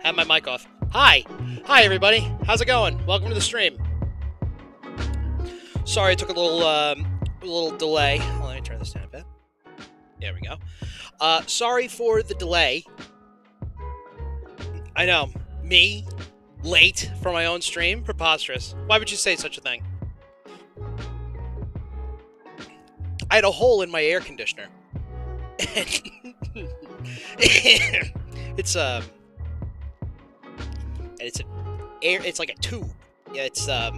Have my mic off. Hi! Hi, everybody. How's it going? Welcome to the stream. Sorry, it took a little delay. Let me turn this down a bit. There we go. Sorry for the delay. I know. Me? Late for my own stream? Preposterous. Why would you say such a thing? I had a hole in my air conditioner. It's like a tube. Yeah, it's an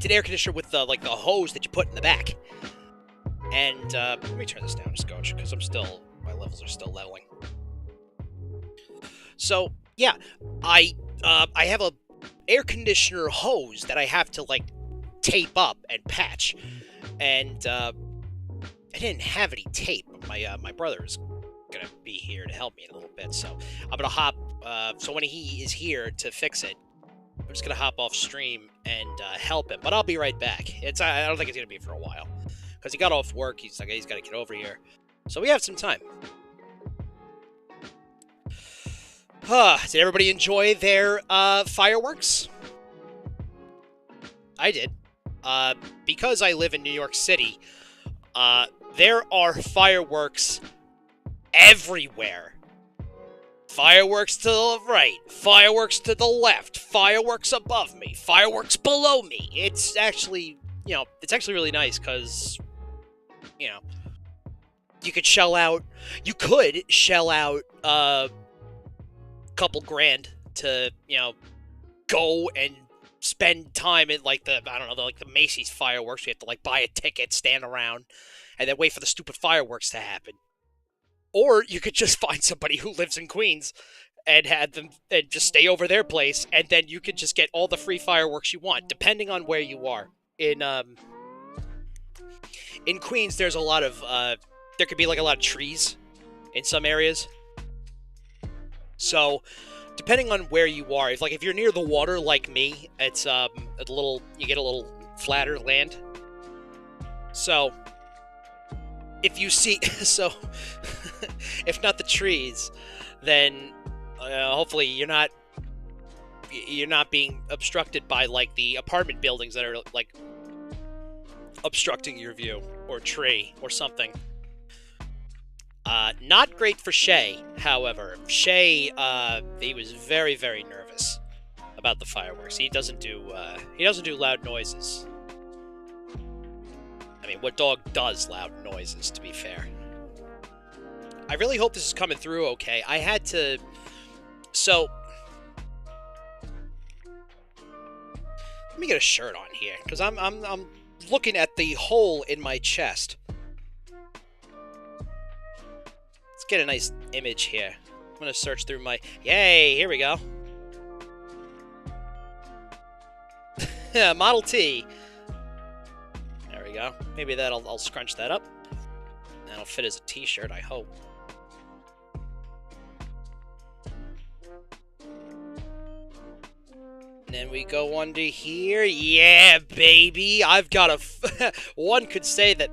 air conditioner with like the hose that you put in the back. And let me turn this down just scotch because my levels are still leveling. So yeah, I have a air conditioner hose that I have to like tape up and patch, and I didn't have any tape. My brother is gonna be here to help me in a little bit, so I'm gonna hop. So when he is here to fix it, I'm just gonna hop off stream and help him. But I'll be right back. I don't think it's gonna be for a while because he got off work. He's got to get over here, so we have some time. Did everybody enjoy their fireworks? I did. Because I live in New York City, there are fireworks everywhere. Fireworks to the right, fireworks to the left, fireworks above me, fireworks below me. It's actually, it's actually really nice because, you could shell out couple grand to, go and spend time in like the Macy's fireworks. You have to like buy a ticket, stand around, and then wait for the stupid fireworks to happen. Or you could just find somebody who lives in Queens and had them and just stay over their place, and then you could just get all the free fireworks you want, depending on where you are. In Queens, there's a lot of there could be like a lot of trees in some areas. So, depending on where you are, if you're near the water like me, it's you get a little flatter land. So, if you see if not the trees, then hopefully you're not being obstructed by like the apartment buildings that are like obstructing your view, or tree or something. Not great for Shay, however. Shay, he was very, very nervous about the fireworks. He doesn't do loud noises. I mean, what dog does loud noises, to be fair? I really hope this is coming through okay. I had to... So... Let me get a shirt on here, because I'm looking at the hole in my chest. Let's get a nice image here. I'm gonna search through my... Yay! Here we go. Model T. There we go. Maybe I'll scrunch that up. That'll fit as a t-shirt, I hope. And then we go under here. Yeah, baby! I've got a... One could say that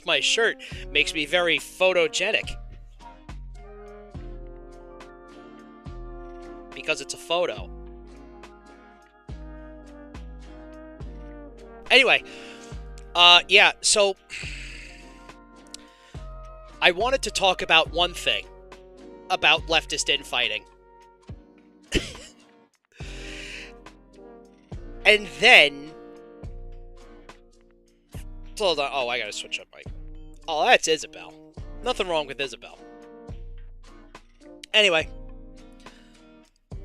my shirt makes me very photogenic. Because it's a photo. Anyway, yeah, so I wanted to talk about one thing about leftist infighting. And then... Hold on. Oh, I gotta switch up my... Oh, that's Isabel. Nothing wrong with Isabel. Anyway,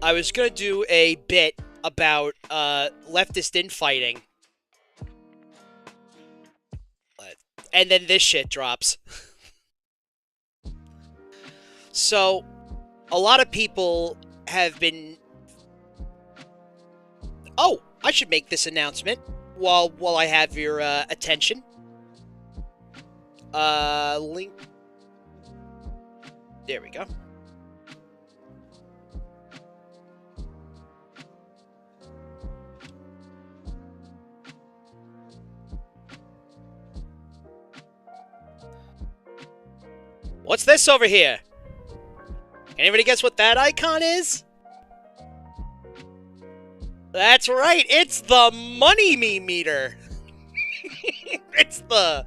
I was gonna do a bit about leftist infighting. And then this shit drops. So, a lot of people have been... Oh, I should make this announcement while I have your attention. Link. There we go. What's this over here? Anybody guess what that icon is? That's right, it's the Money Me meter. It's the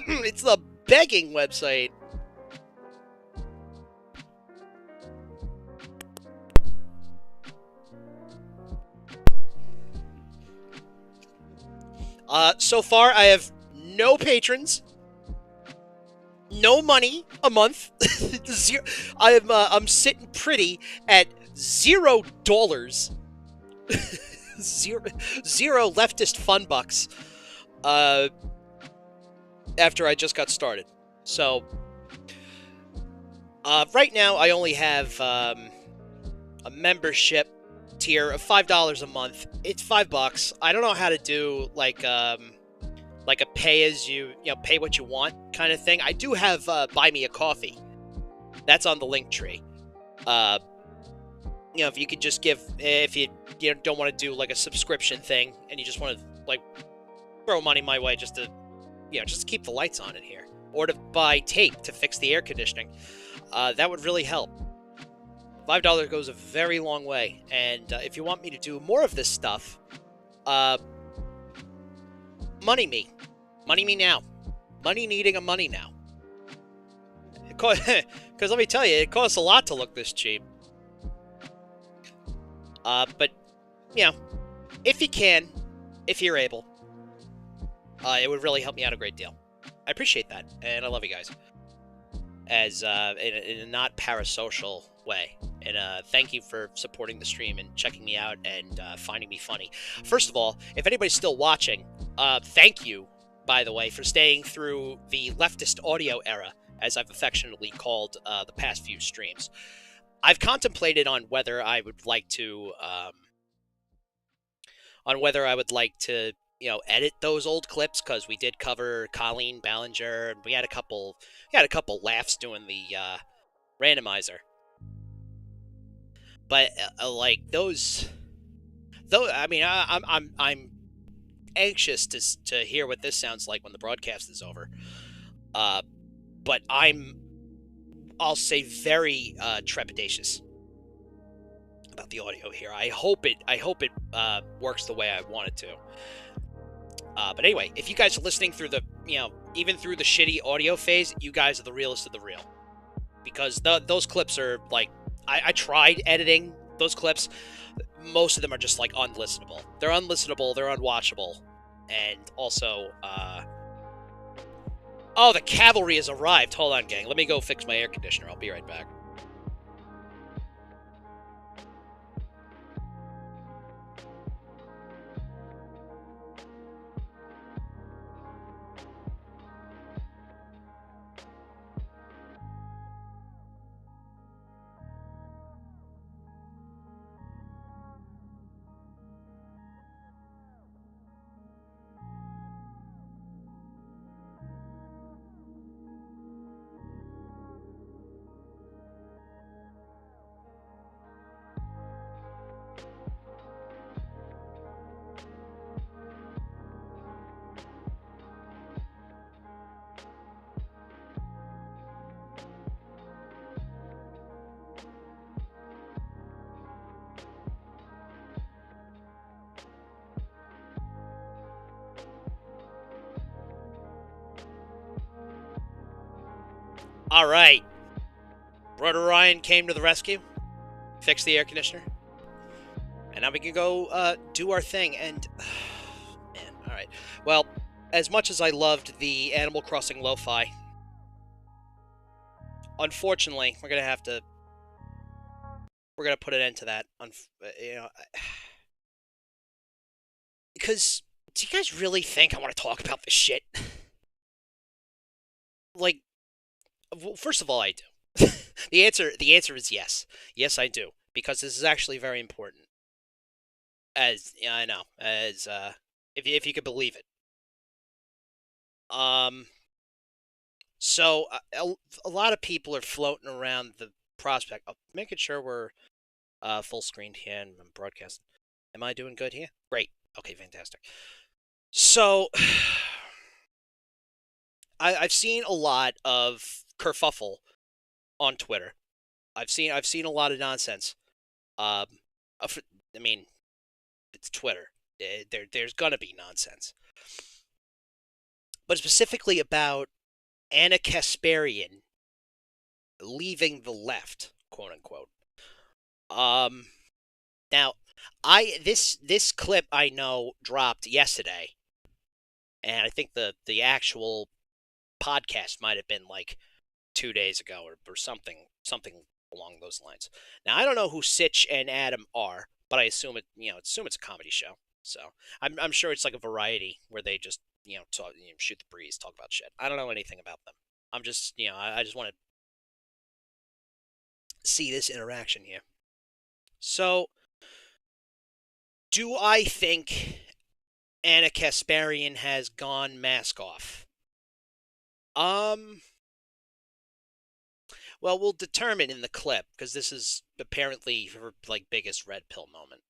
it's the begging website. So far I have no patrons, no money a month. Zero. I'm sitting pretty at $0. Zero leftist fun bucks. After I just got started. So, right now I only have a membership tier of $5 a month. It's $5. I don't know how to do like a pay as pay what you want kind of thing. I do have buy me a coffee. That's on the link tree. If you could just give, if you don't want to do like a subscription thing and you just want to like throw money my way just to just keep the lights on in here, or to buy tape to fix the air conditioning, that would really help. $5 goes a very long way, and if you want me to do more of this stuff, money me now. Money needing a money now. Because let me tell you, it costs a lot to look this cheap. But if you can, if you're able, it would really help me out a great deal. I appreciate that, and I love you guys. As in a not parasocial way. And thank you for supporting the stream and checking me out and finding me funny. First of all, if anybody's still watching, thank you, by the way, for staying through the leftist audio era, as I've affectionately called the past few streams. I've contemplated on whether I would like to, edit those old clips, because we did cover Colleen Ballinger, and we had a couple laughs doing the randomizer. But like those, I mean, I'm anxious to hear what this sounds like when the broadcast is over. But I'll say very trepidatious about the audio here. I hope it works the way I want it to. But anyway, if you guys are listening through the, even through the shitty audio phase, you guys are the realest of the real. Because those clips are, like, I tried editing those clips. Most of them are just, like, unlistenable. They're unlistenable, they're unwatchable. And also, oh, the cavalry has arrived. Hold on, gang. Let me go fix my air conditioner. I'll be right back. All right. Brother Ryan came to the rescue, fixed the air conditioner, and now we can go do our thing. And man, all right. Well, as much as I loved the Animal Crossing lo-fi, unfortunately, we're gonna put an end to that. Because do you guys really think I want to talk about this shit? Like, well, first of all, I do. The answer is yes. Yes, I do, because this is actually very important. I know, if you could believe it. So a lot of people are floating around the prospect of making sure we're full screened here and I'm broadcasting. Am I doing good here? Great. Okay, fantastic. So I've seen a lot of kerfuffle on Twitter I've seen a lot of nonsense. Um, I mean, it's Twitter. There's gonna be nonsense, but specifically about Anna Kasparian leaving the left, quote unquote. Um, Now, this clip I know dropped yesterday, and I think the actual podcast might have been like 2 days ago or something along those lines. Now I don't know who Sitch and Adam are, but I assume assume it's a comedy show. So I'm sure it's like a variety where they just talk, shoot the breeze, talk about shit. I don't know anything about them. I'm just I just want to see this interaction here. So do I think Anna Kasparian has gone mask off? Well, we'll determine in the clip because this is apparently her like biggest red pill moment.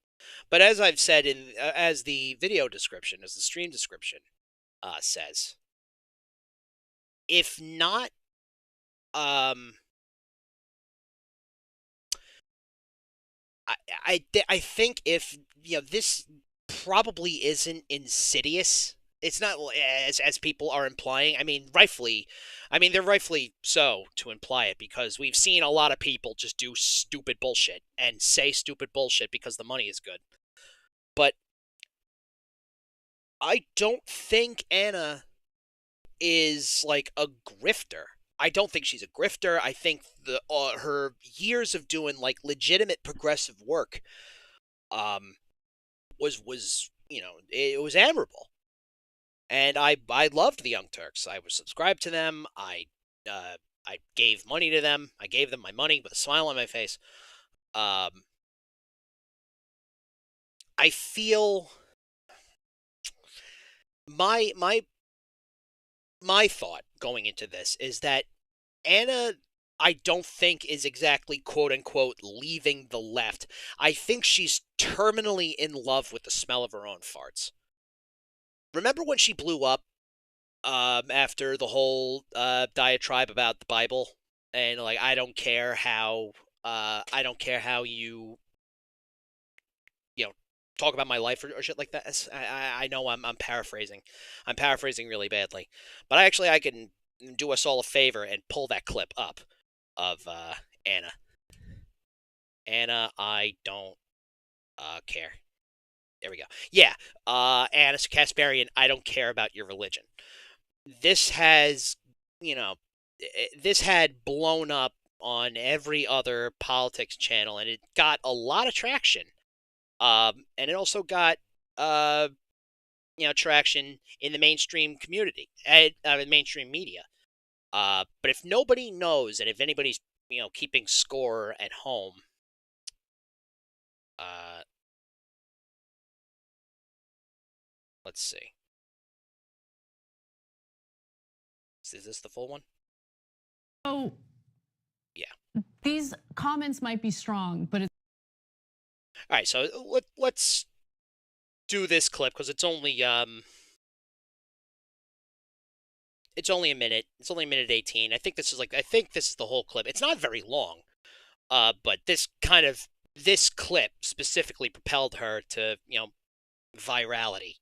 But as I've said as the video description, as the stream description says, if not, um, I think if this probably isn't insidious. It's not as people are implying. I mean, they're rightfully so to imply it because we've seen a lot of people just do stupid bullshit and say stupid bullshit because the money is good. But I don't think Anna is like a grifter. I don't think she's a grifter. I think her years of doing like legitimate progressive work um was it was admirable. And I loved the Young Turks. I was subscribed to them. I gave money to them. I gave them my money with a smile on my face. I feel my my thought going into this is that Anna, I don't think is exactly quote unquote leaving the left. I think she's terminally in love with the smell of her own farts. Remember when she blew up after the whole diatribe about the Bible and like I don't care how you know talk about my life or shit like that. I know I'm paraphrasing. I'm paraphrasing really badly, but I can do us all a favor and pull that clip up of Anna. Anna, I don't care. There we go. Yeah, Anna Kasparian, I don't care about your religion. This has, you know, this had blown up on every other politics channel, and it got a lot of traction. And it also got, uh, traction in the mainstream community, mainstream media. But if nobody knows, and if anybody's, keeping score at home, uh, let's see. Is this the full one? So, yeah, these comments might be strong, but all right. So let's do this clip because it's only a minute. It's only a minute 18. I think this is the whole clip. It's not very long. But this clip specifically propelled her to, virality.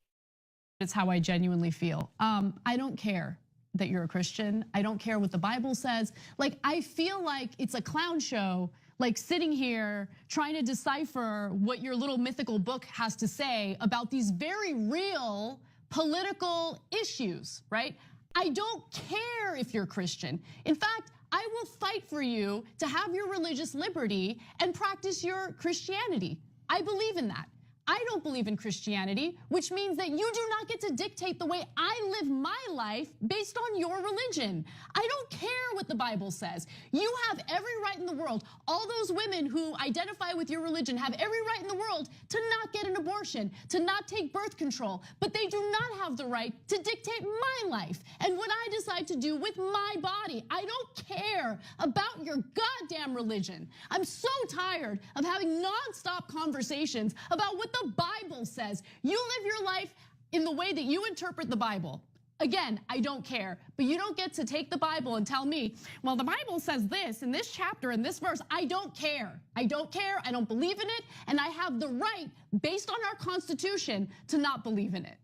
it's how I genuinely feel. I don't care that you're a Christian. I don't care what the Bible says. Like, I feel like it's a clown show, like sitting here trying to decipher what your little mythical book has to say about these very real political issues, right? I don't care if you're Christian. In fact, I will fight for you to have your religious liberty and practice your Christianity. I believe in that. I don't believe in Christianity, which means that you do not get to dictate the way I live my life based on your religion. I don't care what the Bible says. You have every right in the world. All those women who identify with your religion have every right in the world to not get an abortion, to not take birth control, but they do not have the right to dictate my life and what I decide to do with my body. I don't care about your goddamn religion. I'm so tired of having nonstop conversations about what the Bible says. You live your life in the way that you interpret the Bible. Again, I don't care. But you don't get to take the Bible and tell me, well, the Bible says this in this chapter, in this verse. I don't care. I don't care. I don't believe in it. And I have the right, based on our Constitution, to not believe in it.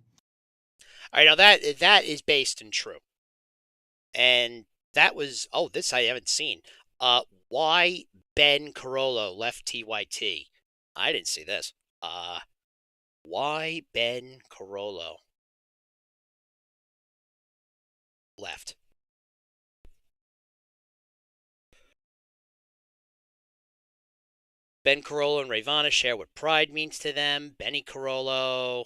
All right, now that is based in true. And that was, oh, this I haven't seen. Why Ben Carollo left TYT. I didn't see this. Why Ben Carollo left. Ben Carollo and Ravana share what pride means to them. Benny Carollo.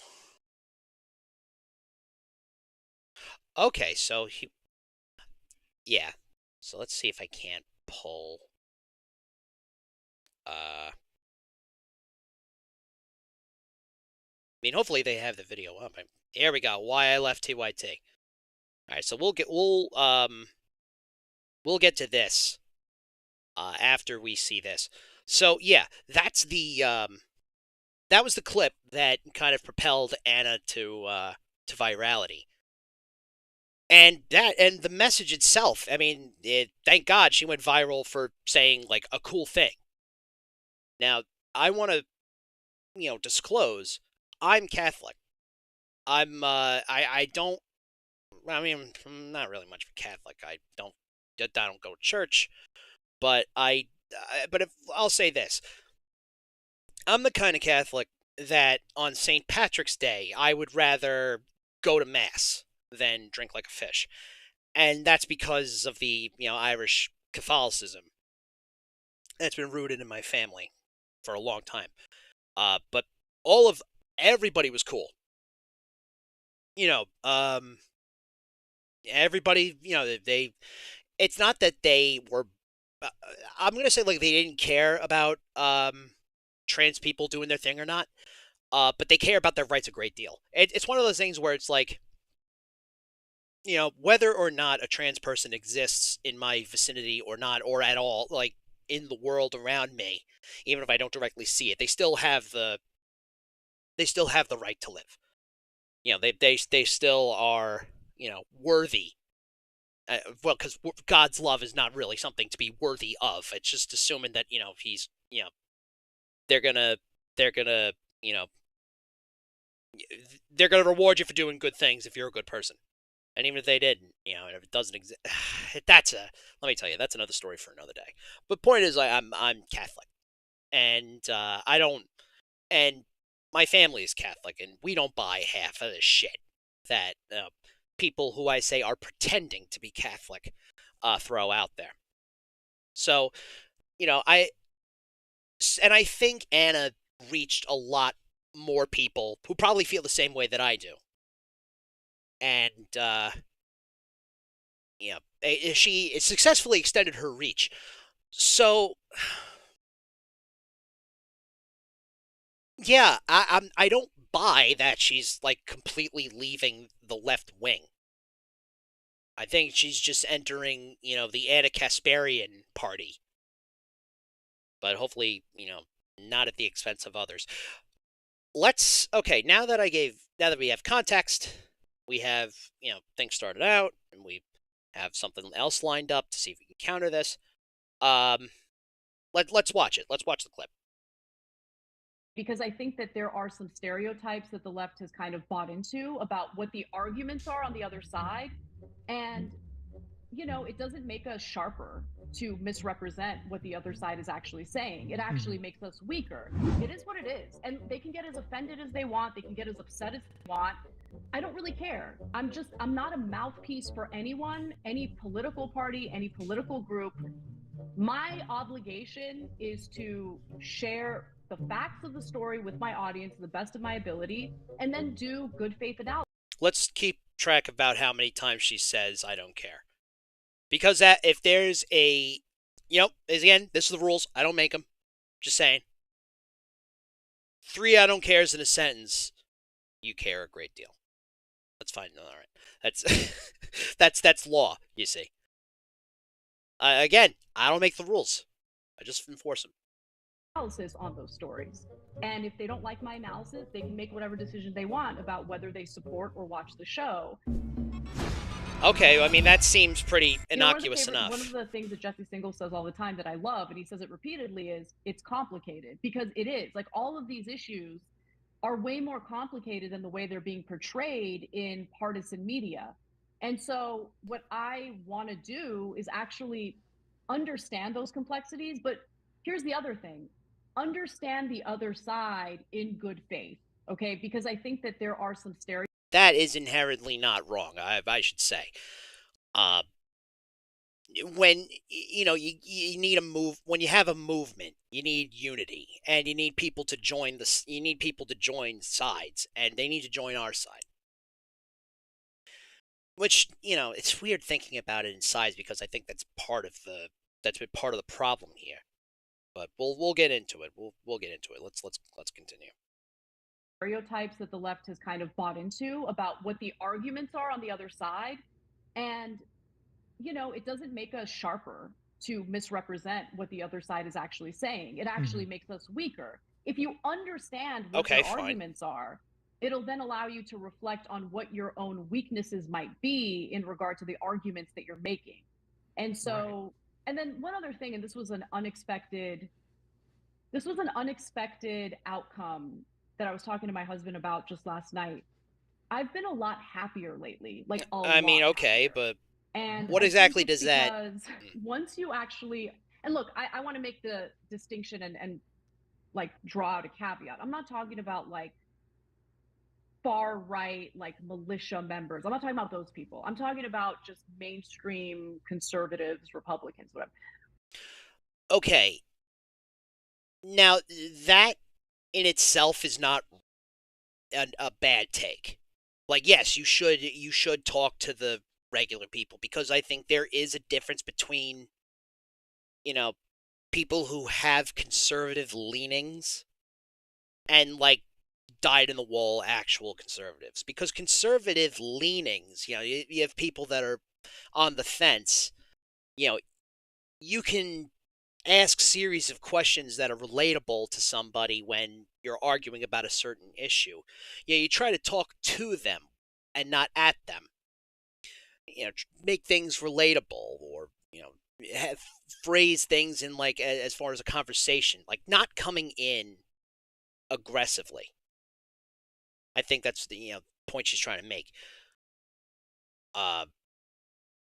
Okay, so he. Yeah. So let's see if I can't pull. I mean, hopefully they have the video up. Here we go. Why I left TYT. All right, so we'll get to this after we see this. So yeah, that's the that was the clip that kind of propelled Anna to virality. And the message itself, I mean, thank God she went viral for saying like a cool thing. Now, I want to, disclose I'm Catholic. I mean, I'm not really much of a Catholic. I don't go to church, but I'll say this. I'm the kind of Catholic that on St. Patrick's Day, I would rather go to Mass than drink like a fish. And that's because of the, Irish Catholicism. That's been rooted in my family for a long time. But everybody was cool. Everybody, it's not that they were, I'm going to say like they didn't care about trans people doing their thing or not, but they care about their rights a great deal. It's one of those things where it's like, whether or not a trans person exists in my vicinity or not, or at all, like in the world around me, even if I don't directly see it, they still have the right to live. They still are, worthy. Well, because God's love is not really something to be worthy of. It's just assuming that, he's, they're gonna, they're gonna reward you for doing good things if you're a good person. And even if they didn't, and if it doesn't exist, let me tell you, that's another story for another day. But point is, I'm Catholic, and and my family is Catholic, and we don't buy half of the shit that people who I say are pretending to be Catholic throw out there. So, I think Anna reached a lot more people who probably feel the same way that I do. And, she successfully extended her reach. So, yeah, I don't buy that she's, like, completely leaving the left wing. I think she's just entering, the Anna Kasparian party. But hopefully, not at the expense of others. Okay, now that we have context, we have, things started out, and we have something else lined up to see if we can counter this. Let's watch it. Let's watch the clip. Because I think that there are some stereotypes that the left has kind of bought into about what the arguments are on the other side. And, it doesn't make us sharper to misrepresent what the other side is actually saying. It actually makes us weaker. It is what it is. And they can get as offended as they want. They can get as upset as they want. I don't really care. I'm not a mouthpiece for anyone, any political party, any political group. My obligation is to share the facts of the story with my audience to the best of my ability, and then do good faith analysis. Let's keep track about how many times she says, I don't care. Because if there's a, again, this is the rules. I don't make them. Just saying. 3 I don't cares in a sentence. You care a great deal. That's fine. All right. That's law, you see. Again, I don't make the rules. I just enforce them. Analysis on those stories. And if they don't like my analysis, they can make whatever decision they want about whether they support or watch the show. Okay, I mean, that seems pretty You know, innocuous one of enough. the things that Jesse Singles says all the time that I love, and he says it repeatedly, is it's complicated, because it is. Like, all of these issues are way more complicated than the way they're being portrayed in partisan media. And so what I want to do is actually understand those complexities. But here's the other thing: understand the other side in good faith. Okay, because I think that there are some stereotypes. That is inherently not wrong, I should say. Uh, when you need a move, when you have a movement, you need unity, and you need people to join you need people to join sides, and they need to join our side. Which, it's weird thinking about it in sides, because I think that's been part of the problem here. But we'll get into it. We'll get into it. Let's continue. Stereotypes that the left has kind of bought into about what the arguments are on the other side. And, it doesn't make us sharper to misrepresent what the other side is actually saying. It actually makes us weaker. If you understand what Okay, their fine. arguments are, it'll then allow you to reflect on what your own weaknesses might be in regard to the arguments that you're making. And so, and then one other thing, and this was an unexpected outcome that I was talking to my husband about just last night. I've been a lot happier lately, like a I mean, lot okay, happier. but And what I think exactly it's does that? because once you actually, and look, I want to make the distinction and like draw out a caveat. I'm not talking about like far right, like militia members. I'm not talking about those people. I'm talking about just mainstream conservatives, Republicans, whatever. Okay, now that in itself is not a bad take. Like, yes, you should talk to the regular people, because I think there is a difference between, you know, people who have conservative leanings and, like, dyed in the wall actual conservatives. Because conservative leanings, you have people that are on the fence. You can ask series of questions that are relatable to somebody when you're arguing about a certain issue. You try to talk to them and not at them. Make things relatable, or have, phrase things in, like, as far as a conversation, like not coming in aggressively. I think that's the point she's trying to make. Uh,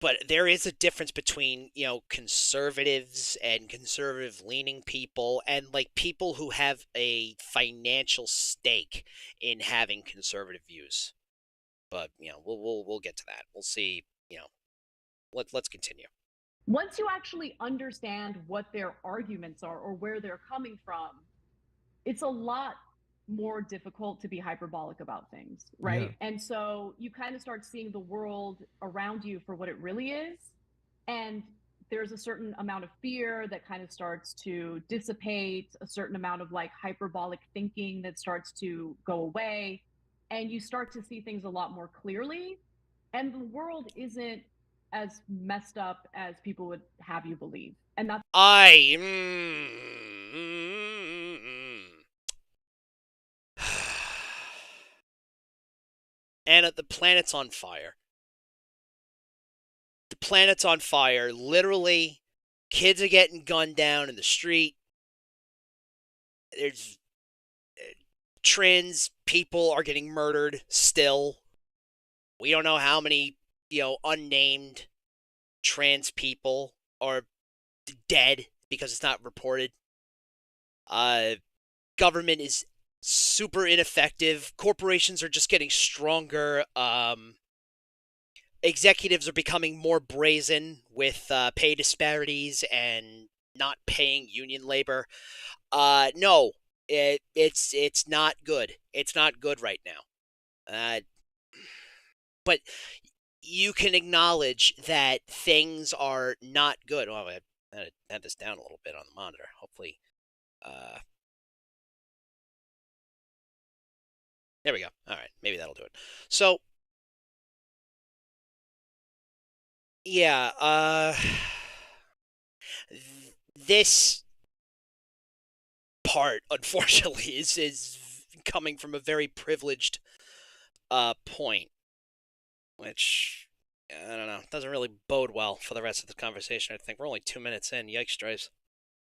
but there is a difference between conservatives and conservative leaning people, and, like, people who have a financial stake in having conservative views. But we'll get to that. We'll see. Let's continue. Once you actually understand what their arguments are or where they're coming from, it's a lot more difficult to be hyperbolic about things, right? Yeah. And so you kind of start seeing the world around you for what it really is. And there's a certain amount of fear that kind of starts to dissipate, a certain amount of like hyperbolic thinking that starts to go away. And you start to see things a lot more clearly. And the world isn't as messed up as people would have you believe. And that's I. Anna, the planet's on fire. The planet's on fire. Literally, kids are getting gunned down in the street. There's trans people are getting murdered still. We don't know how many, unnamed trans people are dead because it's not reported. Government is super ineffective. Corporations are just getting stronger. Executives are becoming more brazen with pay disparities and not paying union labor. No, it's not good. It's not good right now. But you can acknowledge that things are not good. Oh, I had this down a little bit on the monitor. Hopefully, there we go. All right, maybe that'll do it. So, yeah, this part, unfortunately, is coming from a very privileged point, which I don't know. It doesn't really bode well for the rest of the conversation. I think we're only 2 minutes in. Yikes, Strays.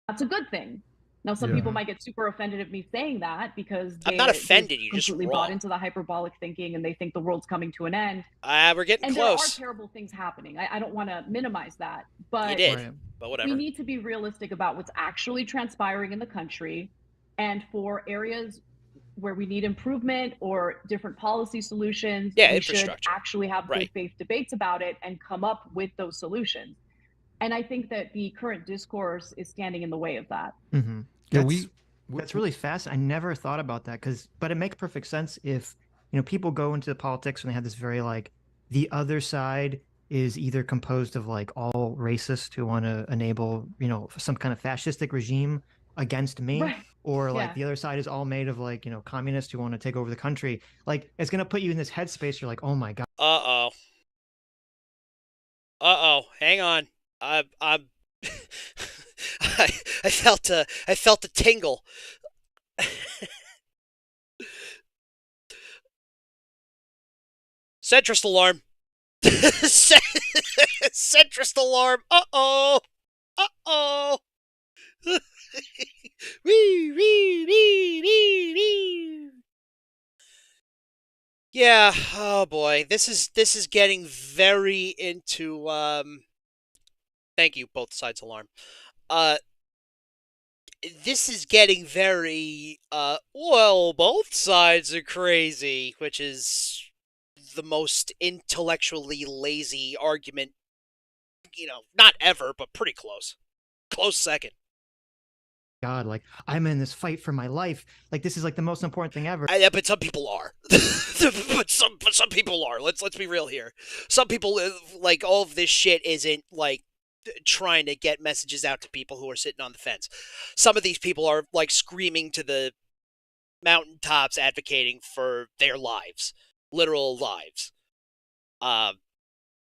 That's a good thing. Now, some Yeah. people might get super offended at me saying that because I'm not they've offended. You're just completely bought wrong. into the hyperbolic thinking and they think the world's coming to an end. We're getting And there are close. terrible things happening. I don't want to minimize that, You but did, Right. but we whatever. need to be realistic about what's actually transpiring in the country. And for areas where we need improvement or different policy solutions, Yeah, we should infrastructure. actually have Right. good faith debates about it and come up with those solutions. And I think that the current discourse is standing in the way of that. Mm-hmm. Yeah, That's really fascinating. I never thought about that but it makes perfect sense if, people go into politics and they have this very like, the other side is either composed of like all racists who want to enable, some kind of fascistic regime against me, Right. or like Yeah. the other side is all made of like, communists who want to take over the country. Like it's gonna put you in this headspace. You're like, oh my god. Uh-oh. Uh-oh. Hang on. I'm I felt a tingle. Centrist alarm. Centrist alarm. Uh-oh. Uh-oh. Wee, wee, wee, wee, wee. Yeah, oh boy. This is getting very into thank you, both sides alarm. This is getting very well, both sides are crazy, which is the most intellectually lazy argument, not ever, but pretty close. Close second. God, like I'm in this fight for my life. Like this is like the most important thing ever. Yeah, but some people are. but some people are. Let's be real here. Some people like all of this shit isn't like trying to get messages out to people who are sitting on the fence. Some of these people are like screaming to the mountaintops, advocating for their lives, literal lives.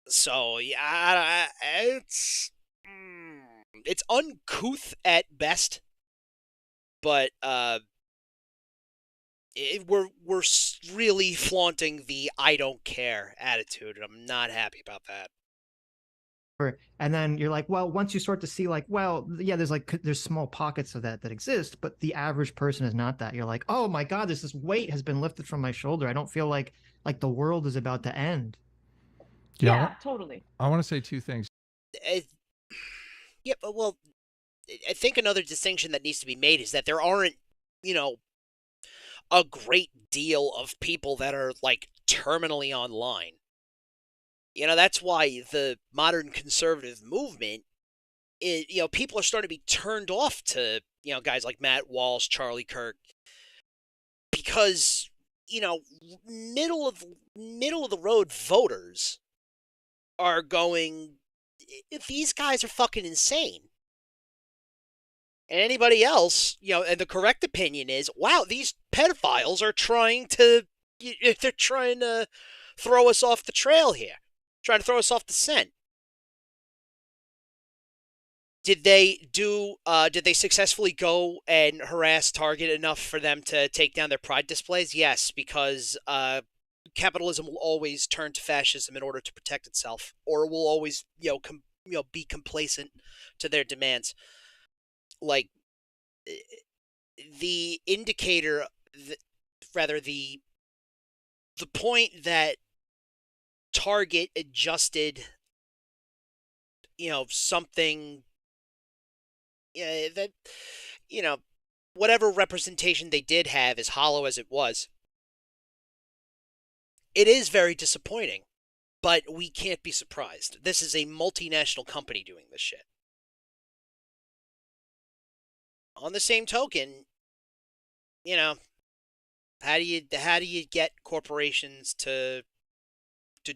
So yeah, it's uncouth at best, but we're really flaunting the "I don't care" attitude, and I'm not happy about that. And then you're like, well, once you start to see like, well, yeah, there's small pockets of that exist, but the average person is not that. You're like, oh my God, this weight has been lifted from my shoulder. I don't feel like the world is about to end. Yeah, totally. I want to say two things. Yeah, well, I think another distinction that needs to be made is that there aren't, a great deal of people that are like terminally online. That's why the modern conservative movement is, people are starting to be turned off to, guys like Matt Walsh, Charlie Kirk, because, middle of the road voters are going, these guys are fucking insane. And anybody else, and the correct opinion is, wow, these pedophiles are trying to, they're trying to throw us off the trail here. Trying to throw us off the scent. Did they successfully go and harass Target enough for them to take down their pride displays? Yes, because capitalism will always turn to fascism in order to protect itself, or will always, be complacent to their demands. Like, the indicator, rather the point that Target adjusted, something, that, whatever representation they did have, as hollow as it was, it is very disappointing, but we can't be surprised. This is a multinational company doing this shit. On the same token, how do you get corporations to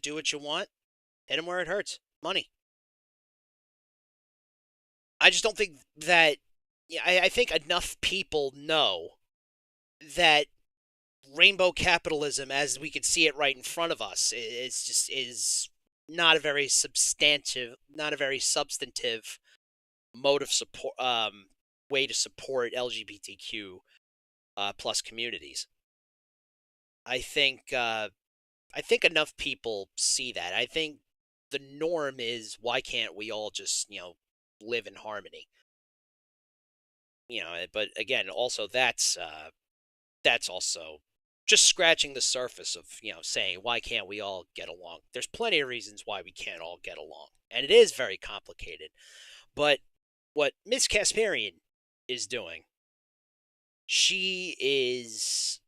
do what you want? Hit them where it hurts. Money. I just don't think that. I think enough people know that rainbow capitalism, as we could see it right in front of us, is not a very substantive mode of support, way to support LGBTQ plus communities. I think enough people see that. I think the norm is, why can't we all just, live in harmony? But again, also that's also just scratching the surface of, saying, why can't we all get along? There's plenty of reasons why we can't all get along, and it is very complicated. But what Miss Kasparian is doing, she's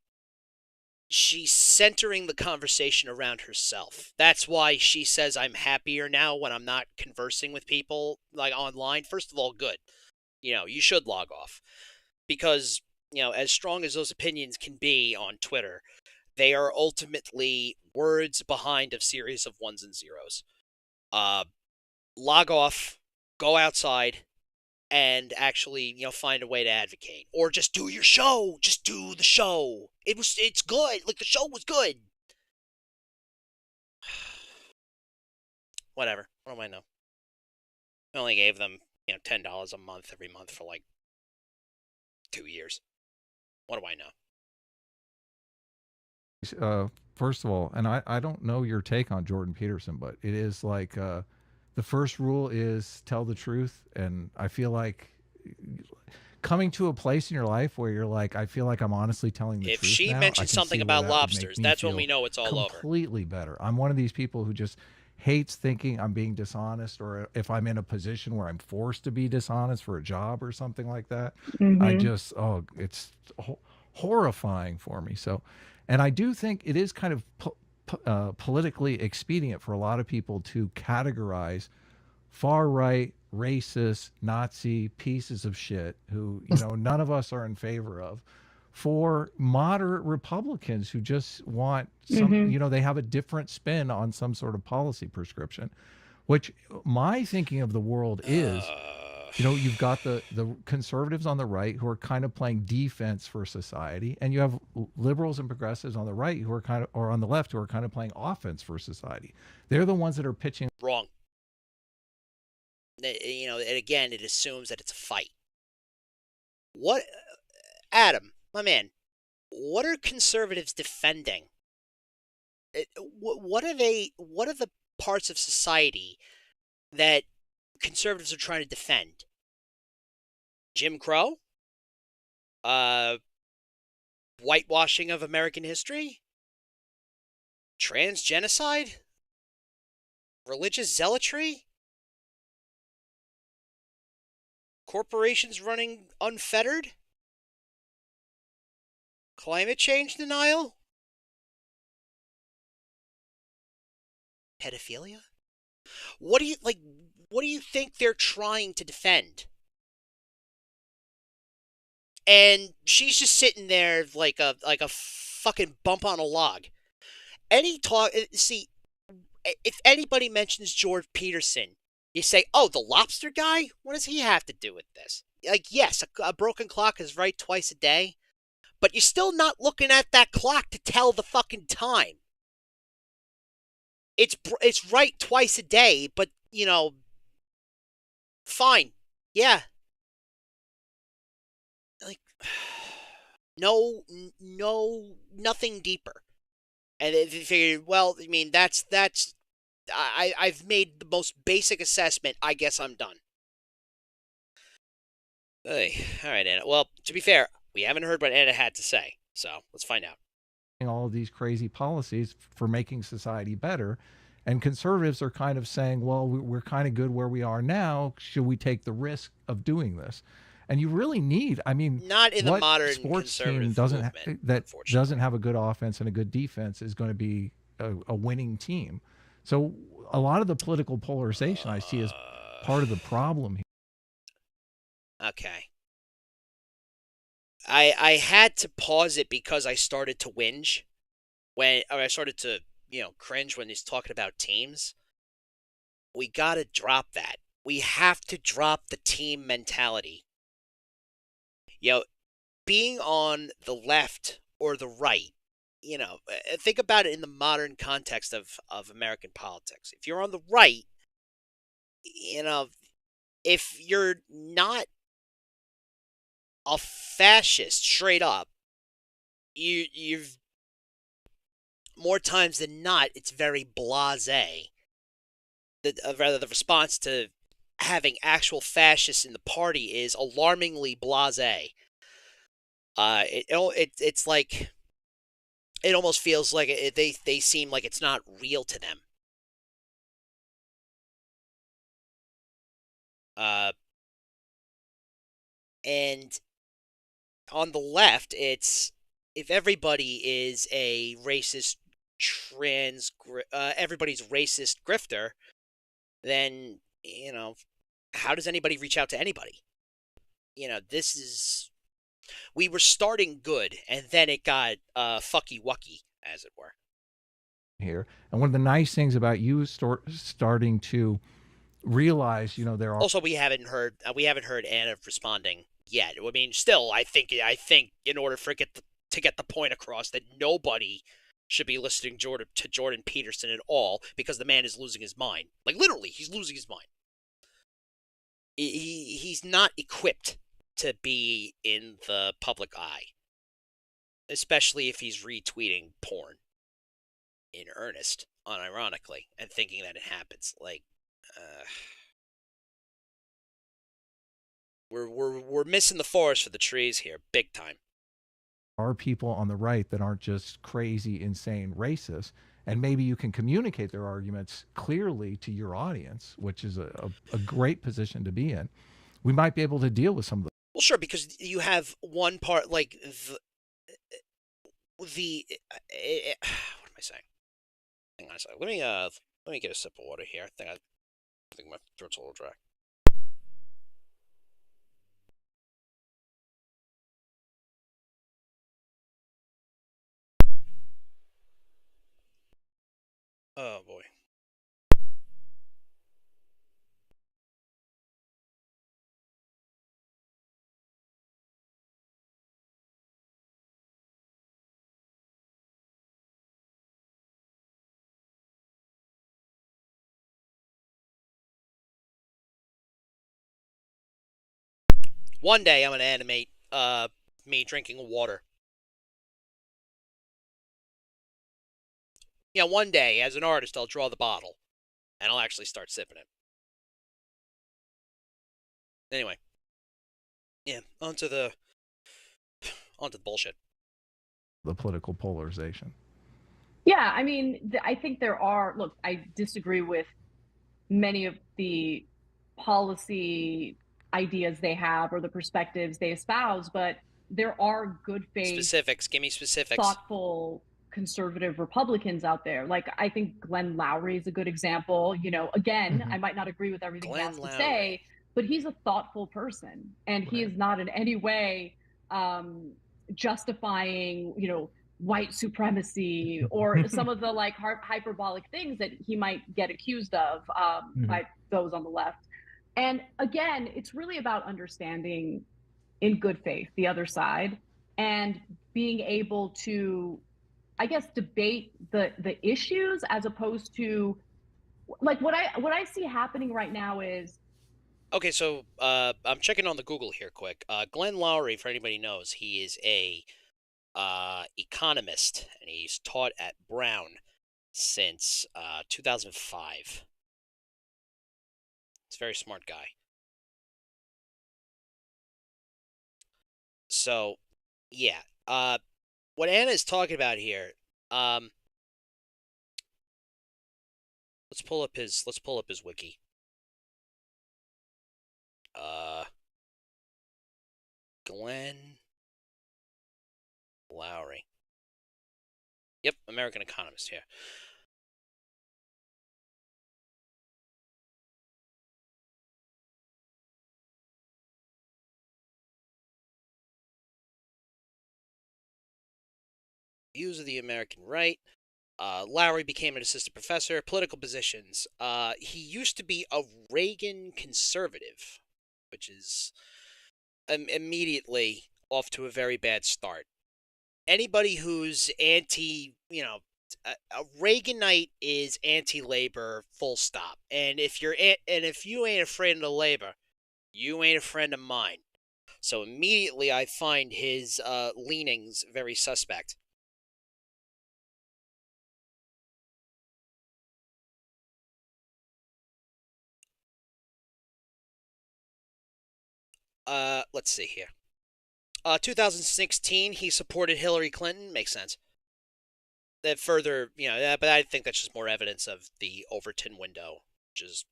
centering the conversation around herself. That's why she says, I'm happier now when I'm not conversing with people like online. First of all, good. You should log off, because as strong as those opinions can be on Twitter, they are ultimately words behind a series of ones and zeros. Log off, go outside, and actually, find a way to advocate. Or just do your show. Just do the show. It's good. Like, the show was good. Whatever. What do I know? I only gave them, $10 a month every month for like 2 years. What do I know? First of all, and I don't know your take on Jordan Peterson, but it is like the first rule is tell the truth. And I feel like coming to a place in your life where you're like, I feel like I'm honestly telling the If truth she now, mentions something about lobsters, that's when feel we know it's all over. completely better. I'm one of these people who just hates thinking I'm being dishonest, or if I'm in a position where I'm forced to be dishonest for a job or something like that. I just, it's horrifying for me. So, and I do think it is kind of politically expedient for a lot of people to categorize far right, racist, Nazi pieces of shit who, none of us are in favor of, for moderate Republicans who just want some, they have a different spin on some sort of policy prescription, which my thinking of the world is, you've got the conservatives on the right who are kind of playing defense for society, and you have liberals and progressives on the right who are or on the left who are kind of playing offense for society. They're the ones that are pitching. Wrong. And again, it assumes that it's a fight. What, Adam, my man, what are conservatives defending? What are the parts of society that conservatives are trying to defend? Jim Crow? Whitewashing of American history? Trans genocide? Religious zealotry? Corporations running unfettered? Climate change denial? Pedophilia? What do you think they're trying to defend? And she's just sitting there like a fucking bump on a log. See, if anybody mentions George Peterson, you say, oh, the lobster guy? What does he have to do with this? Like, yes, a broken clock is right twice a day, but you're still not looking at that clock to tell the fucking time. It's right twice a day, but, fine. Yeah. Like, no, nothing deeper. And if you figure, well, I mean, I've made the most basic assessment. I guess I'm done. Hey, all right, Anna. Well, to be fair, we haven't heard what Anna had to say, so let's find out. All of these crazy policies for making society better, and conservatives are kind of saying, well, we're kind of good where we are now. Should we take the risk of doing this? And you really need, I mean, not in the modern sports team movement doesn't have a good offense and a good defense is going to be a winning team. So a lot of the political polarization I see as part of the problem here. Okay. I had to pause it because I started to whinge I started to, cringe when he's talking about teams. We gotta drop that. We have to drop the team mentality. Being on the left or the right, think about it in the modern context of American politics. If you're on the right, if you're not a fascist straight up, you've more times than not, it's very blasé rather the response to having actual fascists in the party is alarmingly blasé. It's like it almost feels like they seem like it's not real to them. And on the left, it's if everybody is a racist everybody's racist grifter, then how does anybody reach out to anybody? This is we were starting good, and then it got fucky wucky, as it were. Here, and one of the nice things about you starting to realize, there are Also, we haven't heard Anna responding yet. I mean, still, I think in order for to get the point across that nobody should be listening to Jordan Peterson at all, because the man is losing his mind. Like, literally, he's losing his mind. He's not equipped to be in the public eye, especially if he's retweeting porn in earnest, unironically, and thinking that it happens. Like, we're missing the forest for the trees here, big time. Are people on the right that aren't just crazy, insane racists, and maybe you can communicate their arguments clearly to your audience, which is a great position to be in. We might be able to deal with some of the. Well, sure, because you have one part like what am I saying? Hang on a second. Let me get a sip of water here. I think my throat's a little dry. Oh boy. One day I'm gonna animate me drinking water. Yeah, one day as an artist I'll draw the bottle, and I'll actually start sipping it. Anyway, yeah, onto the bullshit. The political polarization. Yeah, I mean, I think there are. Look, I disagree with many of the policy ideas they have or the perspectives they espouse, but there are good faith, Specifics. Give me specifics. thoughtful conservative Republicans out there. Like, I think Glenn Lowry is a good example. Again, I might not agree with everything he has to say, but he's a thoughtful person, and he is not in any way justifying, white supremacy or some of the like hyperbolic things that he might get accused of by those on the left. And again, it's really about understanding in good faith the other side and being able to, I guess, debate the issues, as opposed to like what I see happening right now is. Okay, so I'm checking on the Google here quick. Glenn Lowry, for anybody knows, he is a economist, and he's taught at Brown since 2005. He's a very smart guy. So, yeah. What Anna is talking about here, let's pull up his wiki. Glenn Lowry. Yep, American Economist here. Views of the American right. Lowry became an assistant professor. Political positions. He used to be a Reagan conservative, which is immediately off to a very bad start. Anybody who's a Reaganite is anti-labor, full stop. And if you ain't a friend of labor, you ain't a friend of mine. So immediately I find his leanings very suspect. Let's see here. 2016, he supported Hillary Clinton. Makes sense. That further, but I think that's just more evidence of the Overton window, which is,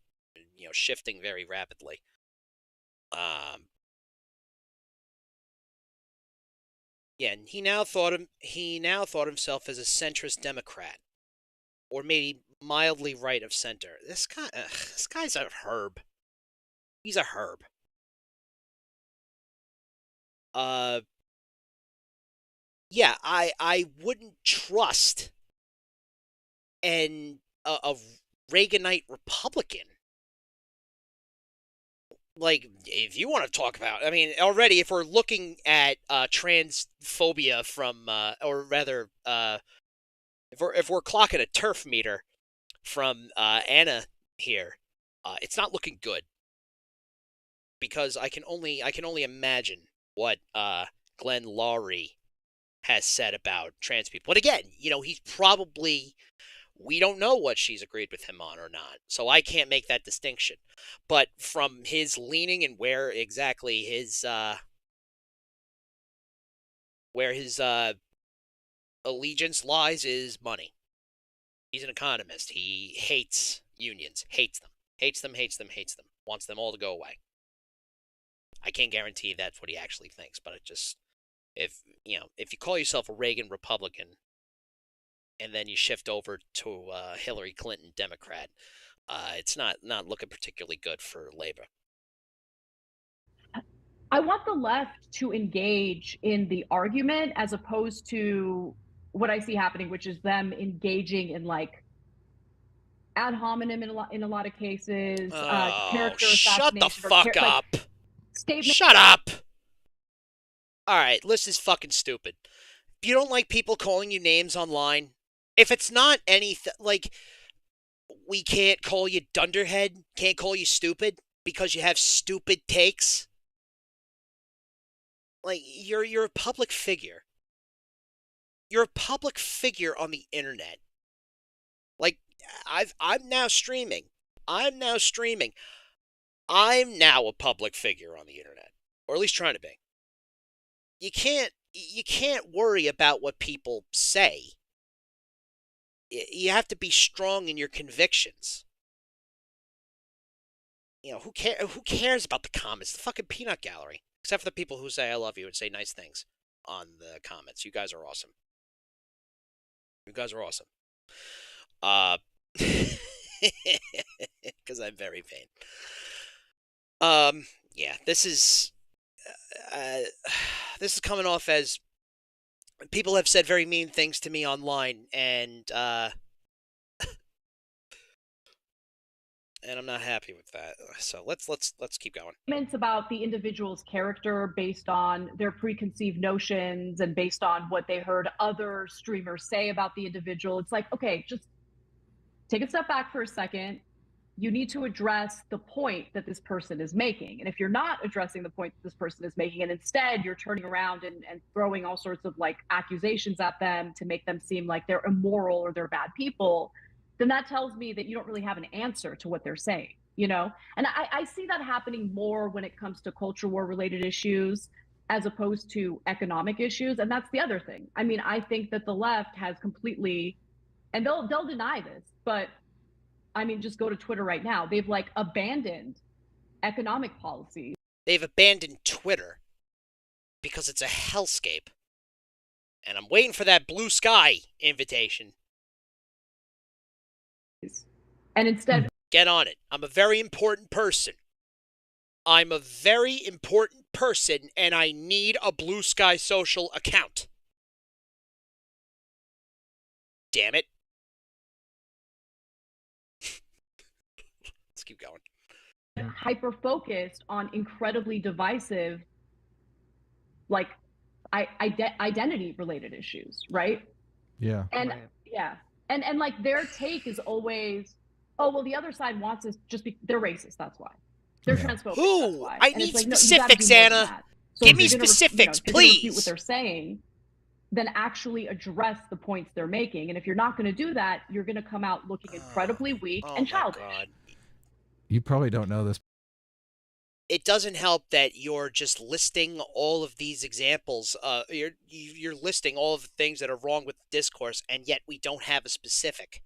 shifting very rapidly. Yeah, and he now thought himself as a centrist Democrat, or maybe mildly right of center. This guy's a herb. He's a herb. Yeah, I wouldn't trust a Reaganite Republican. Like, if you want to talk about, I mean, already, if we're looking at transphobia from, or rather, if we're clocking a turf meter from Anna here, it's not looking good, because I can only imagine what Glenn Lowry has said about trans people. But again, he's probably, we don't know what she's agreed with him on or not, so I can't make that distinction. But from his leaning and where exactly his allegiance lies is money. He's an economist. He hates unions, hates them, wants them all to go away. I can't guarantee that's what he actually thinks, but it just, if you call yourself a Reagan Republican and then you shift over to Hillary Clinton Democrat, it's not looking particularly good for labor. I want the left to engage in the argument as opposed to what I see happening, which is them engaging in like ad hominem in a lot of cases. Character shut the fuck up! Statement. Shut up! All right, this is fucking stupid. If you don't like people calling you names online, if it's not anything like, we can't call you dunderhead, can't call you stupid because you have stupid takes. Like, you're a public figure. You're a public figure on the internet. Like, I'm now streaming. I'm now a public figure on the internet, or at least trying to be. You can't worry about what people say. You have to be strong in your convictions. Who cares about the comments? The fucking peanut gallery. Except for the people who say I love you and say nice things on the comments. You guys are awesome. Because I'm very vain. Yeah, this is coming off as people have said very mean things to me online, and I'm not happy with that. So let's keep going. Statements about the individual's character based on their preconceived notions and based on what they heard other streamers say about the individual. It's like, okay, just take a step back for a second. You need to address the point that this person is making. And if you're not addressing the point that this person is making, and instead you're turning around and throwing all sorts of like accusations at them to make them seem like they're immoral or they're bad people, then that tells me that you don't really have an answer to what they're saying, And I see that happening more when it comes to culture war related issues as opposed to economic issues. And that's the other thing. I mean, I think that the left has completely, and they'll deny this, but I mean, just go to Twitter right now. They've like abandoned economic policies. They've abandoned Twitter because it's a hellscape. And I'm waiting for that blue sky invitation. And instead, get on it. I'm a very important person. And I need a Blue Sky Social account. Damn it. Let's keep going. Hyper-focused on incredibly divisive, like, identity-related issues, right? Yeah. And Right. yeah. And like their take is always, oh, well, the other side wants us they're racist, that's why. They're transphobic, that's why. I And need it's like, specifics, no, you gotta do more Anna. than that. So Give if me you're gonna specifics, if you're gonna refute please. what they're saying, then actually address the points they're making. And if you're not going to do that, you're going to come out looking incredibly weak and childish. God. You probably don't know this, it doesn't help that you're just listing all of these examples. You're listing all of the things that are wrong with the discourse, and yet we don't have a specific.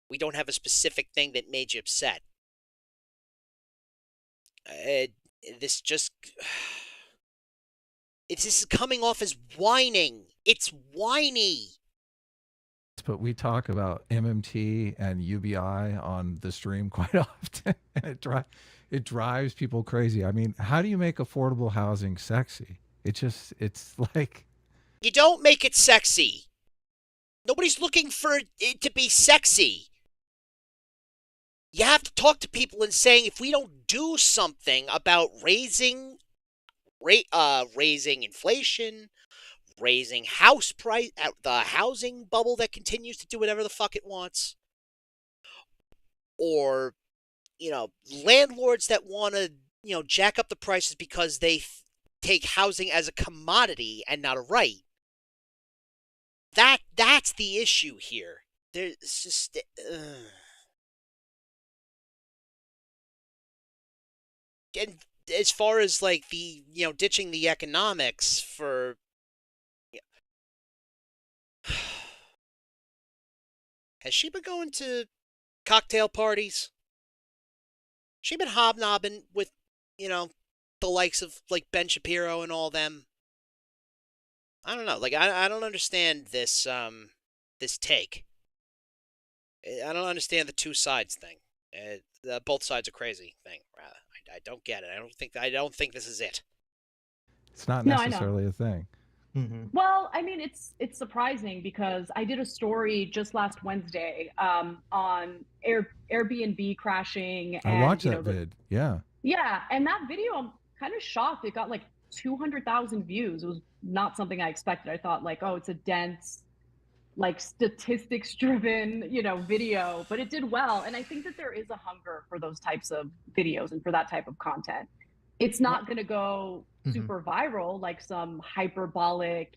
We don't have a specific thing that made you upset. Uh, this just this is coming off as whining. It's whiny. But we talk about MMT and UBI on the stream quite often. And it drives people crazy. I mean, how do you make affordable housing sexy? It's like, You don't make it sexy. Nobody's looking for it to be sexy. You have to talk to people and saying, if we don't do something about raising inflation, raising house price, the housing bubble that continues to do whatever the fuck it wants, or landlords that want to jack up the prices because they take housing as a commodity and not a right. That's the issue here. There's just and as far as like the ditching the economics for has she been going to cocktail parties? She been hobnobbing with the likes of like Ben Shapiro and all them? I don't know. Like I don't understand this this take. I don't understand the two sides thing. Both sides are crazy thing. Rather, I don't get it. I don't think this is it. it's not No, I know. necessarily a thing. Mm-hmm. Well, I mean, it's surprising because I did a story just last Wednesday on Airbnb crashing, I and watched that vid. Yeah. yeah, and that video, I'm kind of shocked. It got like 200,000 views. It was not something I expected. I thought like, oh, it's a dense, like statistics driven, video, but it did well. And I think that there is a hunger for those types of videos and for that type of content. It's not going to go super viral like some hyperbolic,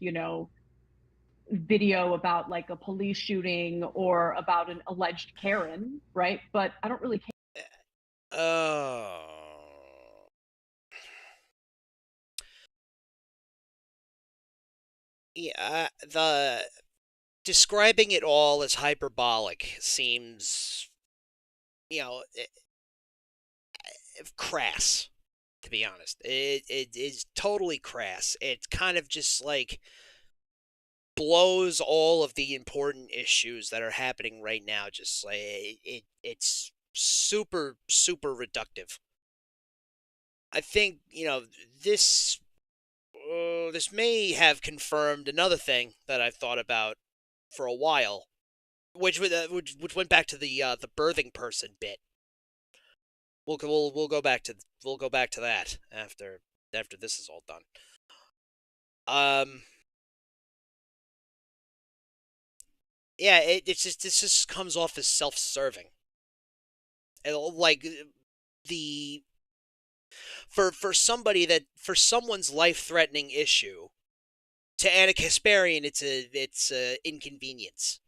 video about like a police shooting or about an alleged Karen, right? But I don't really care. Oh. Yeah, the describing it all as hyperbolic seems, crass, to be honest. It is totally crass. It kind of just like blows all of the important issues that are happening right now. Just like it's super reductive. I think this this may have confirmed another thing that I've thought about for a while, which went back to the birthing person bit. We'll go back to that after this is all done. Yeah, this just comes off as self-serving. Like the for someone's life-threatening issue, to Anna Kasparian, it's a inconvenience.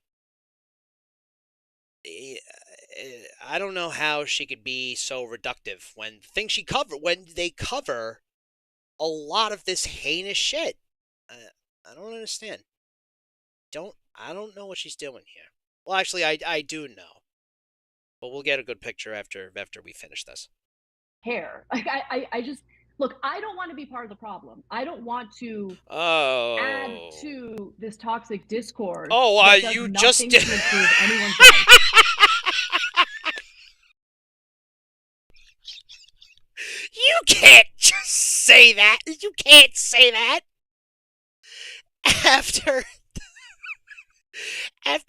I don't know how she could be so reductive when they cover a lot of this heinous shit. I don't understand. I don't know what she's doing here. Well, actually, I do know, but we'll get a good picture after we finish this. Like I just look. I don't want to be part of the problem. I don't want to add to this toxic discourse. Oh, you just to improve anyone's life. You can't just say that. You can't say that after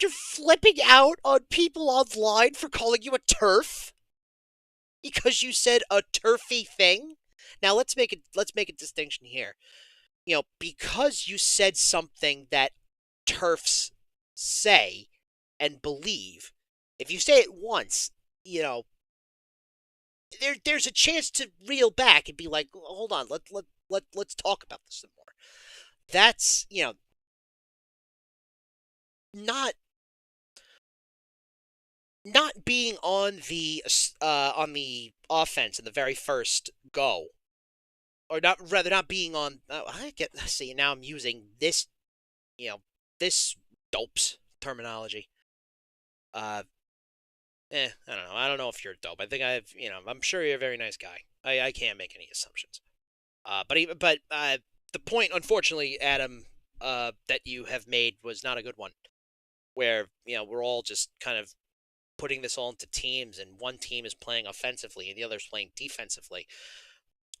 flipping out on people online for calling you a TERF because you said a turfy thing. Now let's make a distinction here. Because you said something that TERFs say and believe, if you say it once, there's a chance to reel back and be like, hold on, let's talk about this some more. That's not being on the offense in the very first go, or not being on. See, now I'm using this, this dopes terminology. I don't know. I don't know if you're dope. I think I'm sure you're a very nice guy. I can't make any assumptions. But the point, unfortunately, Adam, that you have made was not a good one. Where we're all just kind of putting this all into teams, and one team is playing offensively and the other is playing defensively.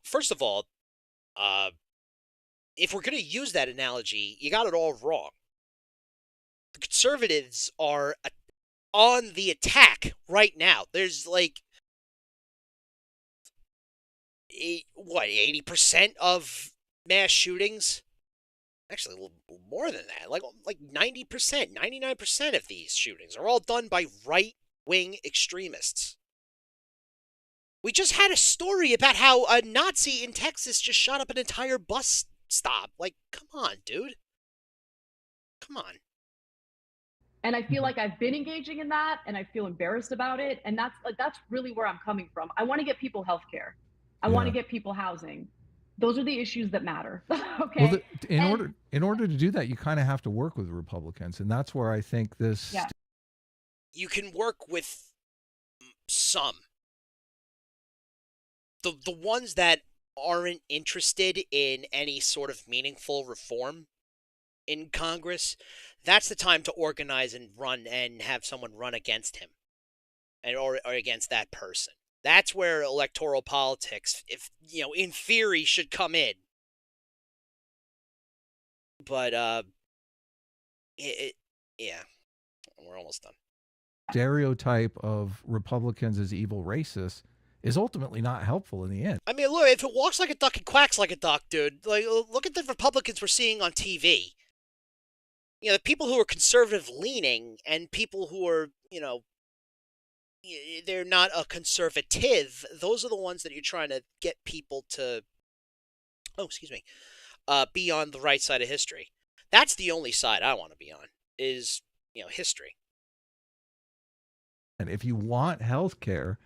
First of all, if we're going to use that analogy, you got it all wrong. The conservatives are on the attack right now. There's 80% of mass shootings? Actually, a little more than that. Like 90%, 99% of these shootings are all done by right-wing extremists. We just had a story about how a Nazi in Texas just shot up an entire bus stop. Come on, dude. Come on. And I feel like I've been engaging in that, and I feel embarrassed about it. And that's really where I'm coming from. I want to get people health care. I want to get people housing. Those are the issues that matter. Okay. Well, in order to do that, you kind of have to work with Republicans, and that's where I think this. Yeah. You can work with some. The ones that aren't interested in any sort of meaningful reform in Congress, that's the time to organize and run and have someone run against him, or against that person. That's where electoral politics, if in theory, should come in. But yeah, we're almost done. Stereotype of Republicans as evil racists is ultimately not helpful in the end. I mean, look, if it walks like a duck and quacks like a duck, dude, look at the Republicans we're seeing on TV. The people who are conservative leaning and people who are, they're not a conservative, those are the ones that you're trying to get people to, be on the right side of history. That's the only side I want to be on, is, history. And if you want health care,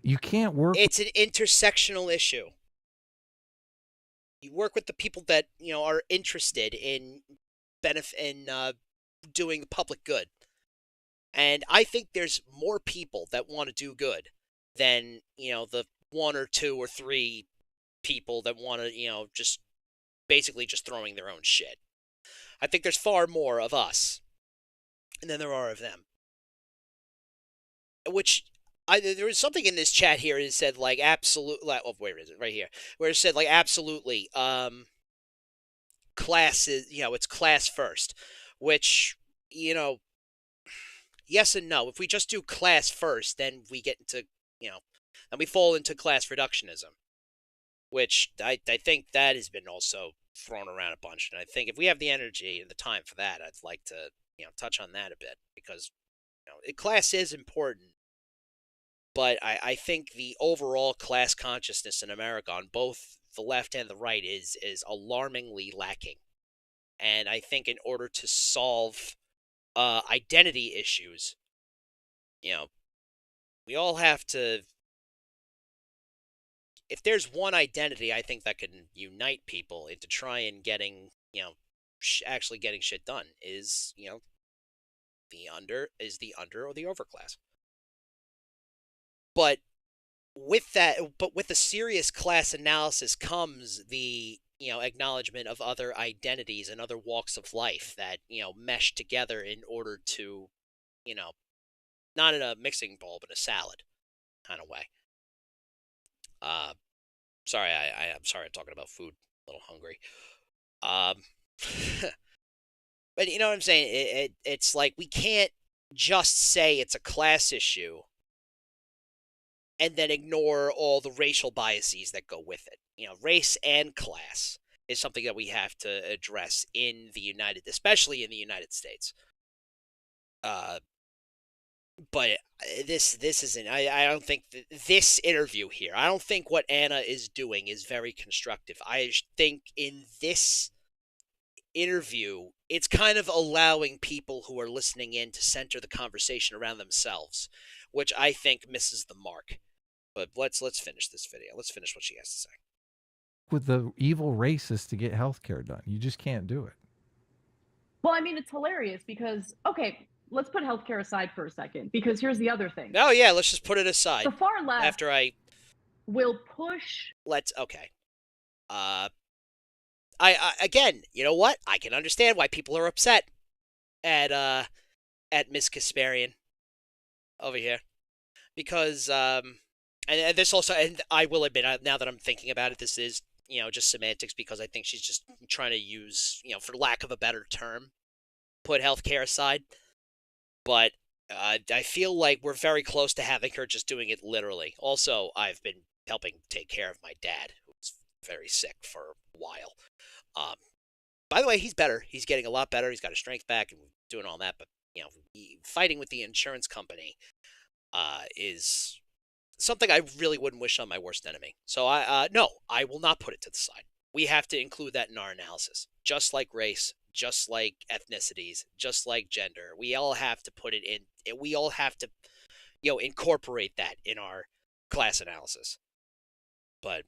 you can't work. It's an intersectional issue. You work with the people that, are interested in doing the public good. And I think there's more people that want to do good than, the one or two or three people that want to, just basically just throwing their own shit. I think there's far more of us than there are of them. Which, there was something in this chat here that said, absolutely, where is it? Right here. Where it said, absolutely, class is, it's class first. Which, yes and no. If we just do class first, then we get into, then we fall into class reductionism. Which I think that has been also thrown around a bunch. And I think if we have the energy and the time for that, I'd like to, touch on that a bit. Because, class is important. But I think the overall class consciousness in America on both the left and the right is alarmingly lacking. And I think in order to solve identity issues, we all have to. If there's one identity, I think that can unite people into trying getting, actually getting shit done is, the under or the overclass. But with the serious class analysis comes the, acknowledgement of other identities and other walks of life that, mesh together in order to, not in a mixing bowl, but a salad kind of way. Sorry, I'm sorry I'm talking about food. A little hungry. But you know what I'm saying? It's like we can't just say it's a class issue and then ignore all the racial biases that go with it. Race and class is something that we have to address especially in the United States. But this isn't. I don't think this interview here. I don't think what Anna is doing is very constructive. I think in this interview, it's kind of allowing people who are listening in to center the conversation around themselves, which I think misses the mark. But let's finish this video. Let's finish what she has to say. With the evil racists to get health care done. You just can't do it. Well, I mean, it's hilarious because, okay, let's put healthcare aside for a second, because here's the other thing. No, yeah, let's just put it aside. The far left after I will push. Okay. I again, you know what? I can understand why people are upset at Miss Kasparian over here, because and this also, and I will admit, now that I'm thinking about it, this is, just semantics, because I think she's just trying to use, for lack of a better term, put healthcare aside. But I feel like we're very close to having her just doing it literally. Also, I've been helping take care of my dad, who's very sick for a while. By the way, he's better. He's getting a lot better. He's got his strength back and doing all that. But, fighting with the insurance company is something I really wouldn't wish on my worst enemy. So no, I will not put it to the side. We have to include that in our analysis. Just like race, just like ethnicities, just like gender. We all have to put it in. We all have to, incorporate that in our class analysis. But,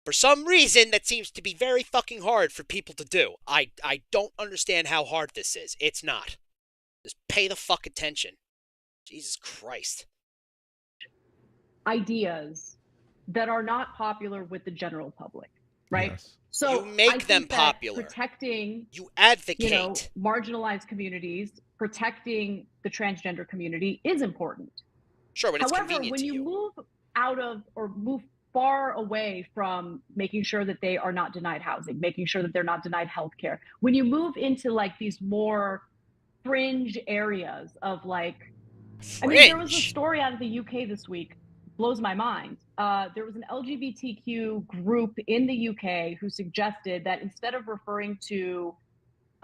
for some reason, that seems to be very fucking hard for people to do. I don't understand how hard this is. It's not. Just pay the fuck attention. Jesus Christ. Ideas that are not popular with the general public, right? Yes. So you make them popular. Protecting, you advocate, marginalized communities, protecting the transgender community is important. Sure, but it's However, convenient when to you move out of or move far away from making sure that they are not denied housing, making sure that they're not denied healthcare, when you move into like these more fringe areas of like, I mean, there was a story out of the UK this week, blows my mind. There was an LGBTQ group in the UK who suggested that instead of referring to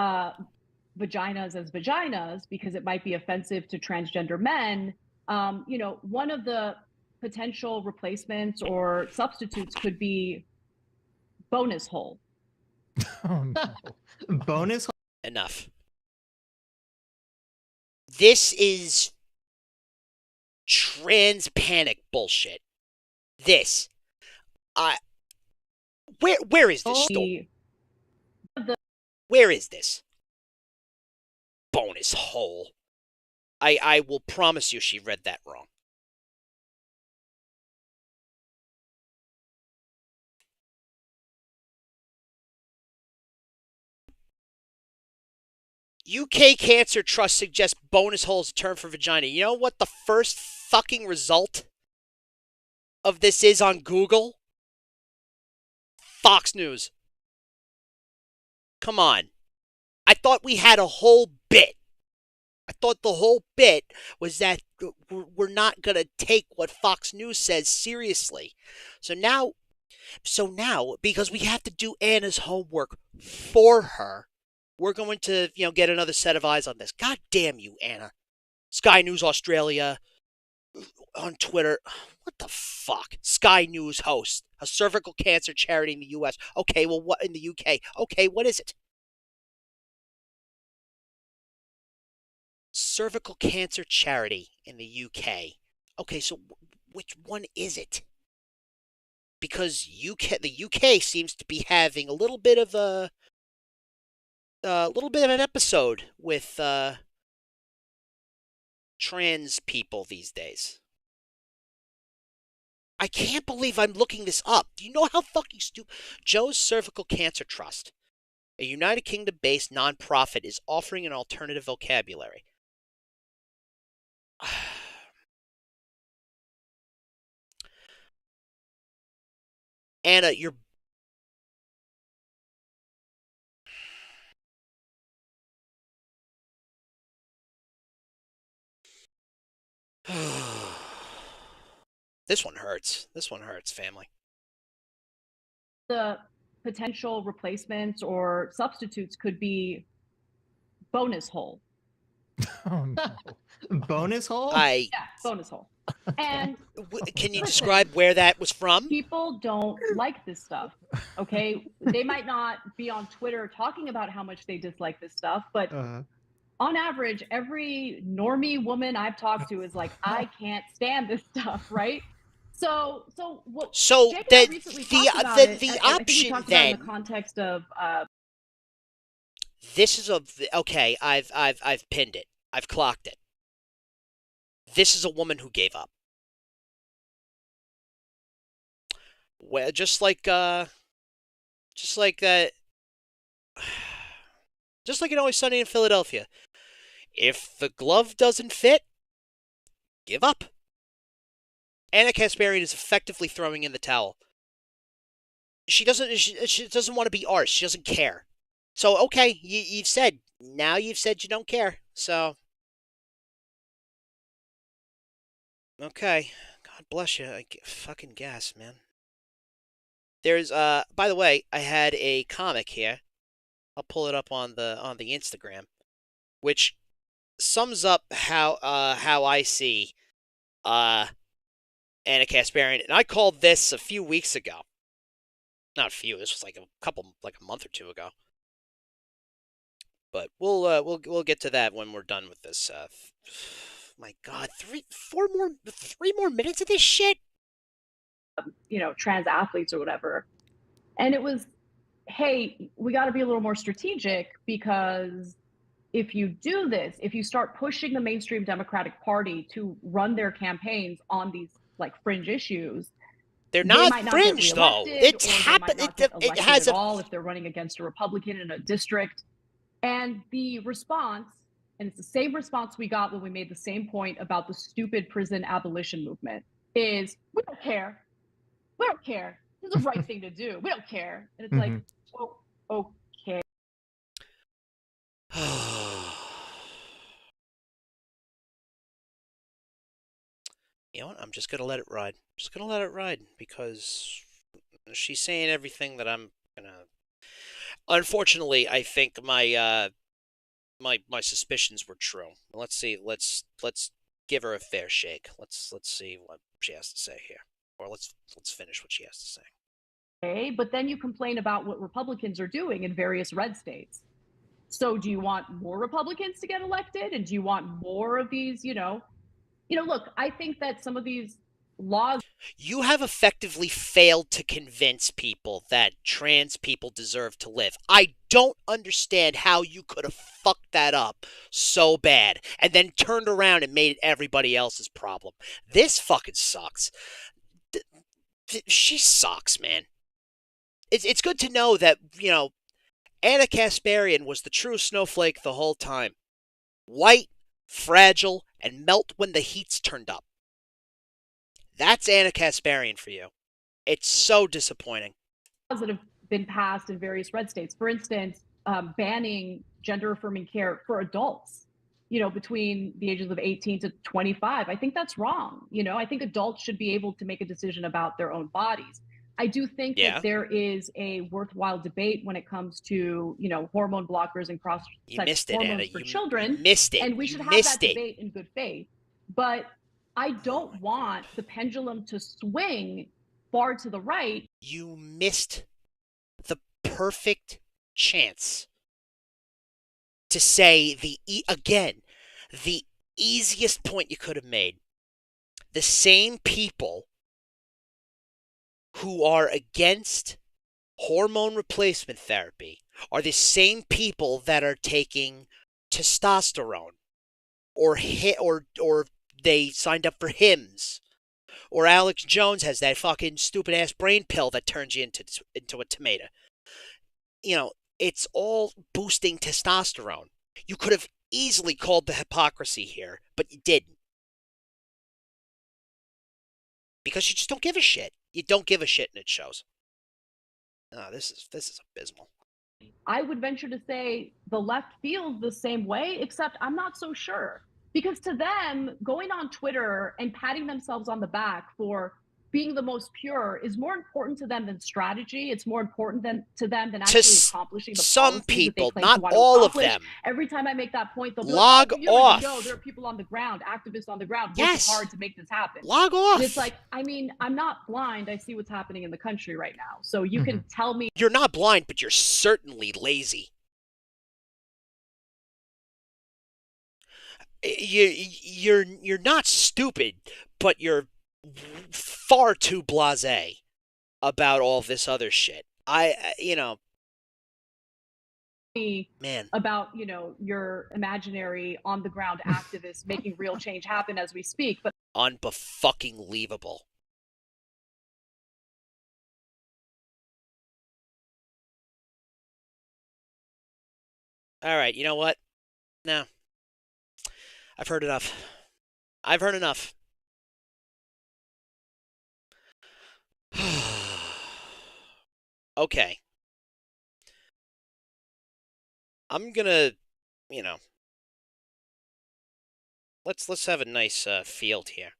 vaginas as vaginas because it might be offensive to transgender men, one of the potential replacements or substitutes could be bonus hole. Oh no. Bonus. Enough. This is trans panic bullshit. This. Where is this story? Where is this? Bonus hole. I will promise you she read that wrong. UK Cancer Trust suggests bonus hole is a term for vagina. You know what the first fucking result of this is on Google? Fox News. Come on. I thought we had a whole bit. I thought the whole bit was that we're not going to take what Fox News says seriously. So now, because we have to do Anna's homework for her, we're going to, get another set of eyes on this. God damn you, Anna. Sky News Australia on Twitter. What the fuck? Sky News host a cervical cancer charity in the U.S. Okay, well, what in the UK? Okay, what is it? Cervical cancer charity in the UK. Okay, so which one is it? Because the UK seems to be having a little bit of an episode with trans people these days. I can't believe I'm looking this up. Do you know how fucking stupid? Joe's Cervical Cancer Trust, a United Kingdom-based nonprofit, is offering an alternative vocabulary. Anna, you're... This one hurts. This one hurts, family. The potential replacements or substitutes could be bonus hole. Oh no. Bonus hole? Yeah, bonus hole. And can you describe where that was from? People don't like this stuff, okay? They might not be on Twitter talking about how much they dislike this stuff, but on average, every normie woman I've talked to is like, I can't stand this stuff, right? So what So Jake and I the recently the talked about the it, the and I think we option talked about it in the then. context of This is a okay. I've pinned it. I've clocked it. This is a woman who gave up. Well, just like that, just like in Always Sunny in Philadelphia. If the glove doesn't fit, give up. Anna Kasparian is effectively throwing in the towel. She doesn't want to be ours. She doesn't care. So okay, you've said you don't care. So okay, God bless you. I fucking guess, man. There's by the way, I had a comic here. I'll pull it up on the Instagram, which sums up how I see uh Anna Kasparian, and I called this a few weeks ago. Not a few. This was like a month or two ago. But we'll get to that when we're done with this. My God, 3 more minutes of this shit. trans athletes or whatever, and it was, hey, we got to be a little more strategic because if you do this, if you start pushing the mainstream Democratic Party to run their campaigns on these like fringe issues, They're they not might not get fringe though. reelected, It's or they might happened. not get It elected has at a. all if they're running against a Republican in a district. And the response, and it's the same response we got when we made the same point about the stupid prison abolition movement, is we don't care. We don't care. This is the right thing to do. We don't care. And it's like, oh, okay. You know what? I'm just gonna let it ride. Just gonna let it ride because she's saying everything that I'm gonna. Unfortunately, I think my suspicions were true. Let's see. Let's give her a fair shake. Let's see what she has to say here, or let's finish what she has to say. Okay, but then you complain about what Republicans are doing in various red states. So do you want more Republicans to get elected? And do you want more of these, look, I think that some of these laws. You have effectively failed to convince people that trans people deserve to live. I don't understand how you could have fucked that up so bad and then turned around and made it everybody else's problem. This fucking sucks. She sucks, man. It's good to know that, Anna Kasparian was the true snowflake the whole time. White, fragile, and melt when the heat's turned up. That's Anna Kasparian for you. It's so disappointing. That have been passed in various red states. For instance, banning gender affirming care for adults, between the ages of 18 to 25. I think that's wrong. I think adults should be able to make a decision about their own bodies. I do think that there is a worthwhile debate when it comes to, hormone blockers and cross-sex hormones for children. You missed it. And we should have that debate in good faith. But I don't want the pendulum to swing far to the right. You missed the perfect chance to say the easiest point you could have made. The same people who are against hormone replacement therapy are the same people that are taking testosterone or they signed up for Hims. Or Alex Jones has that fucking stupid ass brain pill that turns you into a tomato. It's all boosting testosterone. You could have easily called the hypocrisy here, but you didn't. Because you just don't give a shit. You don't give a shit, and it shows. Oh, this is abysmal. I would venture to say the left feels the same way, except I'm not so sure. Because to them, going on Twitter and patting themselves on the back for being the most pure is more important to them than strategy. It's more important to them than actually accomplishing the some people, that they claim not to want all to of them. Every time I make that point, they'll be log like, off. There are people on the ground, activists on the ground, yes, working hard to make this happen. Log off. And it's like, I'm not blind. I see what's happening in the country right now. So you can tell me. You're not blind, but you're certainly lazy. You're not stupid, but you're far too blasé about all this other shit. Man, about your imaginary on the ground activists making real change happen as we speak, but unfucking-leavable. All right, you know what? No, I've heard enough. I've heard enough. Okay, I'm gonna, you know, let's have a nice field here.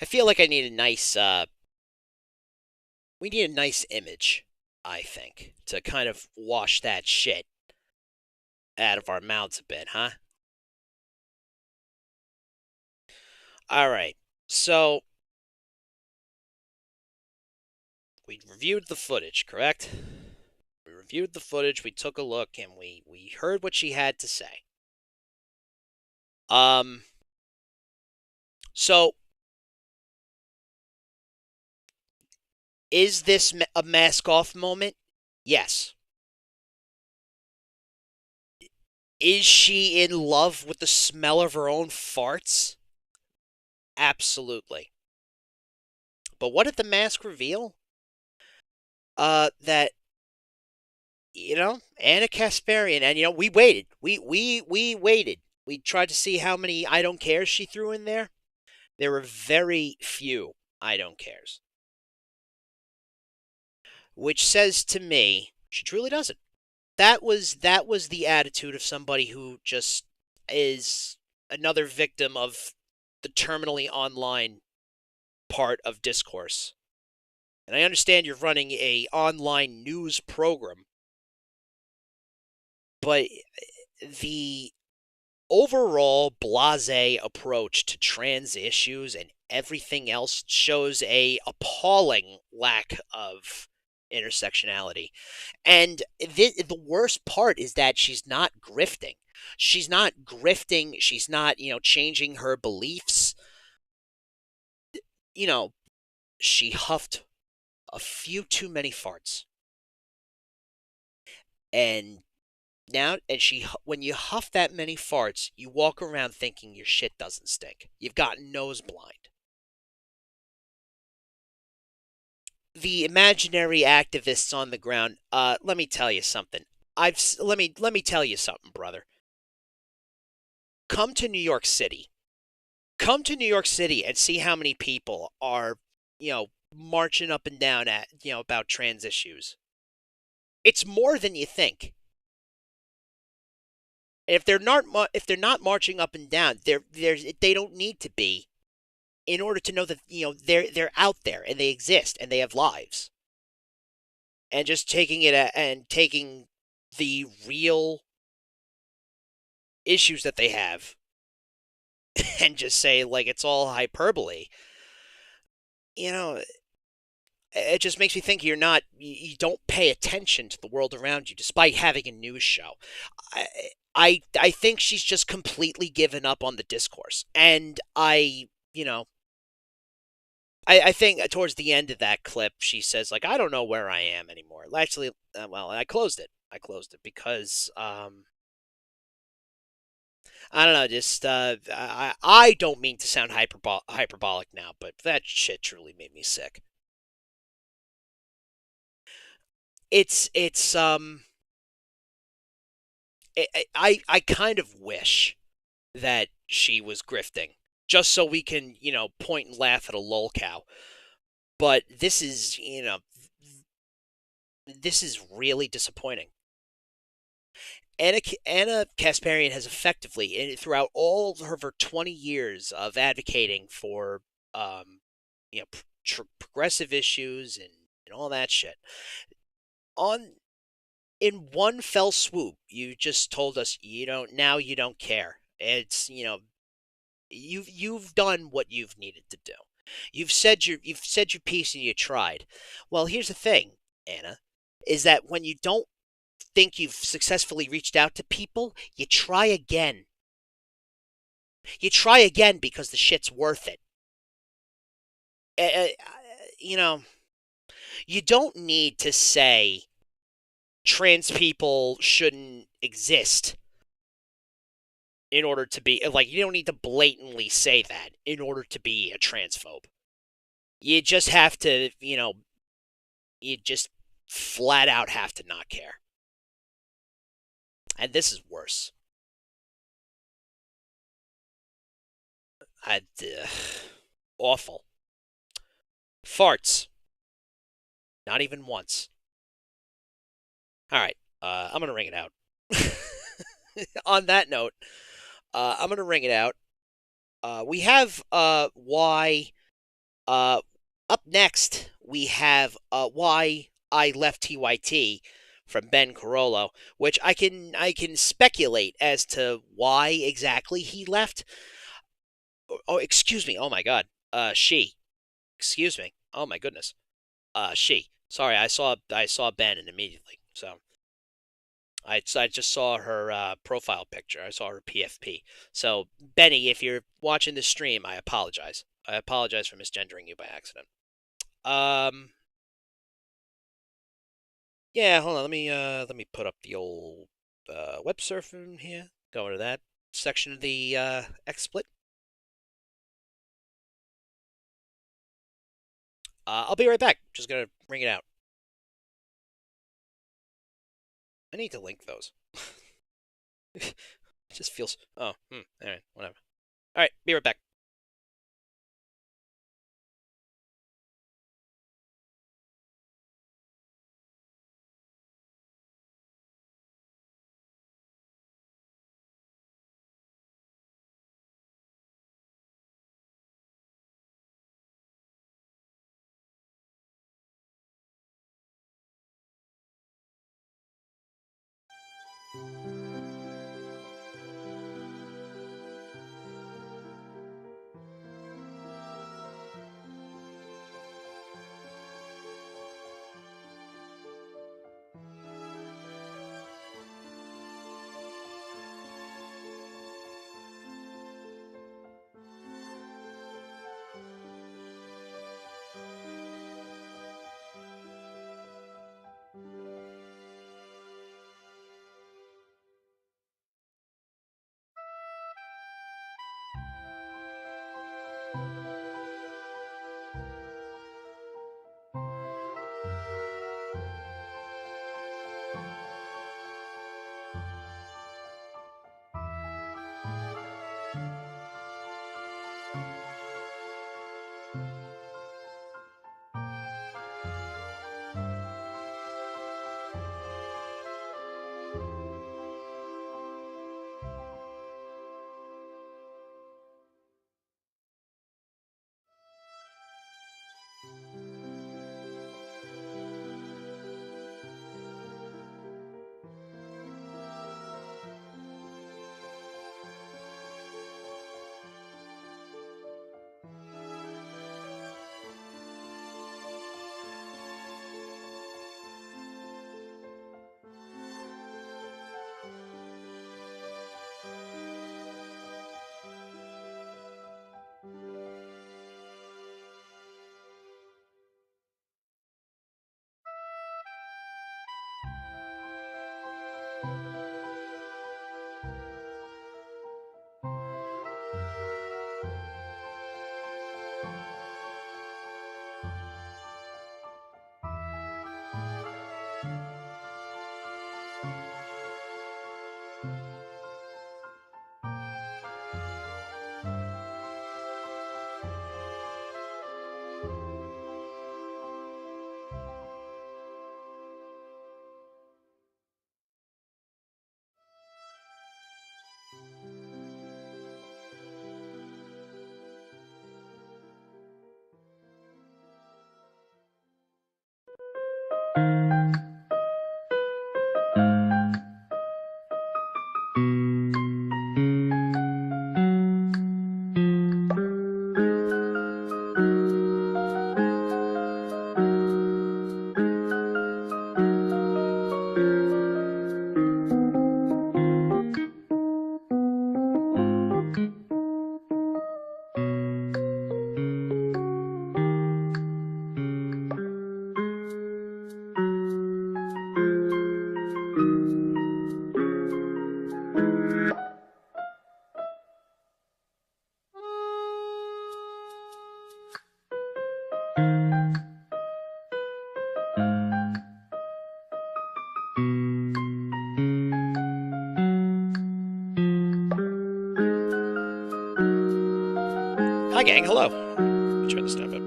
I feel like I need a nice we need a nice image, I think, to kind of wash that shit out of our mouths a bit, huh? All right. So, we reviewed the footage, correct? We reviewed the footage, we took a look, and we heard what she had to say. So, is this a mask off moment? Yes. Is she in love with the smell of her own farts? Absolutely. But what did the mask reveal? That Anna Kasparian, and we waited. We waited. We tried to see how many I don't cares she threw in there. There were very few I don't cares. Which says to me she truly doesn't. That was the attitude of somebody who just is another victim of the terminally online part of discourse. And I understand you're running a online news program, but the overall blasé approach to trans issues and everything else shows a appalling lack of intersectionality. And the worst part is that she's not grifting. She's not grifting. She's not, changing her beliefs. She huffed a few too many farts. And when you huff that many farts, you walk around thinking your shit doesn't stink. You've got nose blind. The imaginary activists on the ground, let me tell you something. Let me tell you something, brother. Come to New York City. Come to New York City and see how many people are, marching up and down about trans issues. It's more than you think. If they're not marching up and down, they don't need to be in order to know that they're out there and they exist and they have lives. And just taking the real issues that they have and just say like it's all hyperbole. It just makes me think you don't pay attention to the world around you despite having a news show. I think she's just completely given up on the discourse. And I think towards the end of that clip, she says, like, I don't know where I am anymore. Actually, I closed it. Because, I don't know, just, I don't mean to sound hyperbolic now, but that shit truly made me sick. I kind of wish that she was grifting, just so we can, point and laugh at a lolcow. But this is really disappointing. Anna Kasparian has effectively, throughout all of her 20 years of advocating for, progressive issues and all that shit, in one fell swoop, you just told us you don't care. It's you've done what you've needed to do. You've said your piece and you tried. Well, here's the thing, Anna, is that when you don't think you've successfully reached out to people, you try again. You try again because the shit's worth it. Uh, you know, you don't need to say trans people shouldn't exist in order to be, like, you don't need to blatantly say that in order to be a transphobe. You just have to, you just flat out have to not care. And this is worse. Awful. Farts. Not even once. All right, I'm going to ring it out. On that note, I'm going to ring it out. We have why. Up next, we have why I left TYT from Ben Carollo, which I can speculate as to why exactly he left. Oh, excuse me. Oh my God. She. Excuse me. Oh my goodness. She. Sorry, I saw Ben and immediately. So I just saw her profile picture. I saw her PFP. So Benny, if you're watching this stream, I apologize. I apologize for misgendering you by accident. Yeah, hold on. Let me put up the old web surfing here. Go into that section of the XSplit. I'll be right back. Just gonna ring it out. I need to link those. It just feels. Oh, all right, whatever. All right, be right back. Hi, gang. Hello. Let me turn this down a bit.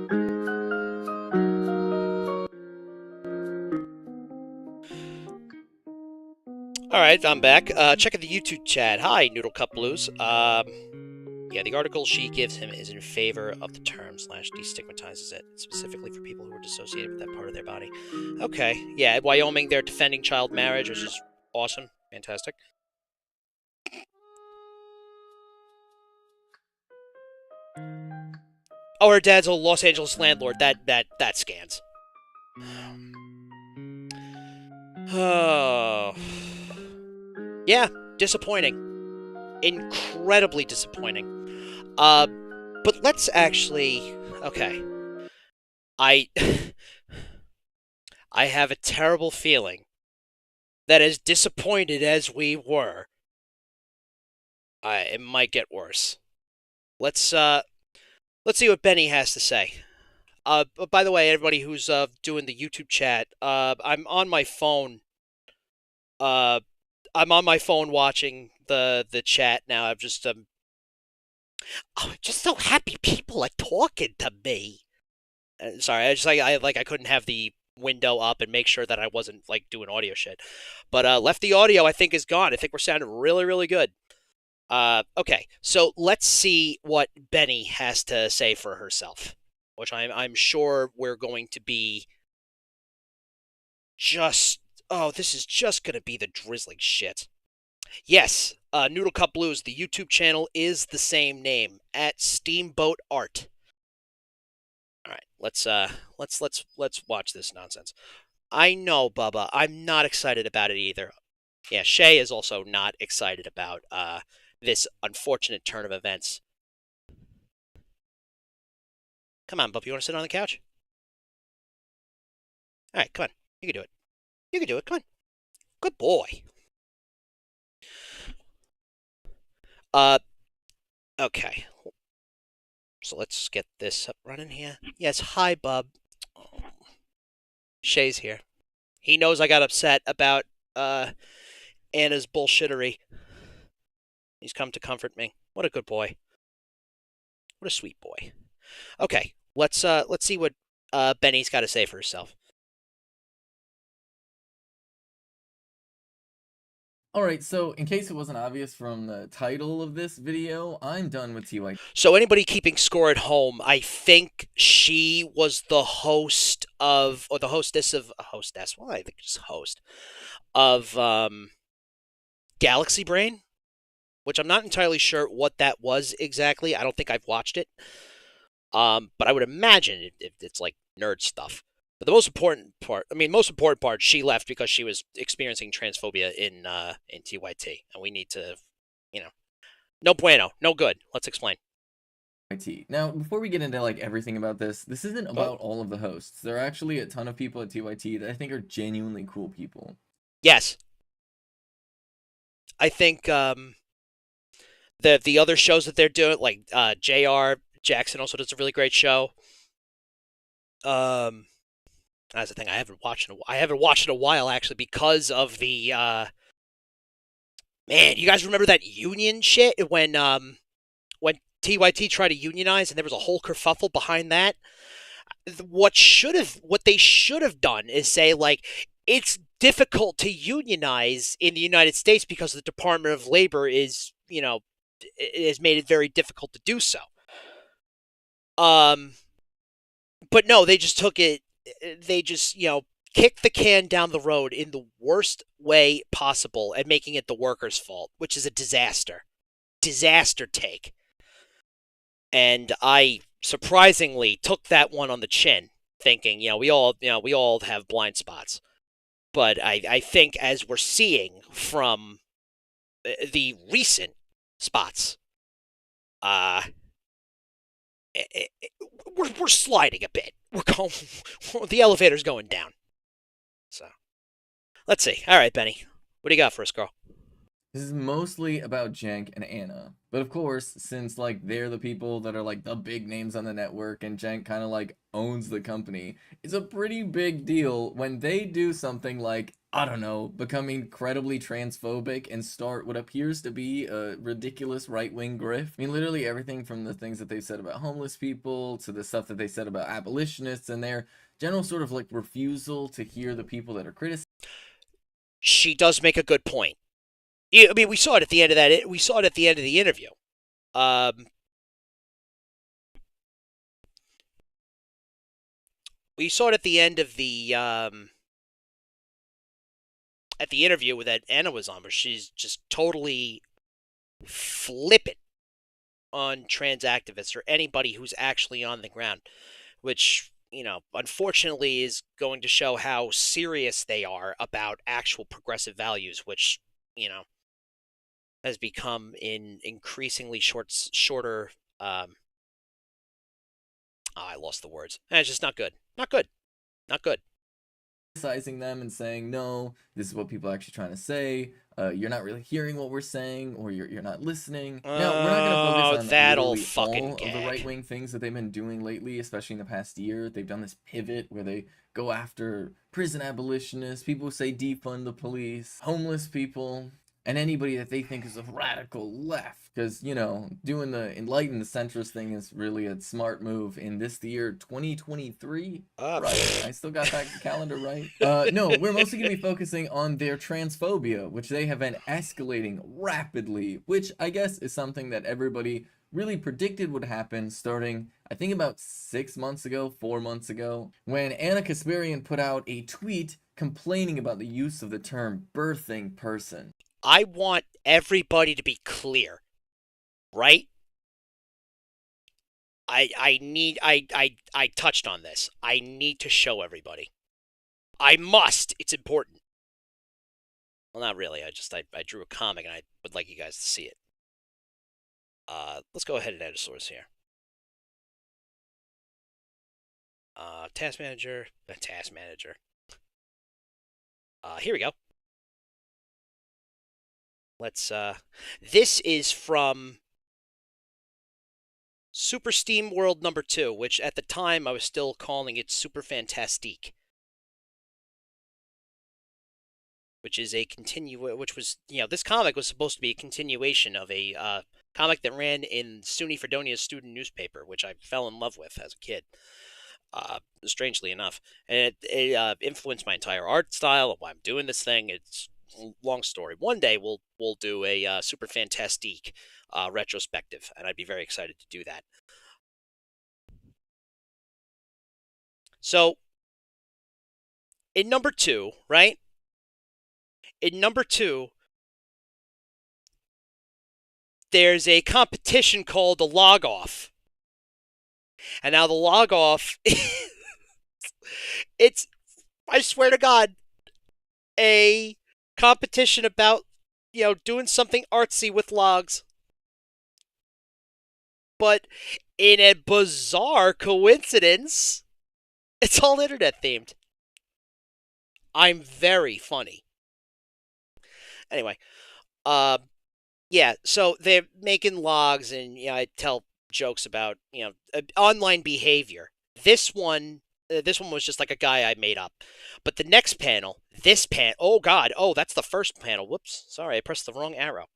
All right, I'm back. Check out the YouTube chat. Hi, Noodle Cup Blues. Yeah, the article she gives him is in favor of the term / destigmatizes it, specifically for people who are dissociated with that part of their body. Okay, yeah, at Wyoming, they're defending child marriage, which is awesome. Fantastic. Oh, her dad's a Los Angeles landlord. That scans. Oh. Yeah, disappointing. Incredibly disappointing. But let's actually... Okay. I have a terrible feeling that as disappointed as we were, it might get worse. Let's see what Benny has to say. By the way, everybody who's doing the YouTube chat, I'm on my phone. I'm on my phone watching the chat now. I'm just just so happy people are talking to me. Sorry, I couldn't have the window up and make sure that I wasn't like doing audio shit. But left the audio I think is gone. I think we're sounding really, really good. Okay, so let's see what Benny has to say for herself, which I'm sure we're going to be just... Oh, this is just going to be the drizzling shit. Yes, Noodle Cup Blues, the YouTube channel is the same name, at Steamboat Art. All right, let's watch this nonsense. I know, Bubba, I'm not excited about it either. Yeah, Shay is also not excited about this unfortunate turn of events. Come on, Bubba, you want to sit on the couch? All right, come on, you can do it. You can do it. Come on, good boy. Okay. So let's get this up running here. Yes, hi, Bub. Oh. Shay's here. He knows I got upset about Anna's bullshittery. He's come to comfort me. What a good boy. What a sweet boy. Okay, let's see what Benny's got to say for herself. Alright, so in case it wasn't obvious from the title of this video, I'm done with TYT. So anybody keeping score at home, I think she was the host of, or the hostess of, well, I think just host, of Galaxy Brain, which I'm not entirely sure what that was exactly. I don't think I've watched it. But I would imagine it's like nerd stuff. But the most important part, she left because she was experiencing transphobia in TYT, and we need to, no bueno, no good. Let's explain. TYT. Now, before we get into like everything about this isn't about all of the hosts. There are actually a ton of people at TYT that I think are genuinely cool people. Yes. I think the other shows that they're doing, like JR Jackson also does a really great show. That's the thing. I haven't watched in a while actually because of the man. You guys remember that union shit when TYT tried to unionize and there was a whole kerfuffle behind that? What they should have done is say like, it's difficult to unionize in the United States because the Department of Labor is, has made it very difficult to do so. But no, they just took it. They just, kicked the can down the road in the worst way possible and making it the workers' fault, which is a disaster. Disaster take. And I surprisingly took that one on the chin, thinking, we all have blind spots. But I think as we're seeing from the recent spots, we're sliding a bit. The elevator's going down. So, let's see. All right, Benny, what do you got for us, girl? This is mostly about Cenk and Anna. But of course, since like they're the people that are like the big names on the network and Cenk kind of like owns the company, it's a pretty big deal when they do something like, I don't know, become incredibly transphobic and start what appears to be a ridiculous right-wing grift. I mean, literally everything from the things that they said about homeless people to the stuff that they said about abolitionists and their general sort of like refusal to hear the people that are criticizing. She does make a good point. I mean, we saw it at the end of that. We saw it at the end of the interview. We saw it at the end of the interview that Anna was on, where she's just totally flippant on trans activists or anybody who's actually on the ground, which, you know, unfortunately is going to show how serious they are about actual progressive values, which, you know, has become in increasingly shorter. I lost the words. It's just not good. Not good. Not good. Criticizing them and saying, no, this is what people are actually trying to say. You're not really hearing what we're saying, or you're not listening. Now, we're not going to focus on that'll literally fucking all of the right-wing things that they've been doing lately, especially in the past year. They've done this pivot where they go after prison abolitionists, people who say defund the police, homeless people, and anybody that they think is a radical left. Because, you know, doing the enlightened the centrist thing is really a smart move in this year 2023. Right? I still got that calendar right. No, we're mostly going to be focusing on their transphobia, which they have been escalating rapidly, which I guess is something that everybody really predicted would happen starting, I think, about 6 months ago, 4 months ago, when Anna Kasparian put out a tweet complaining about the use of the term birthing person. I want everybody to be clear, right? I touched on this. I need to show everybody. I must. It's important. Well, not really. I drew a comic and I would like you guys to see it. Let's go ahead and edit a source here. Task manager. Here we go. Let's, this is from Super Steam World number 2, which at the time I was still calling it Super Fantastique. Which is a which was, you know, this comic was supposed to be a continuation of a comic that ran in SUNY Fredonia's student newspaper, which I fell in love with as a kid. Strangely enough. And it influenced my entire art style of why I'm doing this thing. It's long story. One day we'll do a Super Fantastique retrospective, and I'd be very excited to do that. So, in number 2, right? In number 2, there's a competition called the Log Off. And now the Log Off, it's, I swear to God, a competition about, you know, doing something artsy with logs. But in a bizarre coincidence, it's all internet themed. I'm very funny. Anyway, yeah, so they're making logs, and, you know, I tell jokes about, you know, online behavior. This one was just like a guy I made up. But the next panel, oh God, oh, that's the first panel. Whoops, sorry, I pressed the wrong arrow.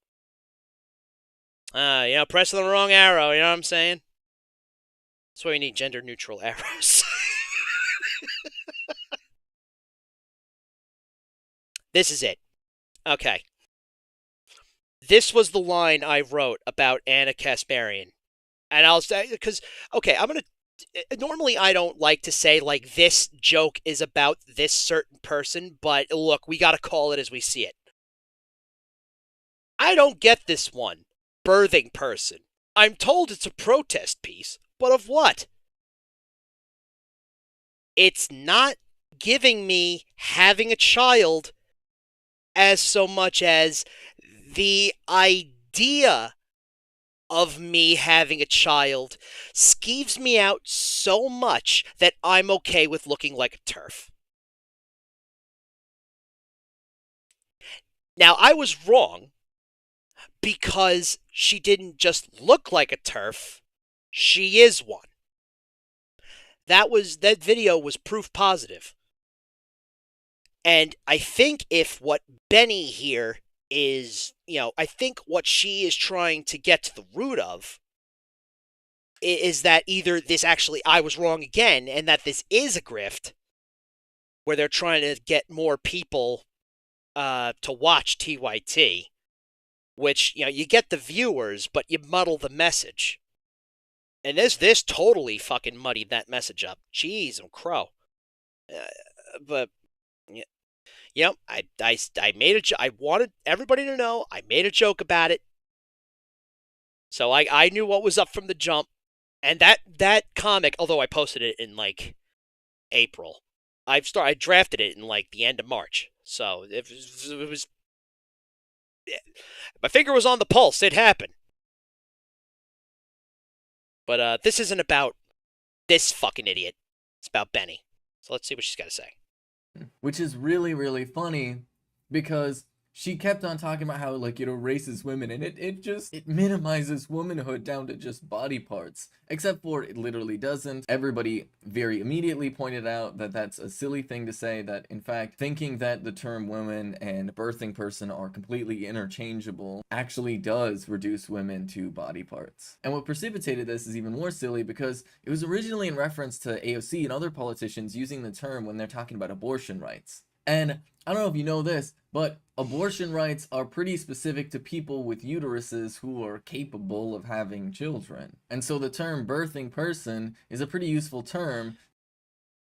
You know, pressing the wrong arrow, you know what I'm saying? That's why we need gender-neutral arrows. This is it. Okay. This was the line I wrote about Anna Kasparian. And I'll say, because, okay, I'm going to, normally I don't like to say, like, this joke is about this certain person, but look, we got to call it as we see it. I don't get this one. Birthing person. I'm told it's a protest piece, but of what? It's not giving me having a child as so much as the idea of me having a child skeeves me out so much that I'm okay with looking like a TERF. Now, I was wrong because she didn't just look like a TERF, she is one. That video was proof positive. And I think if what Benny here is, I think what she is trying to get to the root of is that either this actually, I was wrong again, and that this is a grift, where they're trying to get more people to watch TYT, which, you get the viewers, but you muddle the message. And this totally fucking muddied that message up. Jeez, I'm crow. But, I made I wanted everybody to know I made a joke about it. So I knew what was up from the jump. And that comic, although I posted it in like April, I drafted it in like the end of March. So it was my finger was on the pulse. It happened. But this isn't about this fucking idiot. It's about Benny. So let's see what she's got to say. Which is really, really funny because she kept on talking about how, like, racist women, and it minimizes womanhood down to just body parts. Except for it literally doesn't. Everybody very immediately pointed out that that's a silly thing to say, that in fact, thinking that the term woman and birthing person are completely interchangeable actually does reduce women to body parts. And what precipitated this is even more silly because it was originally in reference to AOC and other politicians using the term when they're talking about abortion rights. And I don't know if you know this, but abortion rights are pretty specific to people with uteruses who are capable of having children. And so the term birthing person is a pretty useful term.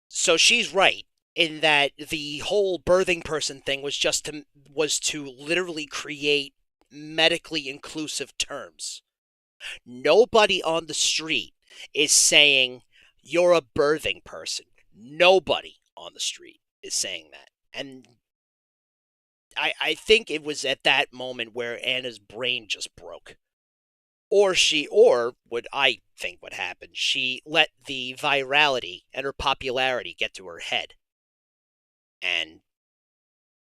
So she's right in that the whole birthing person thing was to literally create medically inclusive terms. Nobody on the street is saying you're a birthing person. Nobody on the street is saying that. And I think it was at that moment where Anna's brain just broke. Or what I think would happen, she let the virality and her popularity get to her head. And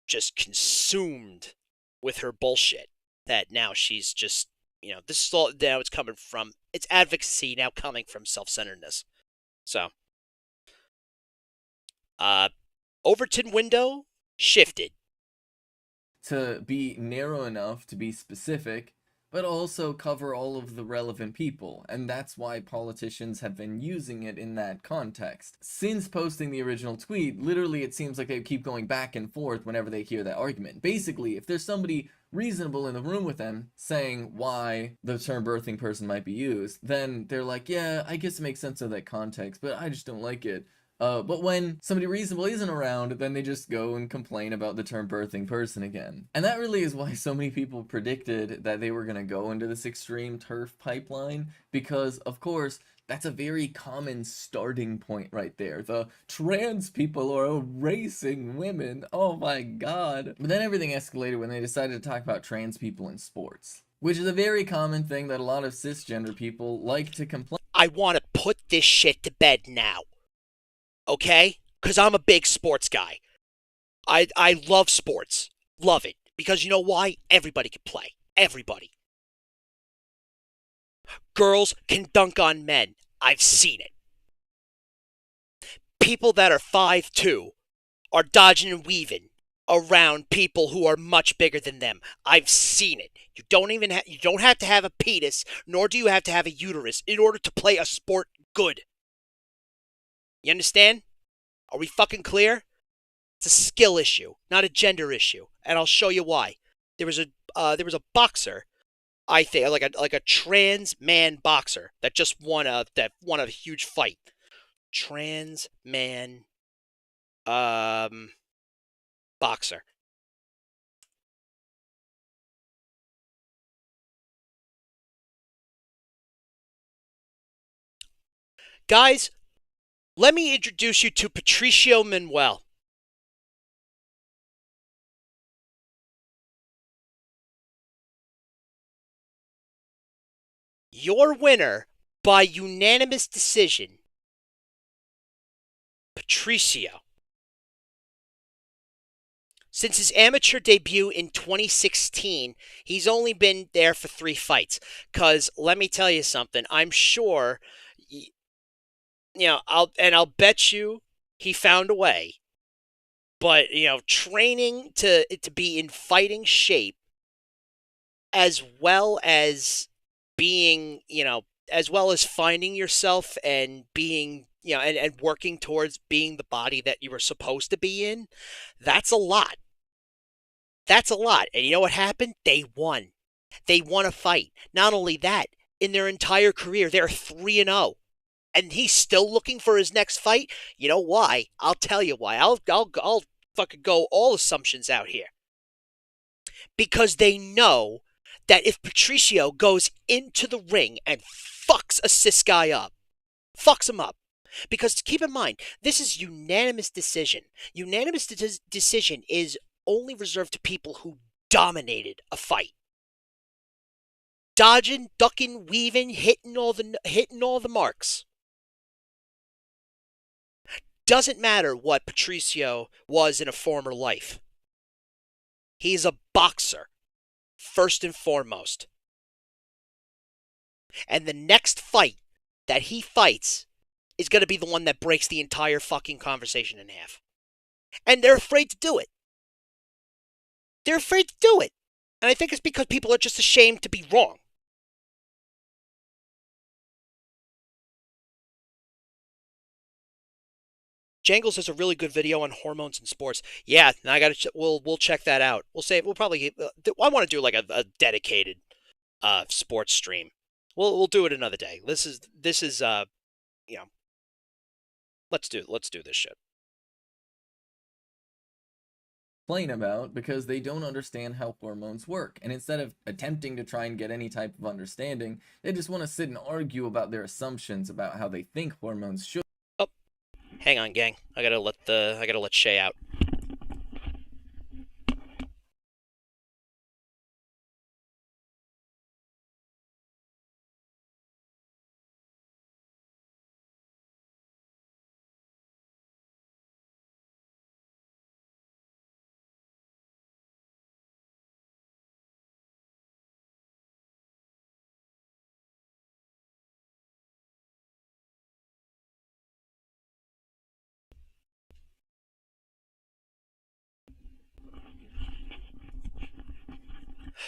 just consumed with her bullshit. That now she's just, this is all, now it's coming from, it's advocacy now coming from self-centeredness. So, Overton window shifted. To be narrow enough to be specific, but also cover all of the relevant people, and that's why politicians have been using it in that context. Since posting the original tweet, literally it seems like they keep going back and forth whenever they hear that argument. Basically, if there's somebody reasonable in the room with them saying why the term birthing person might be used, then they're like, yeah, I guess it makes sense in that context, but I just don't like it. But when somebody reasonable isn't around, then they just go and complain about the term birthing person again. And that really is why so many people predicted that they were going to go into this extreme TERF pipeline, because, of course, that's a very common starting point right there. The trans people are erasing women. Oh my god. But then everything escalated when they decided to talk about trans people in sports, which is a very common thing that a lot of cisgender people like to complain. I want to put this shit to bed now. Okay? Because I'm a big sports guy. I love sports. Love it. Because you know why? Everybody can play. Everybody. Girls can dunk on men. I've seen it. People that are 5'2" are dodging and weaving around people who are much bigger than them. I've seen it. You don't have to have a penis, nor do you have to have a uterus in order to play a sport good. You understand? Are we fucking clear? It's a skill issue, not a gender issue, and I'll show you why. There was a boxer, I think, like a trans man boxer that just won a huge fight. Trans man, boxer. Guys, let me introduce you to Patricio Manuel. Your winner by unanimous decision, Patricio. Since his amateur debut in 2016, he's only been there for 3 fights. Because let me tell you something, I'm sure, I'll bet you he found a way. But training to be in fighting shape, as well as being, as well as finding yourself and being, and working towards being the body that you were supposed to be in, that's a lot. That's a lot. And you know what happened? They won. They won a fight. Not only that, in their entire career, they're 3-0. And he's still looking for his next fight. You know why? I'll tell you why. I'll fucking go all assumptions out here. Because they know that if Patricio goes into the ring and fucks a cis guy up, fucks him up. Because keep in mind, this is unanimous decision. Unanimous decision is only reserved to people who dominated a fight. Dodging, ducking, weaving, hitting all the marks. Doesn't matter what Patricio was in a former life. He's a boxer, first and foremost. And the next fight that he fights is going to be the one that breaks the entire fucking conversation in half. And they're afraid to do it. They're afraid to do it. And I think it's because people are just ashamed to be wrong. Jangles has a really good video on hormones in sports. Yeah, I gotta. We'll check that out. We'll probably. I want to do like a dedicated sports stream. We'll do it another day. This is let's do this shit. Complain about because they don't understand how hormones work, and instead of attempting to try and get any type of understanding, they just want to sit and argue about their assumptions about how they think hormones should. Oh, hang on, gang. I gotta let Shay out.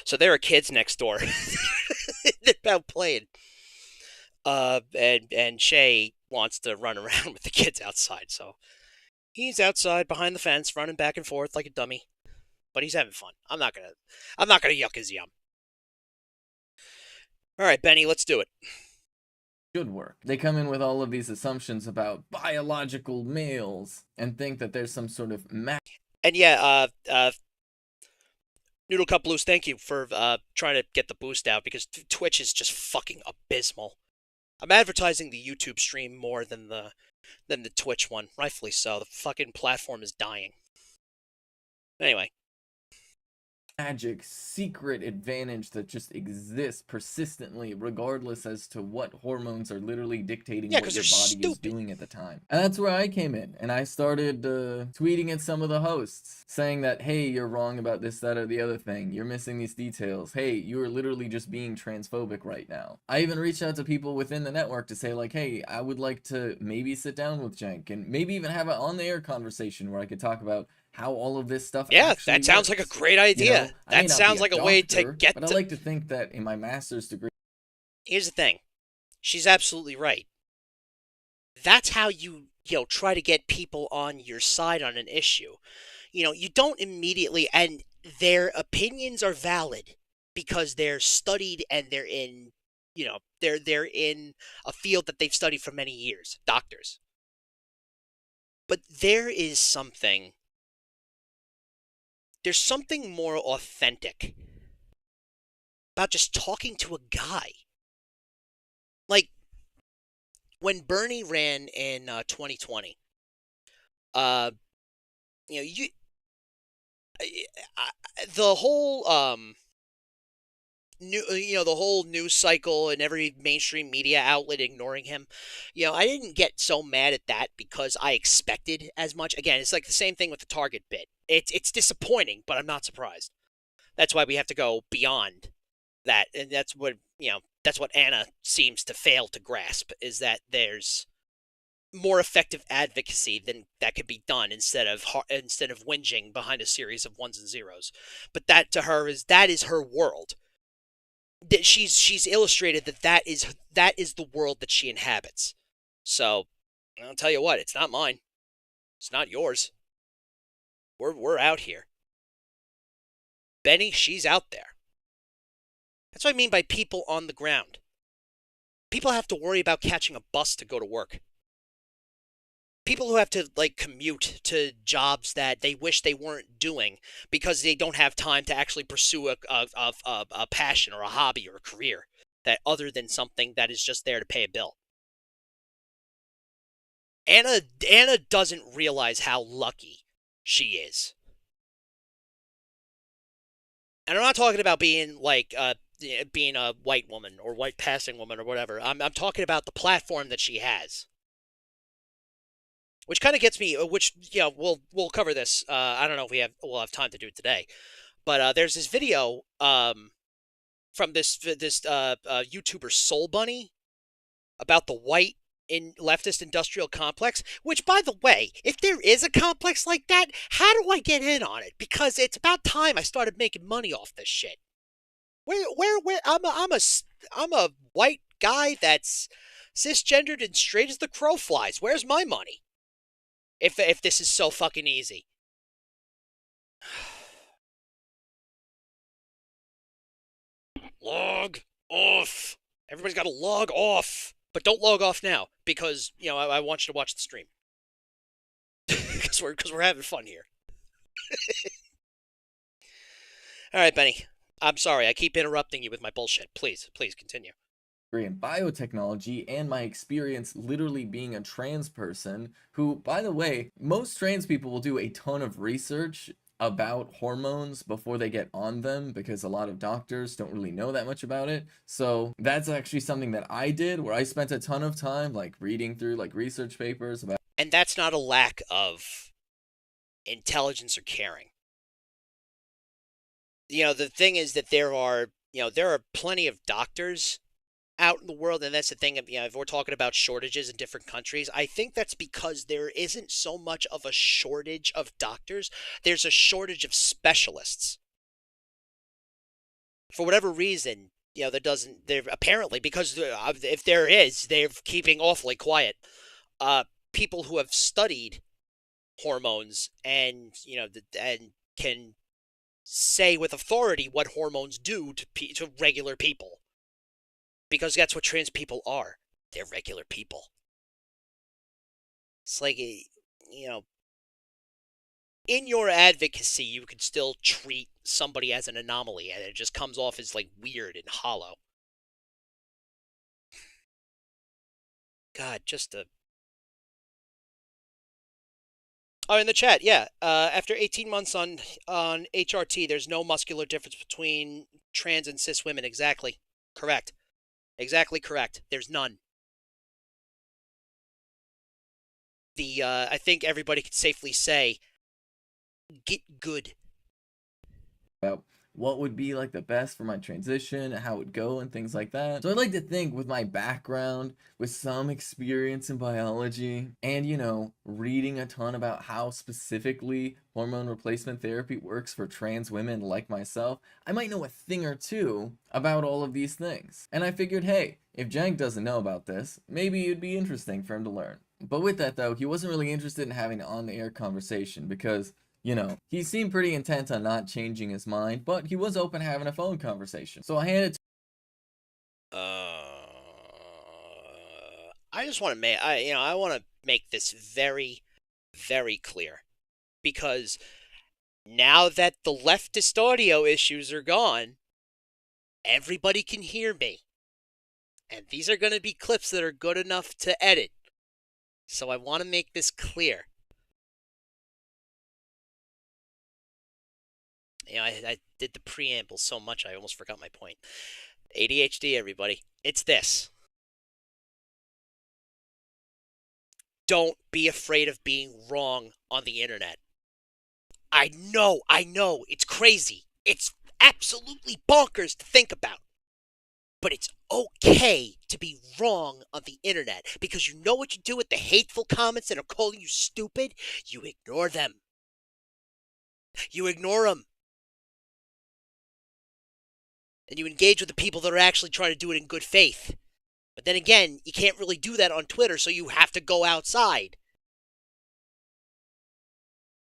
So there are kids next door. They're about playing. And Shay wants to run around with the kids outside, so he's outside behind the fence, running back and forth like a dummy. But he's having fun. I'm not gonna yuck his yum. All right, Benny, let's do it. Should work. They come in with all of these assumptions about biological males and think that there's some sort of And yeah, Noodle Cup Blues, thank you for trying to get the boost out, because Twitch is just fucking abysmal. I'm advertising the YouTube stream more than the Twitch one, rightfully so. The fucking platform is dying. Anyway. magic secret advantage that just exists persistently regardless as to what hormones are literally dictating what your body is doing at the time. And that's where I came in, and I started tweeting at some of the hosts saying that, hey, you're wrong about this, that, or the other thing, you're missing these details, hey, you're literally just being transphobic right now. I even reached out to people within the network to say like, hey, I would like to maybe sit down with Jenk and maybe even have an on-the-air conversation where I could talk about how all of this stuff that sounds like a great idea. That sounds like a way to get but I like to think that in my master's degree. Here's the thing. She's absolutely right. That's how you try to get people on your side on an issue. You don't immediately, and their opinions are valid because they're studied and they're in, they're in a field that they've studied for many years, doctors. But there's something more authentic about just talking to a guy. Like, when Bernie ran in 2020, the whole the whole news cycle and every mainstream media outlet ignoring him. I didn't get so mad at that because I expected as much. Again, it's like the same thing with the Target bit. It's disappointing, but I'm not surprised. That's why we have to go beyond that, and that's what Anna seems to fail to grasp, is that there's more effective advocacy than that could be done instead of whinging behind a series of ones and zeros. But that to her is her world. That she's illustrated that is the world that she inhabits. So I'll tell you what, it's not mine. It's not yours. We're out here. Benny, she's out there. That's what I mean by people on the ground. People have to worry about catching a bus to go to work. People who have to commute to jobs that they wish they weren't doing because they don't have time to actually pursue a passion or a hobby or a career that other than something that is just there to pay a bill. Anna doesn't realize how lucky she is. And I'm not talking about being being a white woman or white passing woman or whatever. I'm talking about the platform that she has. Which kind of gets me, we'll cover this. I don't know if we'll have time to do it today, but there's this video from this YouTuber Soul Bunny about the white leftist industrial complex. Which, by the way, if there is a complex like that, how do I get in on it? Because it's about time I started making money off this shit. Where I'm a white guy that's cisgendered and straight as the crow flies. Where's my money? If this is so fucking easy. Log off. Everybody's got to log off. But don't log off now, because, I want you to watch the stream. Because we're having fun here. All right, Benny. I'm sorry. I keep interrupting you with my bullshit. Please continue. In biotechnology and my experience literally being a trans person who, by the way, most trans people will do a ton of research about hormones before they get on them because a lot of doctors don't really know that much about it. So that's actually something that I did, where I spent a ton of time reading through research papers about. And that's not a lack of intelligence or caring. The thing is that there are plenty of doctors out in the world, and that's the thing. If we're talking about shortages in different countries, I think that's because there isn't so much of a shortage of doctors. There's a shortage of specialists. For whatever reason, there apparently, because if there is, they're keeping awfully quiet. People who have studied hormones and and can say with authority what hormones do to regular people. Because that's what trans people are. They're regular people. It's in your advocacy, you could still treat somebody as an anomaly, and it just comes off as weird and hollow. God, Oh, in the chat, yeah. After 18 months on HRT, there's no muscular difference between trans and cis women. Exactly. Correct. Exactly correct. There's none. I think everybody could safely say, get good. About what would be the best for my transition, how it would go, and things like that. So I'd like to think, with my background, with some experience in biology, and reading a ton about how specifically hormone replacement therapy works for trans women like myself, I might know a thing or two about all of these things. And I figured, hey, if Jank doesn't know about this, maybe it'd be interesting for him to learn. But with that though, he wasn't really interested in having an on-the-air conversation because he seemed pretty intent on not changing his mind, but he was open to having a phone conversation. So I handed I just want to I want to make this very, very clear, because now that the leftist audio issues are gone, everybody can hear me, and these are going to be clips that are good enough to edit. So I want to make this clear. I did the preamble so much I almost forgot my point. ADHD, everybody. It's this. Don't be afraid of being wrong on the internet. I know, it's crazy. It's absolutely bonkers to think about. But it's okay to be wrong on the internet, because you know what you do with the hateful comments that are calling you stupid? You ignore them. You ignore them. And you engage with the people that are actually trying to do it in good faith. But then again, you can't really do that on Twitter, so you have to go outside.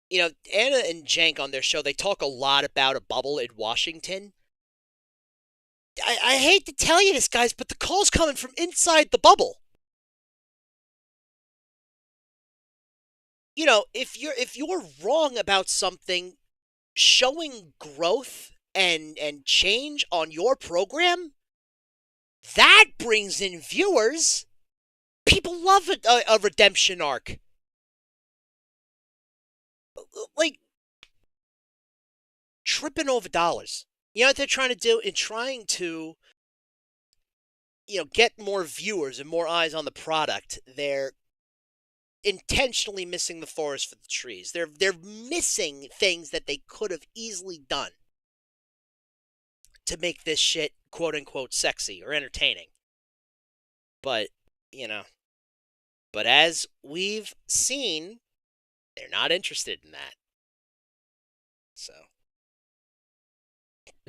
You know, Anna and Jank on their show, they talk a lot about a bubble in Washington. I hate to tell you this, guys, but the call's coming from inside the bubble. You know, if you're wrong about something, showing growth and change on your program, that brings in viewers. People love a redemption arc. Like, tripping over dollars. You know what they're trying to do? In trying to, get more viewers and more eyes on the product, they're intentionally missing the forest for the trees. They're missing things that they could have easily done to make this shit quote-unquote sexy or entertaining. But, but as we've seen, they're not interested in that. So.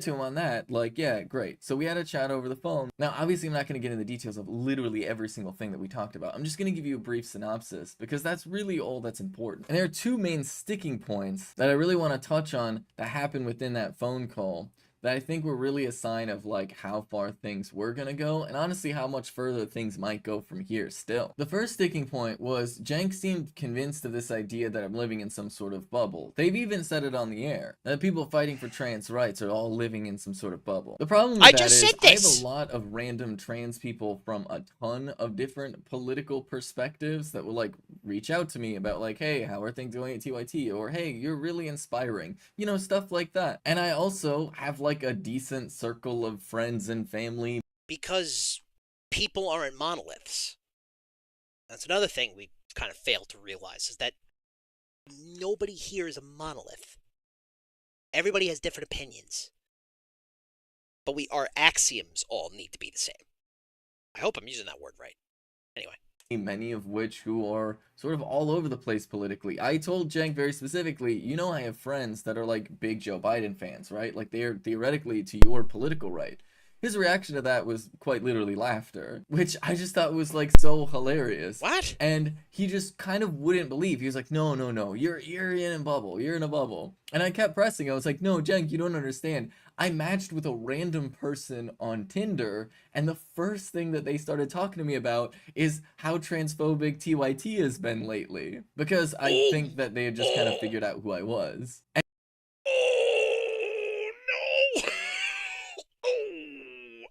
To him on that, like, yeah, great. So we had a chat over the phone. Now, obviously, I'm not going to get into the details of literally every single thing that we talked about. I'm just going to give you a brief synopsis, because that's really all that's important. And there are two main sticking points that I really want to touch on that happened within that phone call, that I think were really a sign of like how far things were gonna go, and honestly how much further things might go from here still. The first sticking point was Jank seemed convinced of this idea that I'm living in some sort of bubble. They've even said it on the air, that people fighting for trans rights are all living in some sort of bubble. The problem with that is I have a lot of random trans people from a ton of different political perspectives that will like reach out to me about like, hey, how are things going at TYT? Or hey, you're really inspiring. You know, stuff like that. And I also have like a decent circle of friends and family. Because people aren't monoliths. That's another thing we kind of failed to realize, is that nobody here is a monolith. Everybody has different opinions. But our axioms all need to be the same. I hope I'm using that word right. Anyway. Many of which who are sort of all over the place politically. I told Jank very specifically, I have friends that are like big Joe Biden fans, right? Like they are theoretically to your political right. His reaction to that was quite literally laughter, which I just thought was like so hilarious. What? And he just kind of wouldn't believe. He was like, no, you're in a bubble. You're in a bubble. And I kept pressing. I was like, no, Jank, you don't understand. I matched with a random person on Tinder, and the first thing that they started talking to me about is how transphobic TYT has been lately. Because I think that they had just kind of figured out who I was. And oh, no!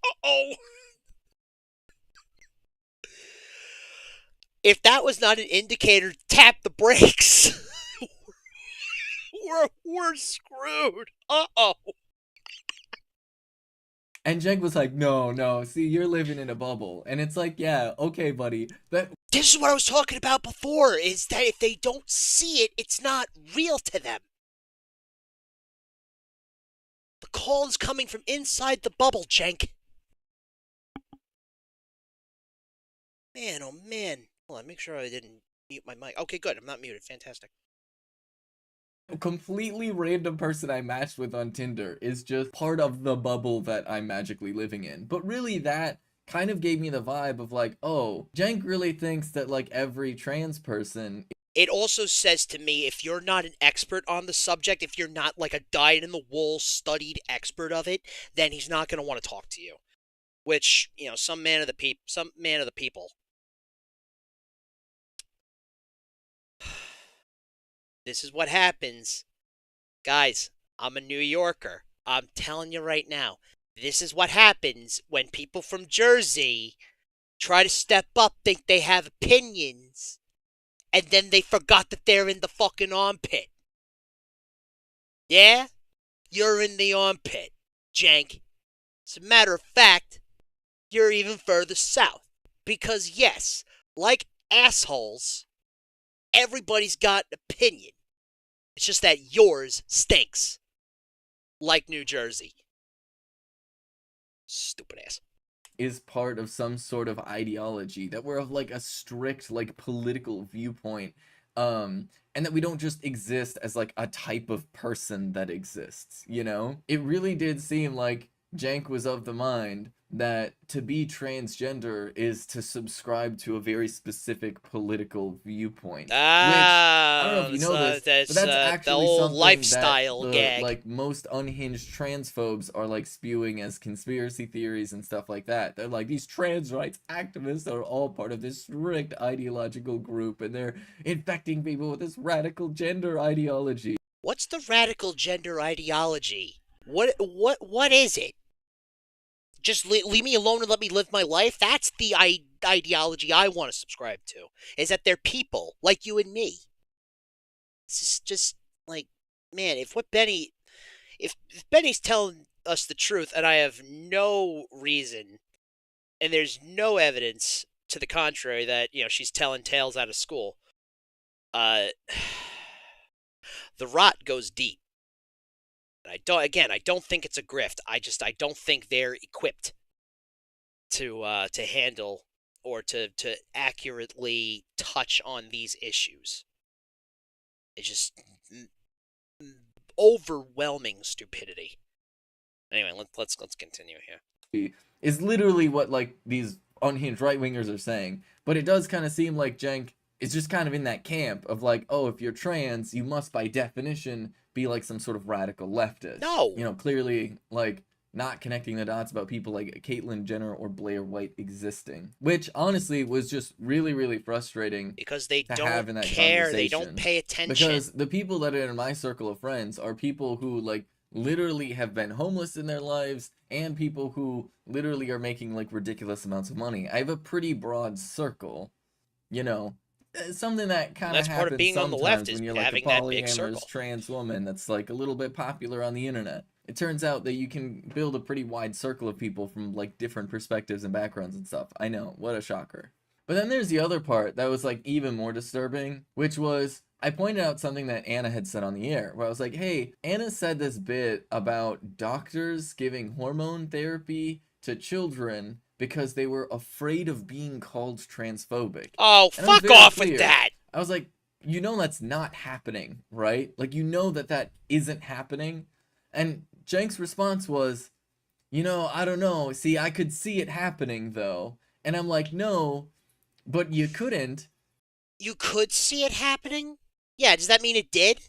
Uh-oh! If that was not an indicator, tap the brakes. We're screwed. Uh-oh. And Jank was like, no, see, you're living in a bubble. And it's like, yeah, okay, buddy. This is what I was talking about before, is that if they don't see it, it's not real to them. The call is coming from inside the bubble, Jank. Man, oh man. Hold on, make sure I didn't mute my mic. Okay, good, I'm not muted. Fantastic. A completely random person I matched with on Tinder is just part of the bubble that I'm magically living in. But really that kind of gave me the vibe of like, oh, Jank really thinks that like every trans person... It also says to me, if you're not an expert on the subject, if you're not like a dyed-in-the-wool studied expert of it, then he's not going to want to talk to you. Which, some man of the people. This is what happens. Guys, I'm a New Yorker. I'm telling you right now. This is what happens when people from Jersey try to step up, think they have opinions, and then they forgot that they're in the fucking armpit. Yeah? you're in the armpit, Jank. As a matter of fact, you're even further south. Because yes, like assholes, everybody's got an opinion. It's just that yours stinks. Like New Jersey. Stupid ass. Is part of some sort of ideology, that we're of like a strict like political viewpoint, and that we don't just exist as like a type of person that exists, you know? It really did seem like Jank was of the mind that to be transgender is to subscribe to a very specific political viewpoint. Which, I don't know if you know this, but that's the actually old something lifestyle that the gag. like most unhinged transphobes are like spewing as conspiracy theories and stuff like that. They're like, these trans rights activists are all part of this strict ideological group, and they're infecting people with this radical gender ideology. What's the radical gender ideology? What is it? Just leave me alone and let me live my life? That's the ideology I want to subscribe to. Is that they're people, like you and me. It's just like, man, if Benny's telling us the truth, and I have no reason, and there's no evidence to the contrary that, she's telling tales out of school, the rot goes deep. I don't think it's a grift. I don't think they're equipped to handle or to accurately touch on these issues. It's just overwhelming stupidity. Anyway, let's continue here. Is literally what like these unhinged right wingers are saying, but it does kind of seem like Jank is just kind of in that camp of like, oh, if you're trans, you must by definition be like some sort of radical leftist. No. Clearly like not connecting the dots about people like Caitlyn Jenner or Blair White existing, which honestly was just really, really frustrating because they don't care, they don't pay attention. Because the people that are in my circle of friends are people who like literally have been homeless in their lives and people who literally are making like ridiculous amounts of money. I have a pretty broad circle, something that kind of happens part of being sometimes on the left is when you're like a having that big circle. polyamorous trans woman that's like a little bit popular on the internet. It turns out that you can build a pretty wide circle of people from like different perspectives and backgrounds and stuff. I know, what a shocker. But then there's the other part that was like even more disturbing, which was I pointed out something that Anna had said on the air, where I was like, hey, Anna said this bit about doctors giving hormone therapy to children because they were afraid of being called transphobic. Oh, fuck off with that! I was like, that's not happening, right? Like, that isn't happening. And Jank's response was, I don't know. See, I could see it happening, though. And I'm like, no, but you couldn't. You could see it happening? Yeah, does that mean it did?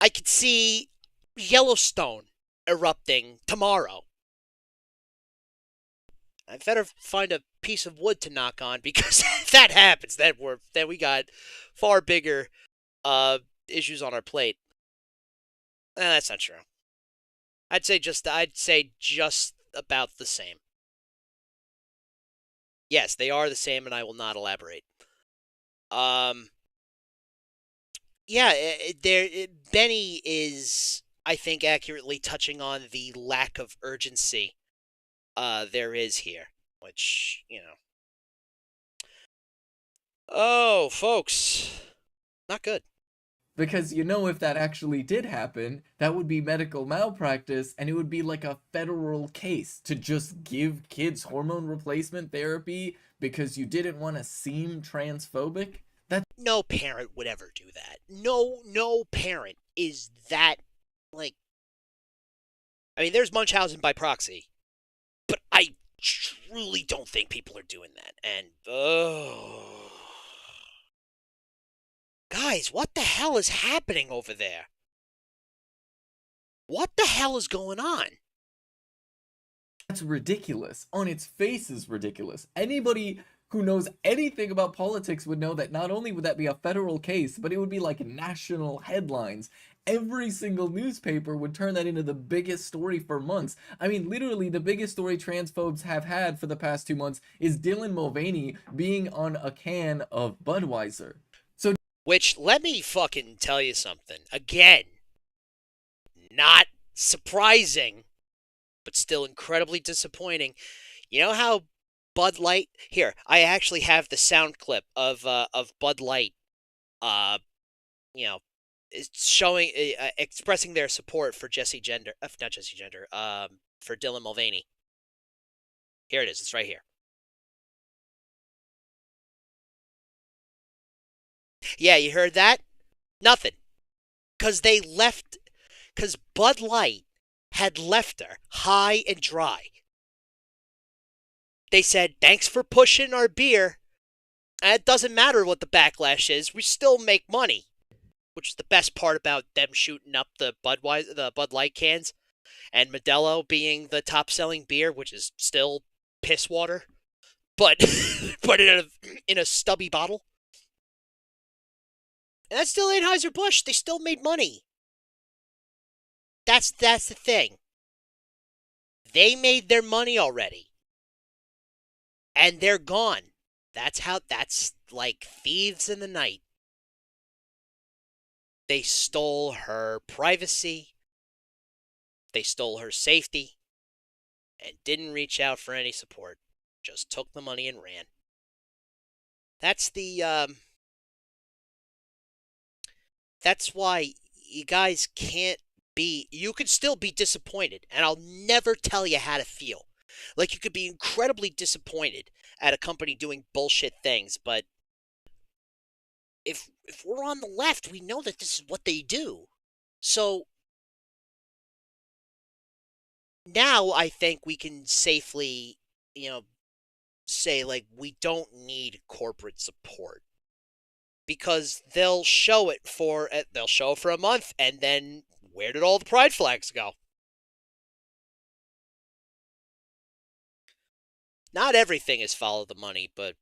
I could see Yellowstone erupting tomorrow. I better find a piece of wood to knock on, because if that happens, then we got far bigger issues on our plate. That's not true. I'd say just about the same. Yes, they are the same, and I will not elaborate. Benny is, I think, accurately touching on the lack of urgency there is here, which, oh, folks, not good. Because if that actually did happen, that would be medical malpractice, and it would be like a federal case to just give kids hormone replacement therapy because you didn't want to seem transphobic. No parent would ever do that. No parent is that, there's Munchausen by proxy, but I truly don't think people are doing that. And, guys, what the hell is happening over there? What the hell is going on? That's ridiculous. On its face is ridiculous. Anybody who knows anything about politics would know that not only would that be a federal case, but it would be like national headlines. Every single newspaper would turn that into the biggest story for months. Literally the biggest story transphobes have had for the past 2 months is Dylan Mulvaney being on a can of Budweiser. Which, let me fucking tell you something. Again, not surprising, but still incredibly disappointing. You know how Bud Light here, I actually have the sound clip of Bud Light you know, is showing expressing their support for not Jesse Gender, for Dylan Mulvaney. Here it is. It's right here. Yeah, you heard that? Nothing. Because Bud Light had left her high and dry. They said, thanks for pushing our beer. And it doesn't matter what the backlash is, we still make money. Which is the best part about them shooting up the Bud Light cans. And Modelo being the top-selling beer, which is still piss water. But in a stubby bottle. And that's still Anheuser-Busch. They still made money. That's the thing. They made their money already. And they're gone. That's like thieves in the night. They stole her privacy. They stole her safety. And didn't reach out for any support. Just took the money and ran. That's why you guys can't be... You could still be disappointed, and I'll never tell you how to feel. Like, you could be incredibly disappointed at a company doing bullshit things, but if we're on the left, we know that this is what they do. So, now I think we can safely, say, like, we don't need corporate support. Because they'll show it for a month, and then where did all the pride flags go? Not everything is follow the money, but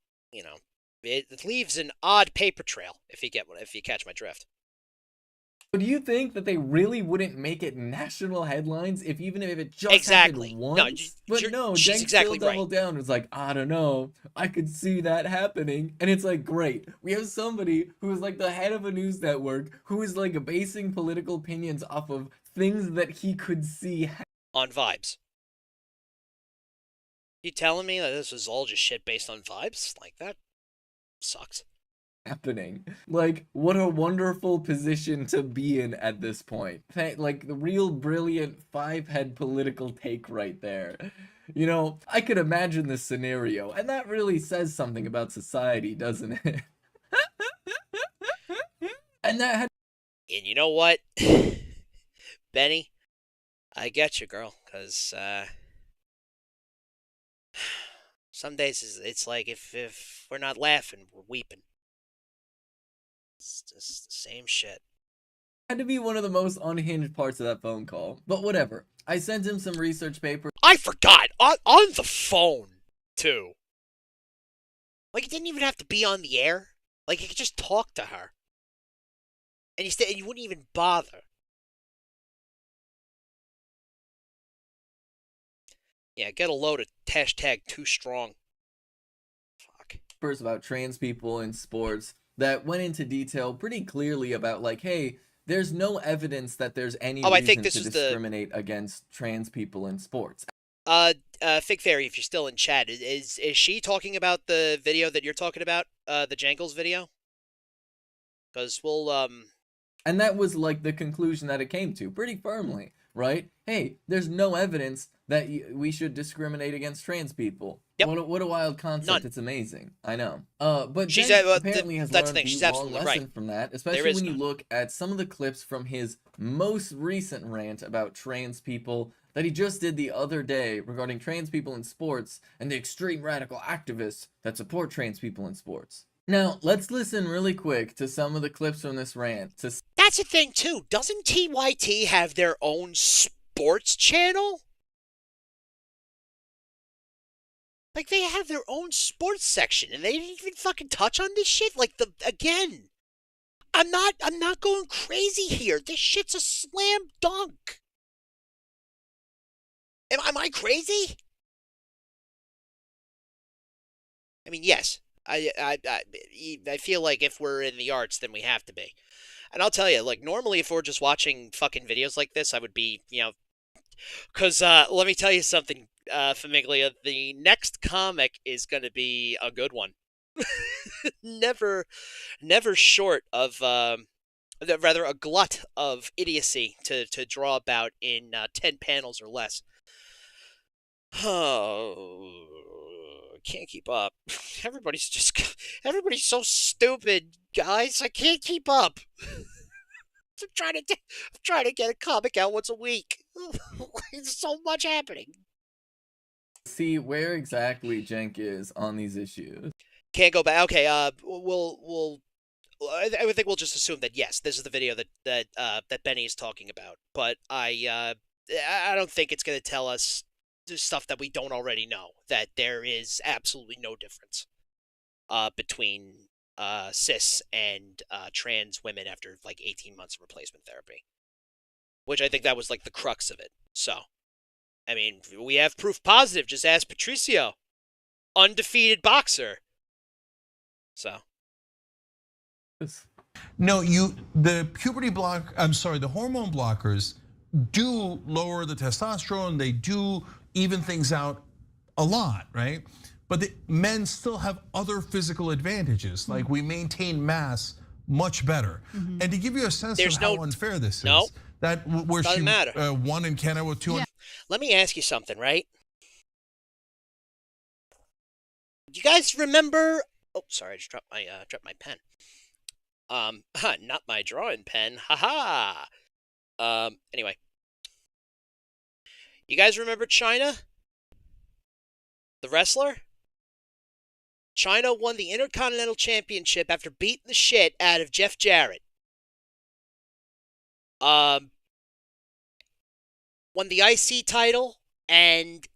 it leaves an odd paper trail if you catch my drift. But do you think that they really wouldn't make it national headlines even if it just exactly. happened once? No, she's Jenk exactly still right. doubled down. It was like, I don't know, I could see that happening, and it's like, great. We have somebody who is like the head of a news network who is like basing political opinions off of things that he could see on vibes. You telling me that this was all just shit based on vibes? Like, that sucks. Happening. Like, what a wonderful position to be in at this point. Like, the real brilliant five-head political take right there. I could imagine this scenario, and that really says something about society, doesn't it? And you know what? Benny, I get you, girl, because some days it's like if we're not laughing, we're weeping. It's just the same shit. Had to be one of the most unhinged parts of that phone call. But whatever. I sent him some research papers. I forgot! On the phone, too. Like, it didn't even have to be on the air. Like, you could just talk to her. And you wouldn't even bother. Yeah, get a load of hashtag too strong. Fuck. About trans people in sports that went into detail pretty clearly about, like, hey, there's no evidence that there's any reason to discriminate against trans people in sports. Fig Fairy, if you're still in chat, is she talking about the video that you're talking about? The Jangles video? Because we'll, And that was, like, the conclusion that it came to, pretty firmly, right? Hey, there's no evidence that we should discriminate against trans people. Yep. What a wild concept. None. It's amazing. I know. But she's apparently has learned a long lesson from that, especially when you look at some of the clips from his most recent rant about trans people that he just did the other day regarding trans people in sports and the extreme radical activists that support trans people in sports. Now, let's listen really quick to some of the clips from this rant. That's the thing, too. Doesn't TYT have their own sports channel? Like, they have their own sports section, and they didn't even fucking touch on this shit? Like, again, I'm not going crazy here. This shit's a slam dunk. Am I crazy? I mean, yes. I feel like if we're in the arts, then we have to be. And I'll tell you, like, normally if we're just watching fucking videos like this, I would be, because let me tell you something, Famiglia, the next comic is going to be a good one. never, never short of, rather a glut of idiocy to draw about in 10 panels or less. Oh, can't keep up. Everybody's so stupid, guys. I can't keep up. I'm trying to get a comic out once a week. There's so much happening. See where exactly Jenk is on these issues. Can't go back. Okay. We'll. I would think we'll just assume that yes, this is the video that Benny is talking about. But I don't think it's going to tell us stuff that we don't already know. That there is absolutely no difference between cis and trans women after like 18 months of replacement therapy, which I think that was like the crux of it. So, I mean, we have proof positive. Just ask Patricio, undefeated boxer. So. No, the hormone blockers do lower the testosterone. They do even things out a lot, right? But the men still have other physical advantages. Like we maintain mass much better. And to give you a sense of how unfair this is, that where she won in Canada with 200. Let me ask you something, right? Do you guys remember? Oh, sorry, I just dropped my pen. Not my drawing pen. Haha. Anyway. You guys remember Chyna? The wrestler? Chyna won the Intercontinental Championship after beating the shit out of Jeff Jarrett. Won the IC title and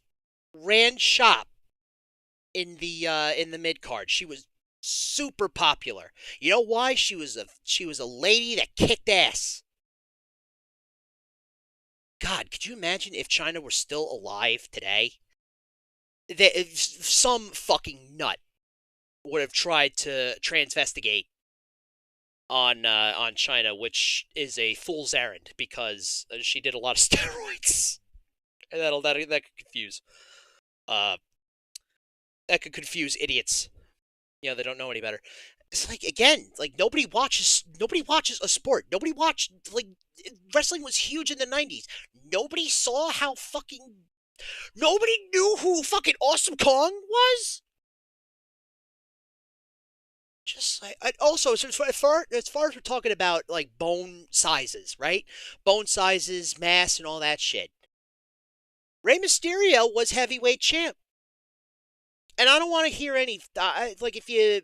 ran shop in the mid card. She was super popular. You know why? She was a lady that kicked ass. God, could you imagine if Chyna were still alive today? Some fucking nut would have tried to transvestigate on Chyna, which is a fool's errand because she did a lot of steroids, and that could confuse idiots. They don't know any better. It's like, again, like nobody watches a sport. Nobody wrestling was huge in the 90s. Nobody knew who fucking Awesome Kong was. Just like, also, as far as we're talking about like bone sizes, right? Bone sizes, mass, and all that shit. Rey Mysterio was heavyweight champ. And I don't want to hear any like if you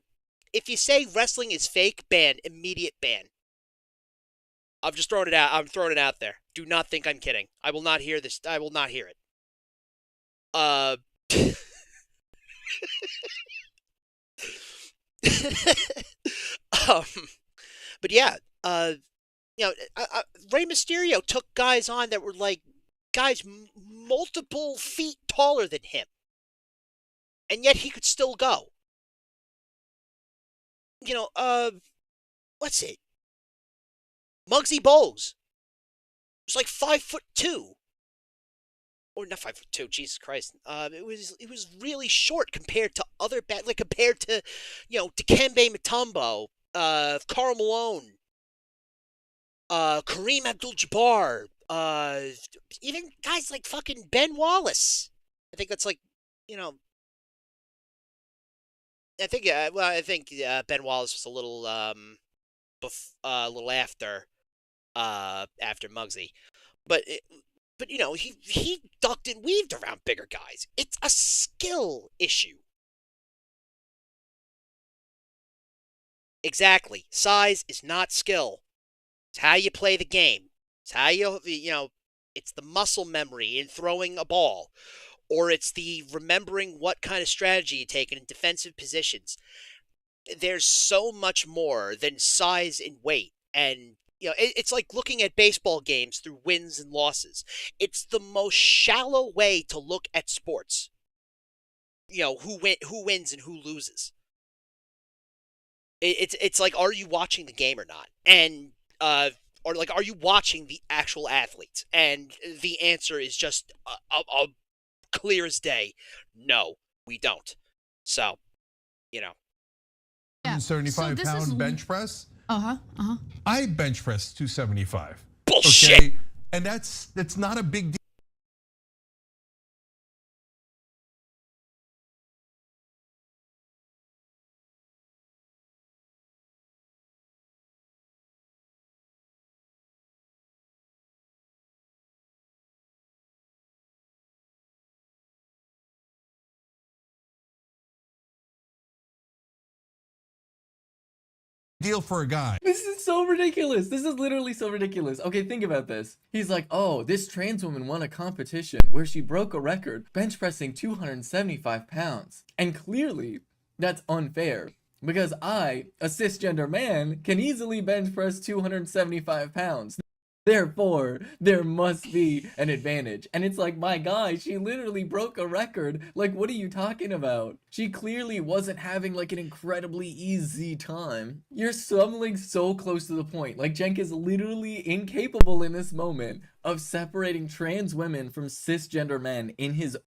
say wrestling is fake, immediate ban. I'm just throwing it out. I'm throwing it out there. Do not think I'm kidding. I will not hear this. I will not hear it. But yeah, Rey Mysterio took guys on that were like guys multiple feet taller than him. And yet he could still go. What's it? Muggsy Bogues was like 5'2", or not 5'2". Jesus Christ! It was really short compared to other compared to, Dikembe Mutombo, Karl Malone, Kareem Abdul-Jabbar, even guys like fucking Ben Wallace. I think that's like, I think Ben Wallace was a little after Muggsy, but he ducked and weaved around bigger guys. It's a skill issue. Exactly, size is not skill. It's how you play the game. It's how it's the muscle memory in throwing a ball. Or it's the remembering what kind of strategy you take in defensive positions. There's so much more than size and weight. And, it's like looking at baseball games through wins and losses. It's the most shallow way to look at sports. Who wins and who loses. It's like, are you watching the game or not? And or like, are you watching the actual athletes? And the answer is just a clear as day. No, we don't. So, you know. Yeah. So 175 this is pound bench press. Uh-huh. I bench press 275. Bullshit. Okay, and that's not a big deal. Deal for a guy. This is so ridiculous. This is literally so ridiculous. Okay, think about this. He's like, oh, this trans woman won a competition where she broke a record bench pressing 275 pounds. And clearly, that's unfair. Because I, a cisgender man, can easily bench press 275 pounds. Therefore, there must be an advantage. And it's like, my guy, she literally broke a record. Like, what are you talking about? She clearly wasn't having like an incredibly easy time. You're stumbling so close to the point. Like, Cenk is literally incapable in this moment of separating trans women from cisgender men in his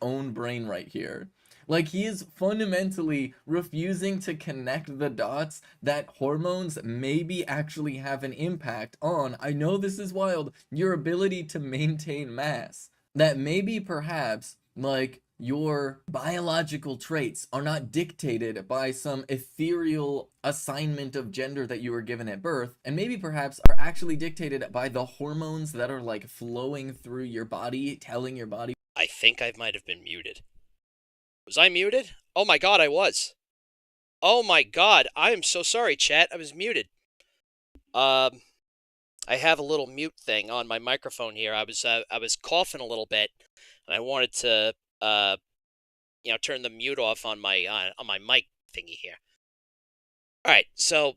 own brain right here. Like, he is fundamentally refusing to connect the dots that hormones maybe actually have an impact on, I know this is wild, your ability to maintain mass. That maybe perhaps, like, your biological traits are not dictated by some ethereal assignment of gender that you were given at birth, and maybe perhaps are actually dictated by the hormones that are like flowing through your body, telling your body. I think I might have been muted. Was I muted? Oh my god, I was. Oh my god, I am so sorry, chat. I was muted. I have a little mute thing on my microphone here. I was coughing a little bit, and I wanted to turn the mute off on my mic thingy here. All right, so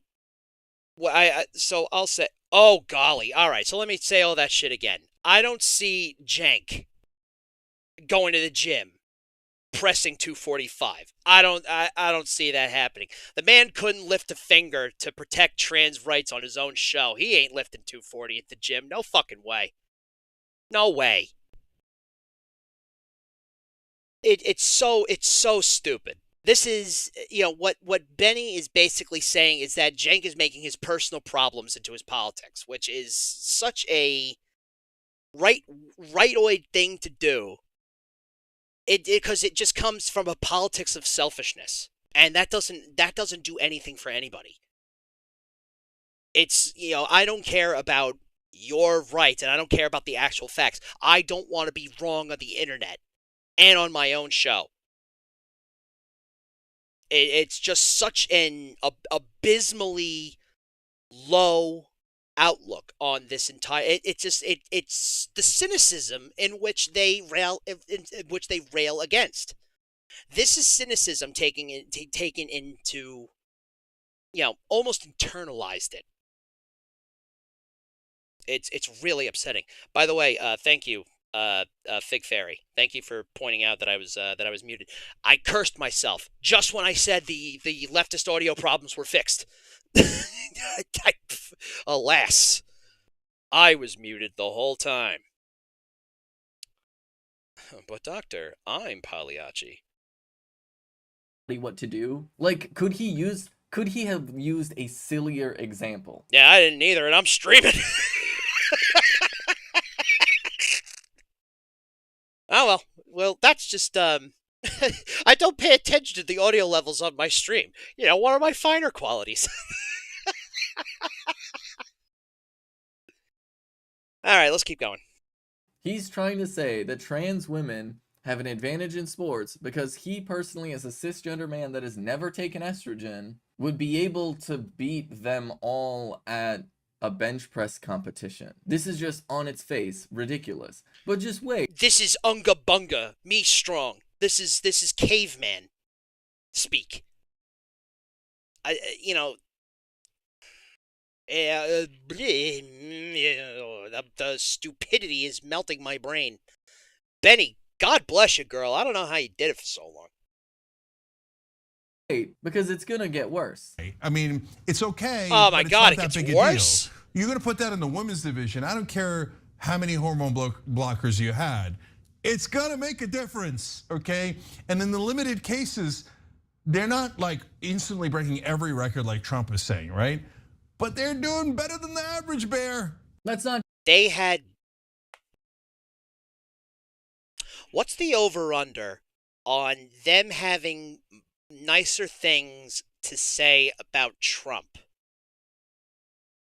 so I'll say, oh golly, all right. So let me say all that shit again. I don't see Cenk going to the gym pressing 245. I don't see that happening. The man couldn't lift a finger to protect trans rights on his own show. He ain't lifting 240 at the gym. No fucking way. No way. It's so stupid. This is, what Benny is basically saying is that Cenk is making his personal problems into his politics, which is such a rightoid thing to do. Because it just comes from a politics of selfishness, and that doesn't do anything for anybody. It's, I don't care about your rights, and I don't care about the actual facts. I don't want to be wrong on the internet and on my own show. It's just such an abysmally low outlook on this entire. It's the cynicism in which they rail against. This is cynicism taken into, almost internalized it. It's really upsetting. By the way, thank you, Fig Fairy. Thank you for pointing out that I was muted. I cursed myself just when I said the leftist audio problems were fixed. Alas, I was muted the whole time. But Doctor, I'm Pagliacci. What to do? Like, could he have used a sillier example? Yeah, I didn't either, and I'm streaming. Oh well, that's just I don't pay attention to the audio levels on my stream. You know, what are my finer qualities? All right, let's keep going. He's trying to say that trans women have an advantage in sports because he personally, as a cisgender man that has never taken estrogen, would be able to beat them all at a bench press competition. This is just on its face ridiculous. But just wait. This is unga bunga, me strong. This is caveman speak. The stupidity is melting my brain. Benny, God bless you, girl. I don't know how you did it for so long. Wait, because it's gonna get worse. I mean, it's okay. Oh my but God, it's it not that gets big worse. A deal. You're gonna put that in the women's division. I don't care how many hormone blockers you had. It's gonna make a difference, okay? And in the limited cases, they're not like instantly breaking every record like Trump is saying, right? But they're doing better than the average bear. Let's not. They had. What's the over-under on them having nicer things to say about Trump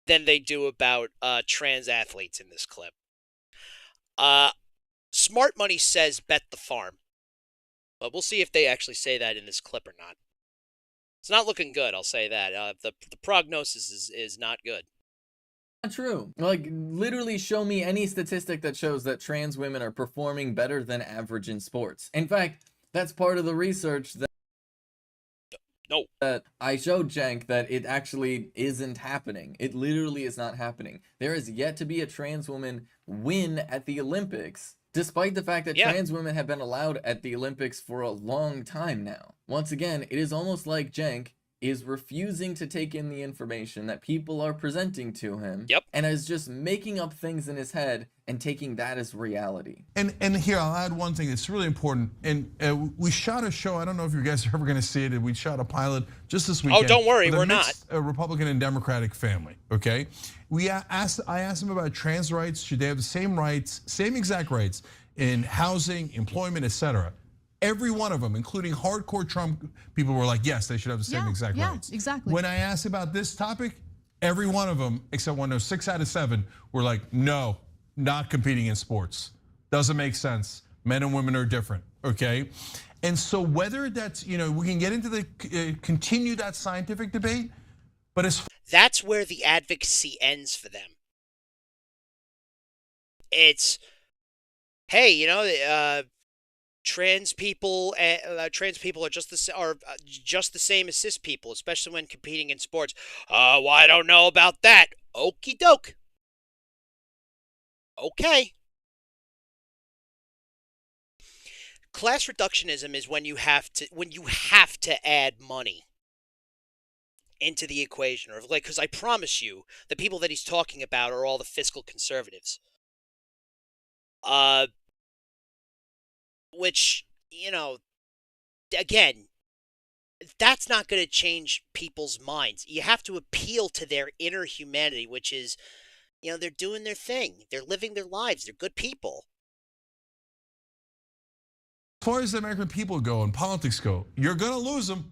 than they do about trans athletes in this clip? Smart Money says bet the farm. But we'll see if they actually say that in this clip or not. It's not looking good, I'll say that. The prognosis is not good. Not true. Like, literally show me any statistic that shows that trans women are performing better than average in sports. In fact, that's part of the research that I showed Jank, that it actually isn't happening. It literally is not happening. There is yet to be a trans woman win at the Olympics, despite the fact that trans women have been allowed at the Olympics for a long time now. Once again, it is almost like Jank is refusing to take in the information that people are presenting to him, and is just making up things in his head and taking that as reality. And here, I'll add one thing that's really important. And we shot a show, I don't know if you guys are ever gonna see it, we shot a pilot just this weekend. Oh, don't worry, we're not. A Republican and Democratic family, okay? I asked them about trans rights. Should they have the same rights, same exact rights in housing, employment, etc.? Every one of them, including hardcore Trump people, were like, yes, they should have the same exact rights. Exactly. When I asked about this topic, every one of them, except one, 6 out of 7, were like, no, not competing in sports. Doesn't make sense. Men and women are different, okay? And so whether that's, we can get into the, continue that scientific debate, but that's where the advocacy ends for them. It's, hey, trans people are just the same as cis people, especially when competing in sports. Well, I don't know about that. Okie doke. Okay. Class reductionism is when you have to add money into the equation, or because I promise you, the people that he's talking about are all the fiscal conservatives. Which, again, that's not going to change people's minds. You have to appeal to their inner humanity, which is, they're doing their thing. They're living their lives. They're good people. As far as the American people go and politics go, you're going to lose them.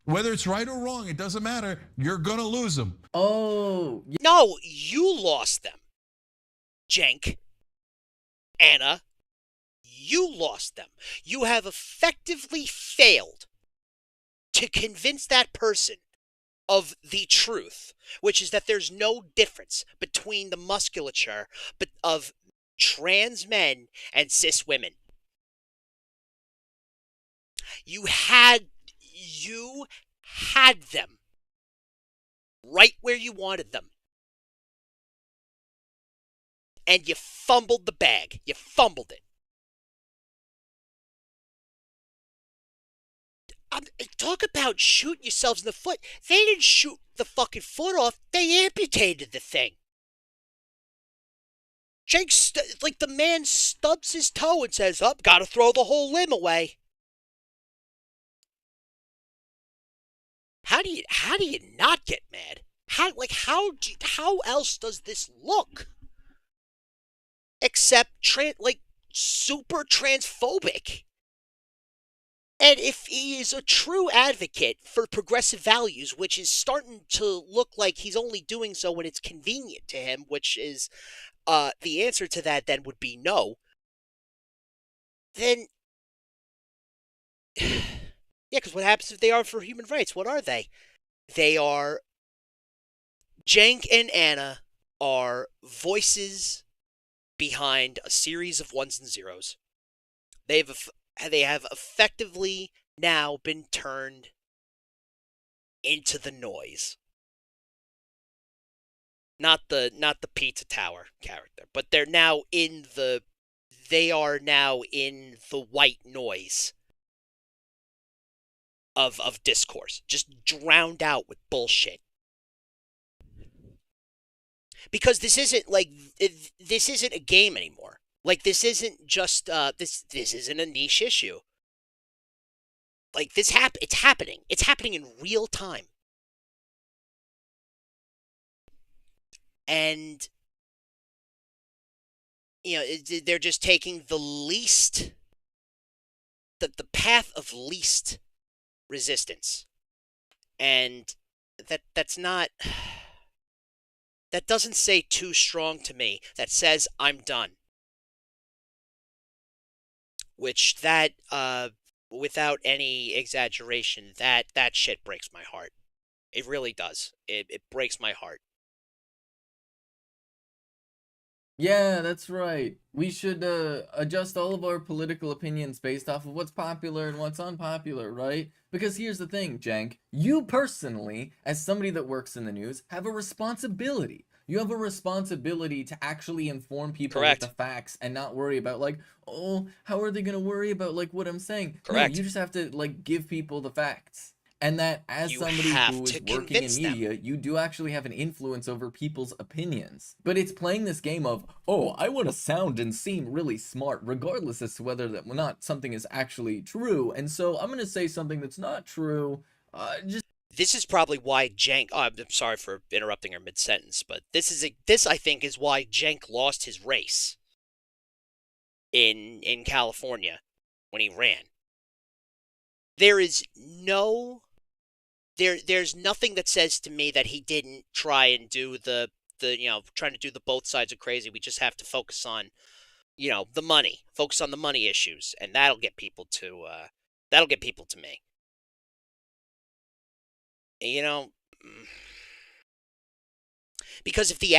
Whether it's right or wrong, it doesn't matter. You're going to lose them. Oh. No, you lost them. Jenk. Anna. You lost them. You have effectively failed to convince that person of the truth, which is that there's no difference between the musculature of trans men and cis women. You had them right where you wanted them. and you fumbled the bag. You fumbled it. Talk about shooting yourselves in the foot. They didn't shoot the fucking foot off. They amputated the thing. Jake, like the man stubs his toe and says, "Up, gotta throw the whole limb away." How do you not get mad? How else does this look? Except super transphobic. And if he is a true advocate for progressive values, which is starting to look like he's only doing so when it's convenient to him, which is the answer to that then would be no, then yeah, because what happens if they are for human rights? What are they? They are Jank and Anna are voices behind a series of ones and zeros. They have effectively now been turned into the noise. Not the Pizza Tower character, but they are now in the white noise of discourse, just drowned out with bullshit. Because this isn't this isn't a game anymore. Like, this isn't just this isn't a niche issue. Like, it's happening. It's happening in real time. And they're just taking the path of least resistance. And that's not, that doesn't say too strong to me. That says I'm done. Which without any exaggeration, that shit breaks my heart. It really does. It breaks my heart. Yeah, that's right. We should adjust all of our political opinions based off of what's popular and what's unpopular, right? Because here's the thing, Jank. You personally, as somebody that works in the news, have a responsibility. You have a responsibility to actually inform people Correct. with the facts and not worry about, like, oh, how are they going to worry about, like, what I'm saying? Correct. No, you just have to, like, give people the facts. And that as You somebody have who is to working in convince them. media, you do actually have an influence over people's opinions. But it's playing this game of, oh, I want to sound and seem really smart, regardless as to whether that or not something is actually true. And so I'm going to say something that's not true. This is probably why Jank. Oh, I'm sorry for interrupting her mid-sentence, but this I think is why Jank lost his race in California when he ran. There is no. There's nothing that says to me that he didn't try and do trying to do the both sides of crazy. We just have to focus on, the money. Focus on the money issues, and that'll get people to me. Because if the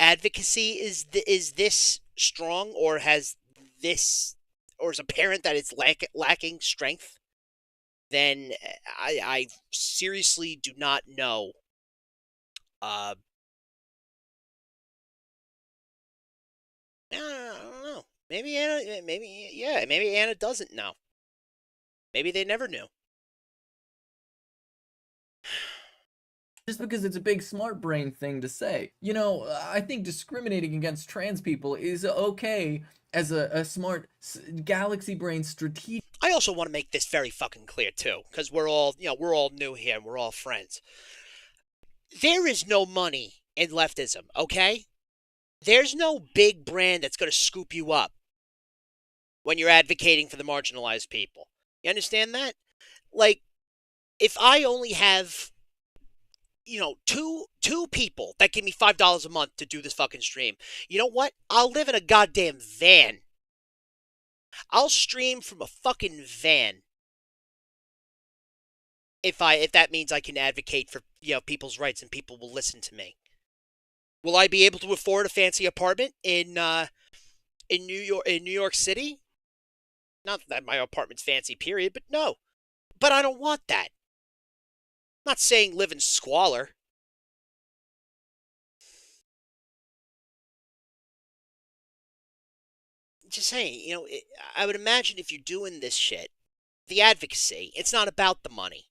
advocacy is this strong, or has this, or is apparent that it's lacking strength, then I seriously do not know. I don't know. Maybe Anna doesn't know. Maybe they never knew. Just because it's a big smart brain thing to say. I think discriminating against trans people is okay as a smart galaxy brain strategic. I also want to make this very fucking clear too, because we're all new here and we're all friends. There is no money in leftism, okay? There's no big brand that's going to scoop you up when you're advocating for the marginalized people. You understand that? Like, if I only have, two people that give me $5 a month to do this fucking stream, you know what? I'll live in a goddamn van. I'll stream from a fucking van. If that means I can advocate for, people's rights and people will listen to me. Will I be able to afford a fancy apartment in New York City? Not that my apartment's fancy, period, but no. But I don't want that. I'm not saying live in squalor. just saying, I would imagine if you're doing this shit, the advocacy, it's not about the money.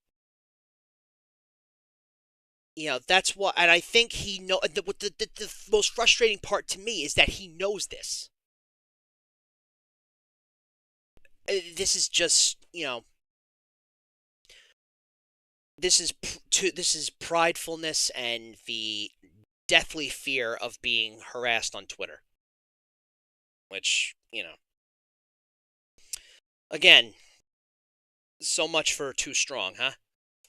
That's what, and I think he know. The most frustrating part to me is that he knows this. This is just, this is pridefulness and the deathly fear of being harassed on Twitter. Which, again, so much for too strong, huh?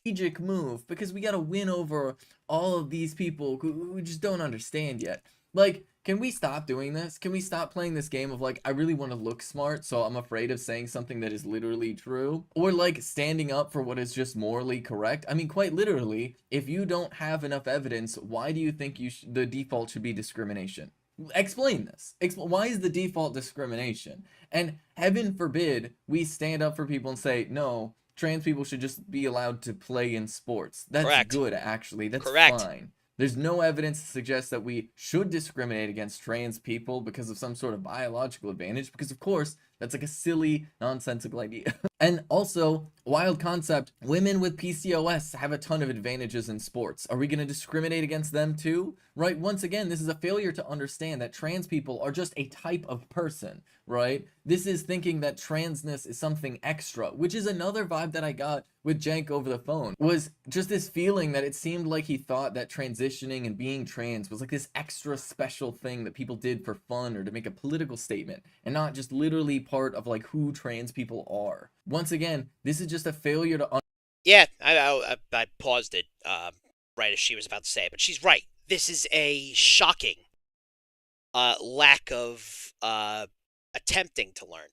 Strategic move, because we gotta win over all of these people who just don't understand yet. Like, can we stop doing this? Can we stop playing this game of like, I really want to look smart, so I'm afraid of saying something that is literally true? Or like standing up for what is just morally correct? I mean, quite literally, if you don't have enough evidence, why do you think the default should be discrimination? Explain this. Why is the default discrimination? And heaven forbid we stand up for people and say, no, trans people should just be allowed to play in sports. That's Correct. good, actually. That's Correct. fine. There's no evidence to suggest that we should discriminate against trans people because of some sort of biological advantage, because of course, that's like a silly, nonsensical idea. And also, wild concept, women with PCOS have a ton of advantages in sports. Are we going to discriminate against them too? Right? Once again, this is a failure to understand that trans people are just a type of person, right? This is thinking that transness is something extra, which is another vibe that I got with Jank over the phone, was just this feeling that it seemed like he thought that transitioning and being trans was like this extra special thing that people did for fun or to make a political statement, and not just literally part of like who trans people are. Once again, this is just a failure to Yeah, I paused it right as she was about to say it, but she's right. This is a shocking lack of attempting to learn.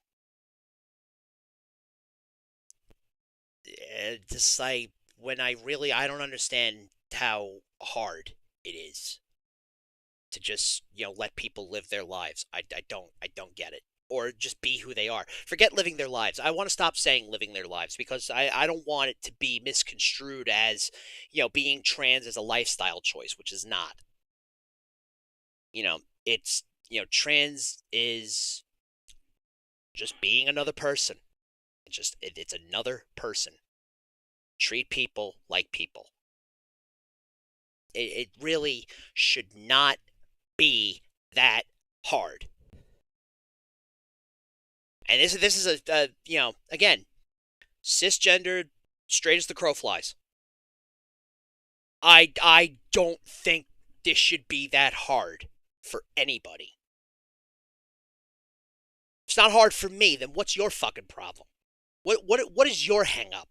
Just like when I don't understand how hard it is to just let people live their lives. I don't get it. Or just be who they are. Forget living their lives. I want to stop saying living their lives, because I don't want it to be misconstrued as, being trans is a lifestyle choice, which is not. It's, trans is just being another person. It's another person. Treat people like people. It really should not be that hard. And this is a again, cisgendered, straight as the crow flies. I don't think this should be that hard for anybody. If it's not hard for me, then what's your fucking problem? What is your hang up?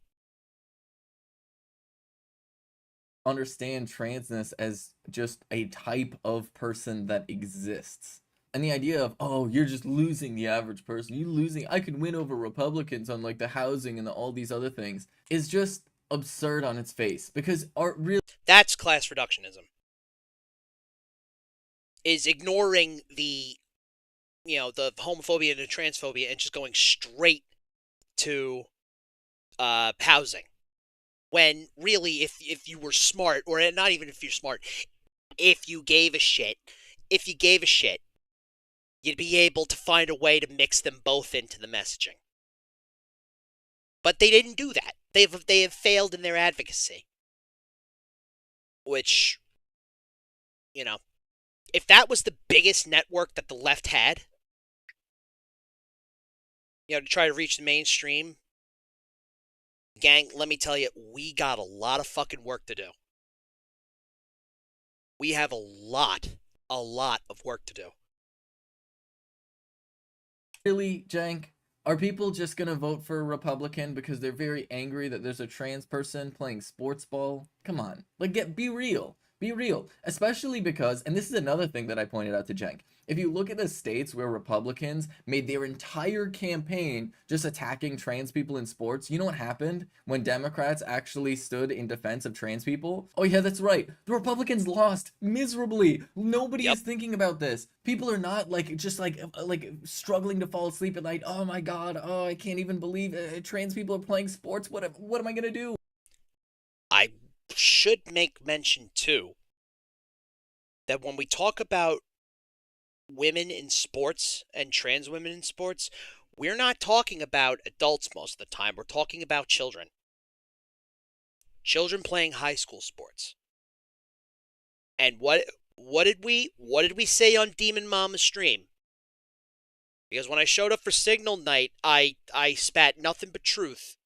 Understand transness as just a type of person that exists. And the idea of, oh, you're just losing the average person, I can win over Republicans on like the housing and all these other things, is just absurd on its face. Because that's class reductionism. Is ignoring the the homophobia and the transphobia and just going straight to housing. When really, if you were smart, or not even if you're smart, if you gave a shit, you'd be able to find a way to mix them both into the messaging. But they didn't do that. They have failed in their advocacy. Which, if that was the biggest network that the left had, to try to reach the mainstream, gang, let me tell you, we got a lot of fucking work to do. We have a lot of work to do. Really, Jank? Are people just gonna vote for a Republican because they're very angry that there's a trans person playing sports ball? Come on, like, be real. Be real. Especially because, and this is another thing that I pointed out to Jank, if you look at the states where Republicans made their entire campaign just attacking trans people in sports, you know what happened when Democrats actually stood in defense of trans people? Oh yeah, that's right. The Republicans lost miserably. Nobody is thinking about this. People are not just struggling to fall asleep at night. Oh my God. Oh, I can't even believe trans people are playing sports. What am I gonna do? I should make mention too that when we talk about women in sports and trans women in sports, we're not talking about adults most of the time. We're talking about children. Children playing high school sports. And what did we say on Demon Mama stream? Because when I showed up for Signal Night, I spat nothing but truth.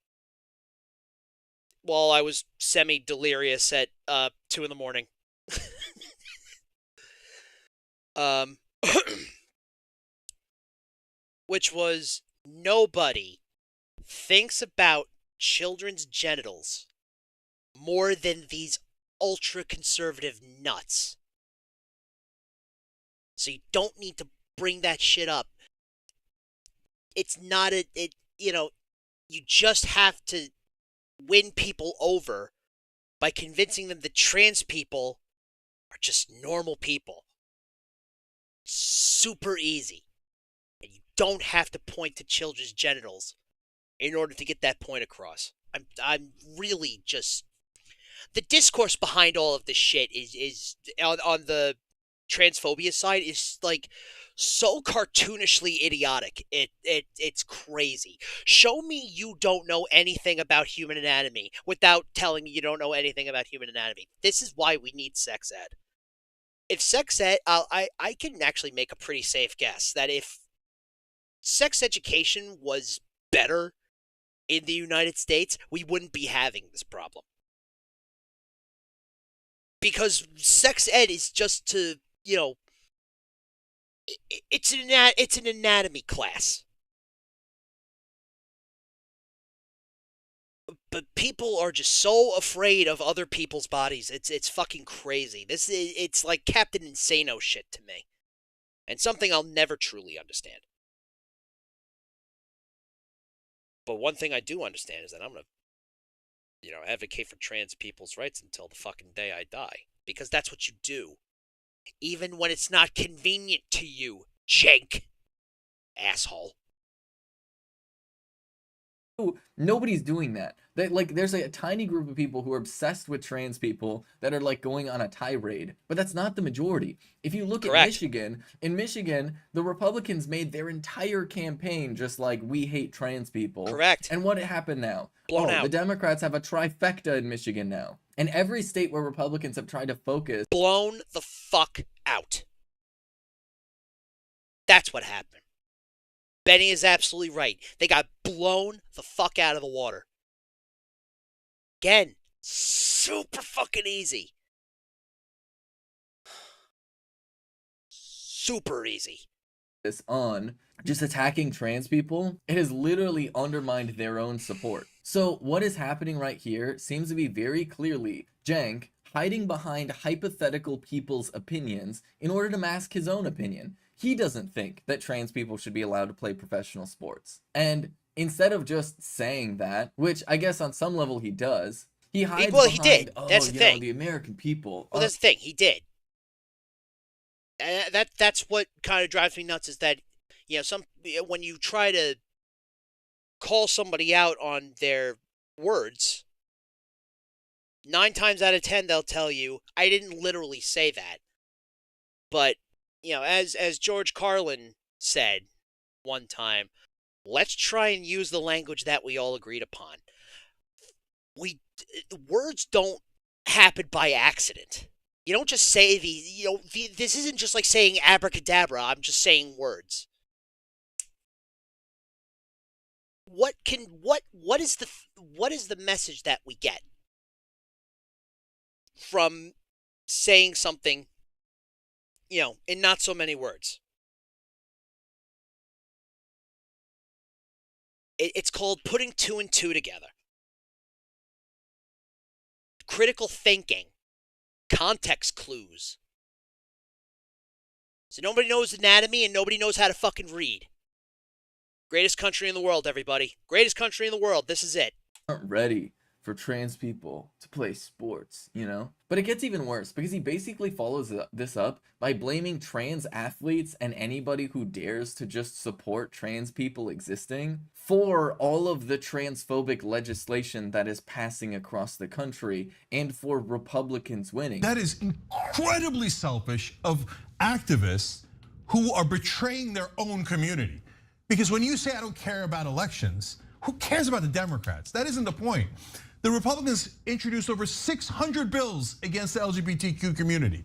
While I was semi-delirious at 2 in the morning. Which was, nobody thinks about children's genitals more than these ultra-conservative nuts. So you don't need to bring that shit up. It's not you just have to win people over by convincing them that trans people are just normal people. Super easy. And you don't have to point to children's genitals in order to get that point across. I'm really just... The discourse behind all of this shit is on the transphobia side is like so cartoonishly idiotic. It's crazy. Show me you don't know anything about human anatomy without telling me you don't know anything about human anatomy. This is why we need sex ed. If sex ed, I can actually make a pretty safe guess that if sex education was better in the United States, we wouldn't be having this problem. Because sex ed is just to, it's an anatomy class. But people are just so afraid of other people's bodies. It's fucking crazy. It's like Captain Insano shit to me. And something I'll never truly understand. But one thing I do understand is that I'm going to advocate for trans people's rights until the fucking day I die. Because that's what you do. Even when it's not convenient to you, jank. Asshole. Nobody's doing that. There's a tiny group of people who are obsessed with trans people that are going on a tirade, but that's not the majority. If you look Correct. at Michigan, in Michigan, the Republicans made their entire campaign just like, we hate trans people. Correct. And what happened now? Blown out. The Democrats have a trifecta in Michigan now. And every state where Republicans have tried to focus. Blown the fuck out. That's what happened. Benny is absolutely right. They got blown the fuck out of the water. Again, super fucking easy. Super easy. This on just attacking trans people, it has literally undermined their own support. So what is happening right here seems to be very clearly Jank hiding behind hypothetical people's opinions in order to mask his own opinion. He doesn't think that trans people should be allowed to play professional sports. And instead of just saying that, which I guess on some level he does, he hides behind, he did. That's the thing. The American people. Well, that's the thing. He did. That's what kind of drives me nuts is that, when you try to call somebody out on their words, 9 times out of 10 they'll tell you, I didn't literally say that. But, as George Carlin said one time, let's try and use the language that we all agreed upon. Words don't happen by accident. You don't just say this isn't just like saying abracadabra, I'm just saying words. What is the message that we get from saying something, in not so many words? It's called putting 2 and 2 together. Critical thinking. Context clues. So nobody knows anatomy and nobody knows how to fucking read. Greatest country in the world, everybody. Greatest country in the world. This is it. Aren't ready for trans people to play sports, But it gets even worse because he basically follows this up by blaming trans athletes and anybody who dares to just support trans people existing for all of the transphobic legislation that is passing across the country and for Republicans winning. That is incredibly selfish of activists who are betraying their own community. Because when you say I don't care about elections, who cares about the Democrats? That isn't the point. The Republicans introduced over 600 bills against the LGBTQ community.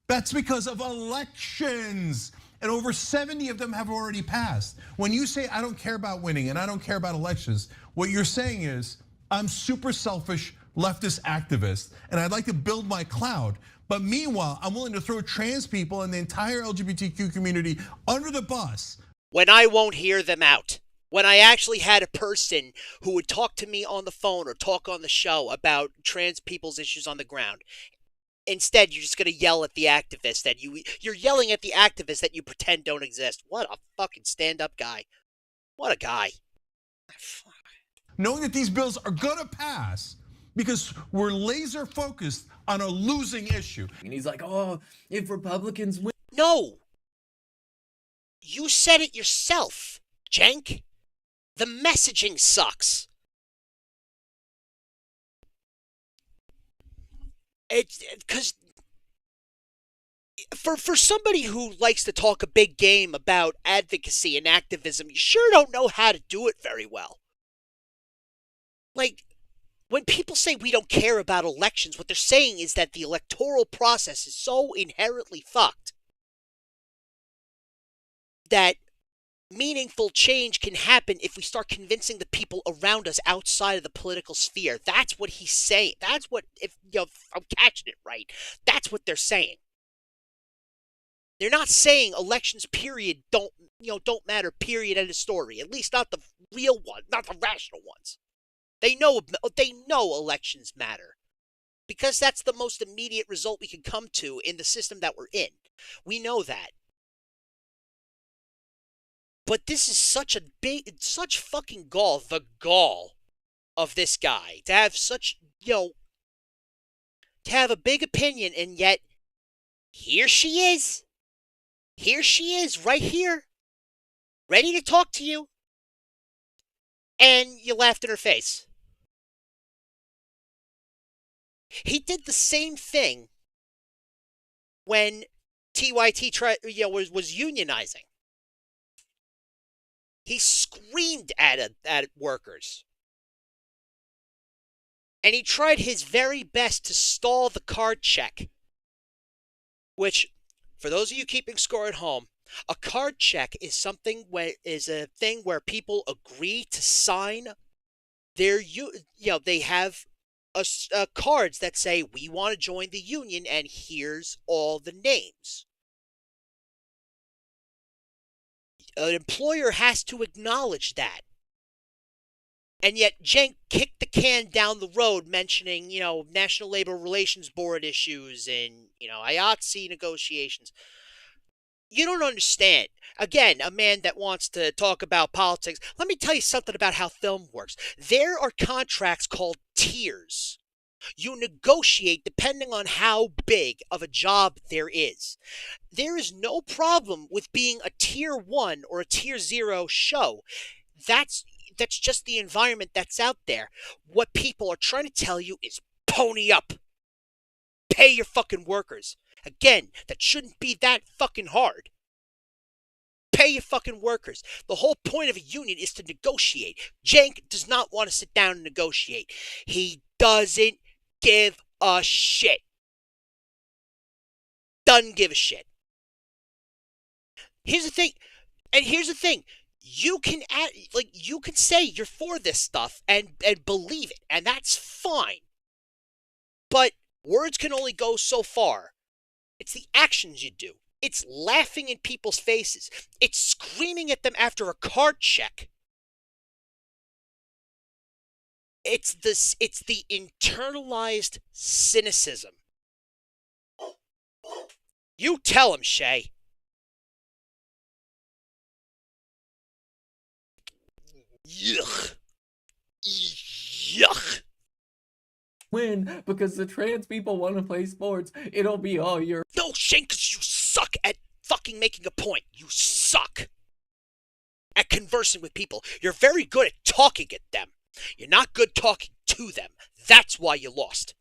That's because of elections. And over 70 of them have already passed. When you say I don't care about winning and I don't care about elections, what you're saying is I'm super selfish leftist activist and I'd like to build my cloud. But meanwhile, I'm willing to throw trans people and the entire LGBTQ community under the bus. When I won't hear them out. When I actually had a person who would talk to me on the phone or talk on the show about trans people's issues on the ground. Instead, you're just going to yell at the activists that you're yelling at the activists that you pretend don't exist. What a fucking stand-up guy. What a guy. Knowing that these bills are going to pass because we're laser focused on a losing issue. And he's like, oh, if Republicans win. No. You said it yourself, Cenk. The messaging sucks. It's because for somebody who likes to talk a big game about advocacy and activism, you sure don't know how to do it very well. Like, when people say we don't care about elections, what they're saying is that the electoral process is so inherently fucked that meaningful change can happen if we start convincing the people around us outside of the political sphere. That's what he's saying. That's what, if I'm catching it right, that's what they're saying. They're not saying elections, period, don't matter, period, end of story. At least not the real one, not the rational ones. They know elections matter. Because that's the most immediate result we can come to in the system that we're in. We know that. But this is such fucking gall, the gall of this guy. To have such, to have a big opinion, and yet, here she is. Here she is, right here. Ready to talk to you. And you laughed in her face. He did the same thing when TYT was unionizing. He screamed at workers. And he tried his very best to stall the card check. Which, for those of you keeping score at home, a card check is a thing where people agree to sign their, they have cards that say, we want to join the union and here's all the names. An employer has to acknowledge that. And yet Cenk kicked the can down the road mentioning, National Labor Relations Board issues and, IATSE negotiations. You don't understand. Again, a man that wants to talk about politics. Let me tell you something about how film works. There are contracts called tiers. You negotiate depending on how big of a job there is. There is no problem with being a tier 1 or a tier 0 show. That's just the environment that's out there. What people are trying to tell you is pony up. Pay your fucking workers. Again, that shouldn't be that fucking hard. Pay your fucking workers. The whole point of a union is to negotiate. Cenk does not want to sit down and negotiate. He doesn't give a shit. Doesn't give a shit. Here's the thing. You can say you're for this stuff and believe it, and that's fine. But words can only go so far. It's the actions you do. It's laughing in people's faces. It's screaming at them after a card check. It's the internalized cynicism. You tell him, Shay. Yuck. Yuck. Win because the trans people want to play sports. It'll be all your. No, Shane, because you suck at fucking making a point. You suck at conversing with people. You're very good at talking at them. You're not good talking to them. That's why you lost.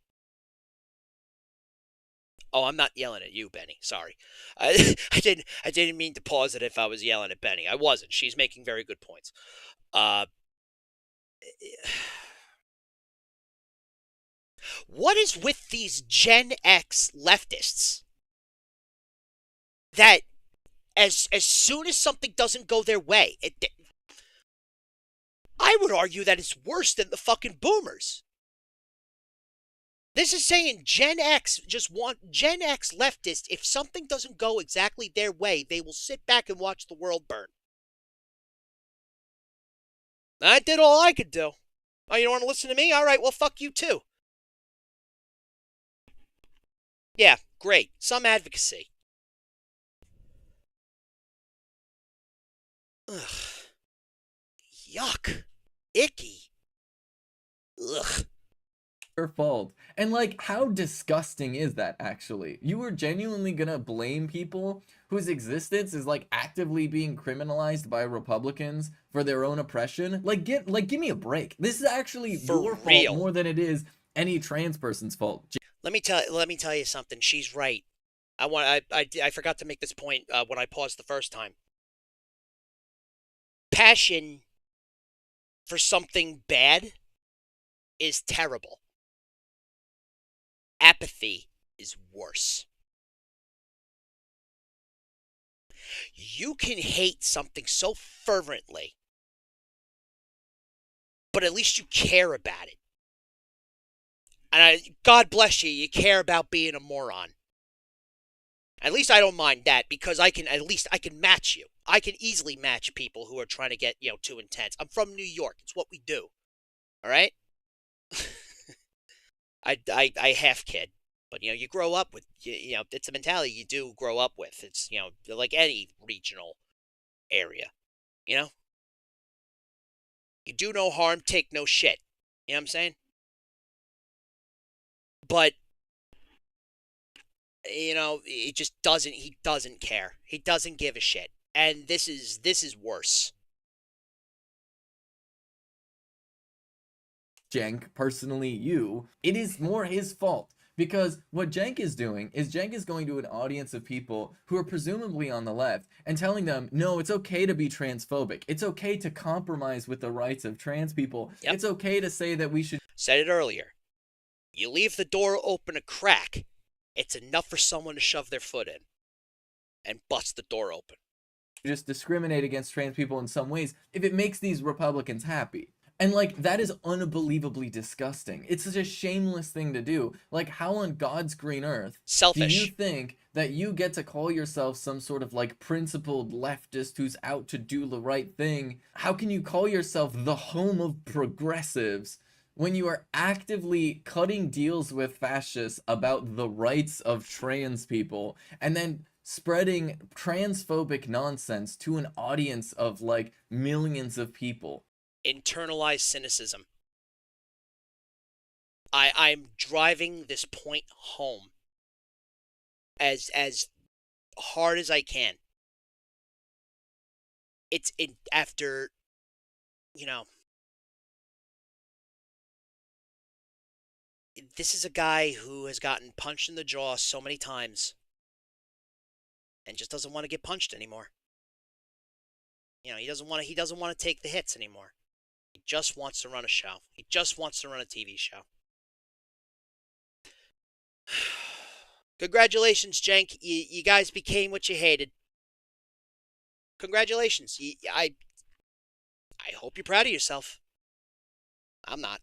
Oh, I'm not yelling at you, Benny. Sorry. I didn't mean to pause it if I was yelling at Benny. I wasn't. She's making very good points. Uh, what is with these Gen X leftists that as soon as something doesn't go their way, I would argue that it's worse than the fucking boomers. This is saying Gen X leftists, if something doesn't go exactly their way, they will sit back and watch the world burn. I did all I could do. Oh, you don't want to listen to me? All right, well, fuck you too. Yeah, great. Some advocacy. Ugh. Yuck. Icky. Ugh. Her fault. And like, how disgusting is that actually? You were genuinely gonna blame people whose existence is like actively being criminalized by Republicans for their own oppression? Give me a break. This is actually your fault more than it is any trans person's fault. Let me tell you something. She's right. I forgot to make this point when I paused the first time. Passion for something bad is terrible. Apathy is worse. You can hate something so fervently, but at least you care about it. And God bless you, you care about being a moron. At least I don't mind that, because I can match you. I can easily match people who are trying to get, too intense. I'm from New York. It's what we do. All right? I half kid, but you grow up with it's a mentality you do grow up with. It's like any regional area, you do no harm, take no shit. You know what I'm saying? But it just doesn't. He doesn't care. He doesn't give a shit, and this is worse. Cenk, personally you, it is more his fault. Because what Cenk is doing is Cenk is going to an audience of people who are presumably on the left and telling them, no, it's okay to be transphobic. It's okay to compromise with the rights of trans people. Yep. It's okay to say that we should... Said it earlier. You leave the door open a crack, it's enough for someone to shove their foot in and bust the door open. Just discriminate against trans people in some ways if it makes these Republicans happy. And, like, that is unbelievably disgusting. It's such a shameless thing to do. Like, how on God's green earth selfish do you think that you get to call yourself some sort of, like, principled leftist who's out to do the right thing? How can you call yourself the home of progressives when you are actively cutting deals with fascists about the rights of trans people and then spreading transphobic nonsense to an audience of, like, millions of people? Internalized cynicism. I'm driving this point home as hard as I can. It's after this is a guy who has gotten punched in the jaw so many times and just doesn't want to get punched anymore. He doesn't want to take the hits anymore. He just wants to run a show. He just wants to run a TV show. Congratulations, Cenk. You guys became what you hated. Congratulations. I hope you're proud of yourself. I'm not.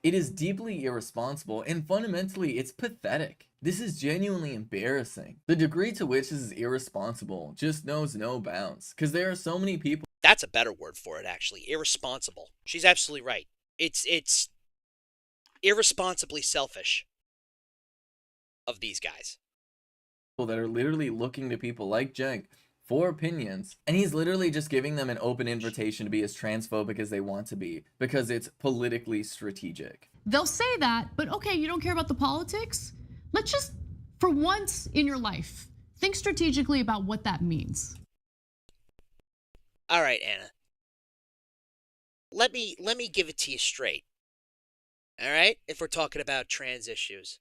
It is deeply irresponsible, and fundamentally, it's pathetic. This is genuinely embarrassing. The degree to which this is irresponsible just knows no bounds, because there are so many people... That's a better word for it, actually. Irresponsible. She's absolutely right. It's irresponsibly selfish of these guys. That are literally looking to people like Cenk for opinions, and he's literally just giving them an open invitation to be as transphobic as they want to be because it's politically strategic. They'll say that, but okay, you don't care about the politics? Let's just, for once in your life, think strategically about what that means. All right, Anna. Let me give it to you straight. All right? If we're talking about trans issues.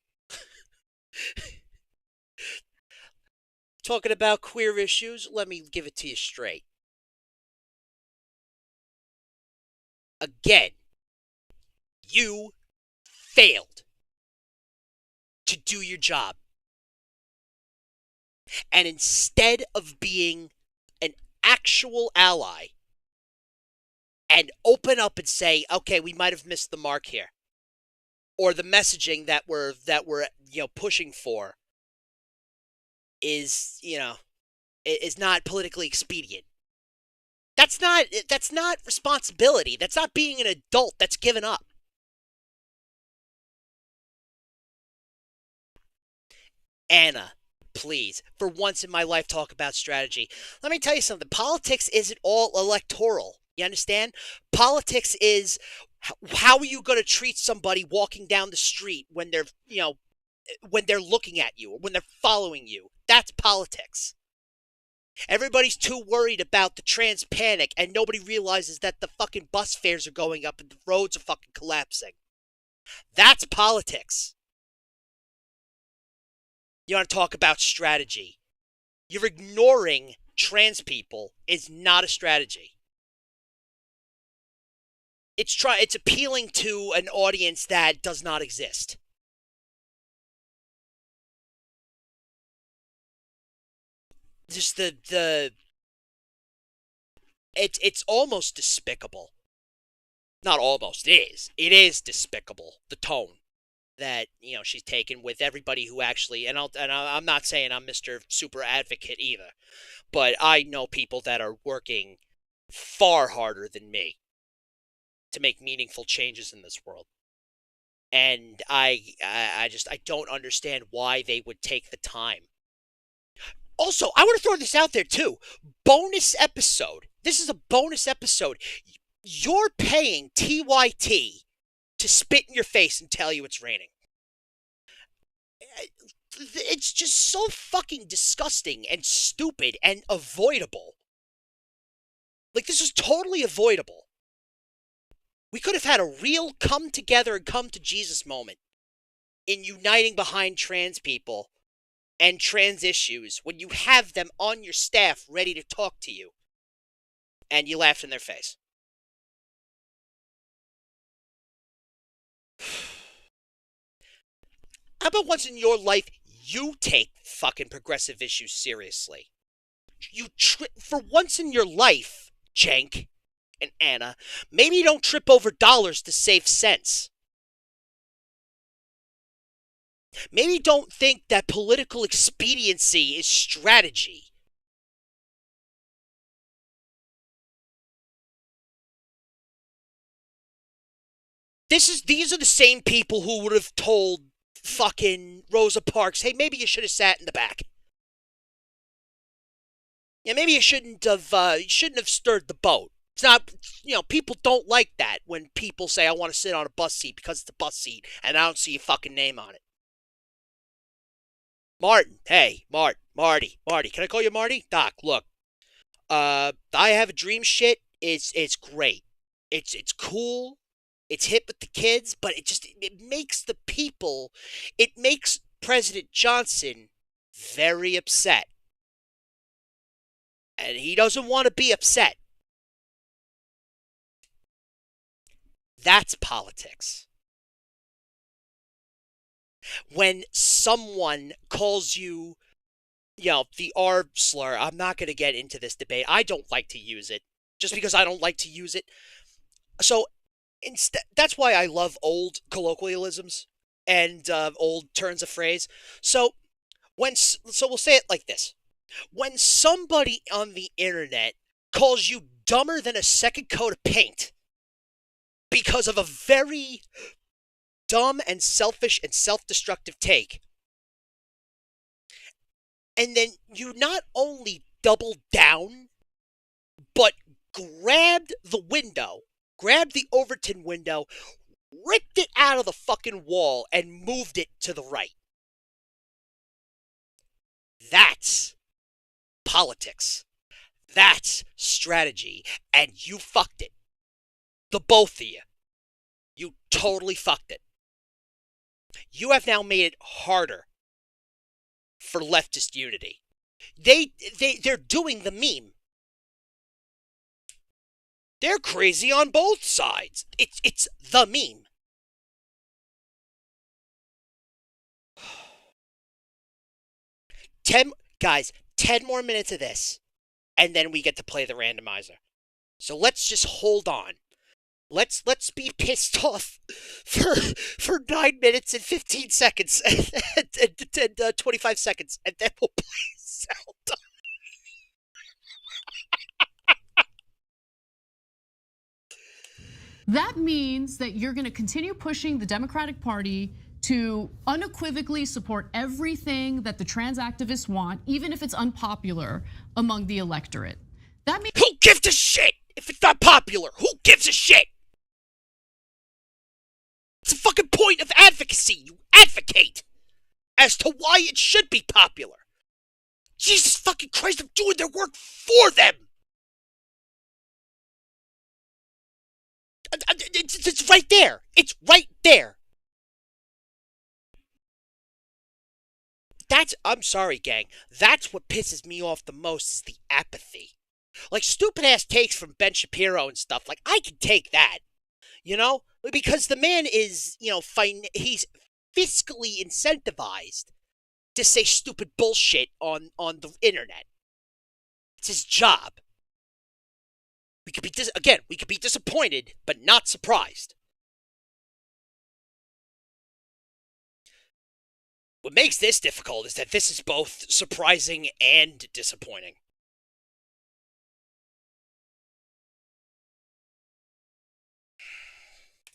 Talking about queer issues, let me give it to you straight. Again, you failed to do your job. And instead of being an actual ally and open up and say, okay, we might have missed the mark here, or the messaging that we're pushing for is not politically expedient. That's not responsibility. That's not being an adult. That's giving up. Anna, please, for once in my life, talk about strategy. Let me tell you something. Politics isn't all electoral. You understand? Politics is how are you going to treat somebody walking down the street when they're looking at you or when they're following you. That's politics. Everybody's too worried about the trans panic and nobody realizes that the fucking bus fares are going up and the roads are fucking collapsing. That's politics. You want to talk about strategy? You're ignoring trans people is not a strategy. It's appealing to an audience that does not exist. Just it's almost despicable. Not almost, it is despicable, the tone that she's taken with everybody who actually, and I'm not saying I'm Mr. Super Advocate either, but I know people that are working far harder than me to make meaningful changes in this world. And I don't understand why they would take the time. Also, I want to throw this out there too. Bonus episode. This is a bonus episode. You're paying TYT to spit in your face and tell you it's raining. It's just so fucking disgusting and stupid and avoidable. Like, this is totally avoidable. We could have had a real come together and come to Jesus moment in uniting behind trans people and trans issues when you have them on your staff ready to talk to you. And you laughed in their face. How about once in your life you take fucking progressive issues seriously? For once in your life, Cenk and Anna, maybe don't trip over dollars to save cents. Maybe don't think that political expediency is strategy. These are the same people who would have told fucking Rosa Parks, hey, maybe you should have sat in the back. Yeah, maybe you shouldn't have stirred the boat. It's not, people don't like that when people say, I want to sit on a bus seat because it's a bus seat and I don't see your fucking name on it. Martin, hey, Marty, can I call you Marty? Doc, look, I have a dream shit. It's great. It's cool. It's hip with the kids, but it makes it makes President Johnson very upset. And he doesn't want to be upset. That's politics. When someone calls you, the R slur, I'm not going to get into this debate. I don't like to use it, just because I don't like to use it. So, that's why I love old colloquialisms and old turns of phrase. So we'll say it like this. When somebody on the internet calls you dumber than a second coat of paint because of a very dumb and selfish and self-destructive take, and then you not only doubled down, but grabbed the Overton window, ripped it out of the fucking wall, and moved it to the right. That's politics. That's strategy. And you fucked it. The both of you. You totally fucked it. You have now made it harder for leftist unity. They're doing the meme. They're crazy on both sides. It's the meme. Guys, 10 more minutes of this, and then we get to play the randomizer. So let's just hold on. Let's be pissed off for 9 minutes and 15 seconds and 25 seconds, and then we'll play Zelda. That means that you're going to continue pushing the Democratic Party to unequivocally support everything that the trans activists want, even if it's unpopular among the electorate. That means who gives a shit if it's not popular? Who gives a shit? It's the fucking point of advocacy. You advocate as to why it should be popular. Jesus fucking Christ, I'm doing their work for them. It's right there. It's right there. I'm sorry, gang. That's what pisses me off the most is the apathy. Like stupid ass takes from Ben Shapiro and stuff. Like I can take that, you know, because the man is, you know, he's fiscally incentivized to say stupid bullshit on the internet. It's his job. We could be disappointed, but not surprised. What makes this difficult is that this is both surprising and disappointing.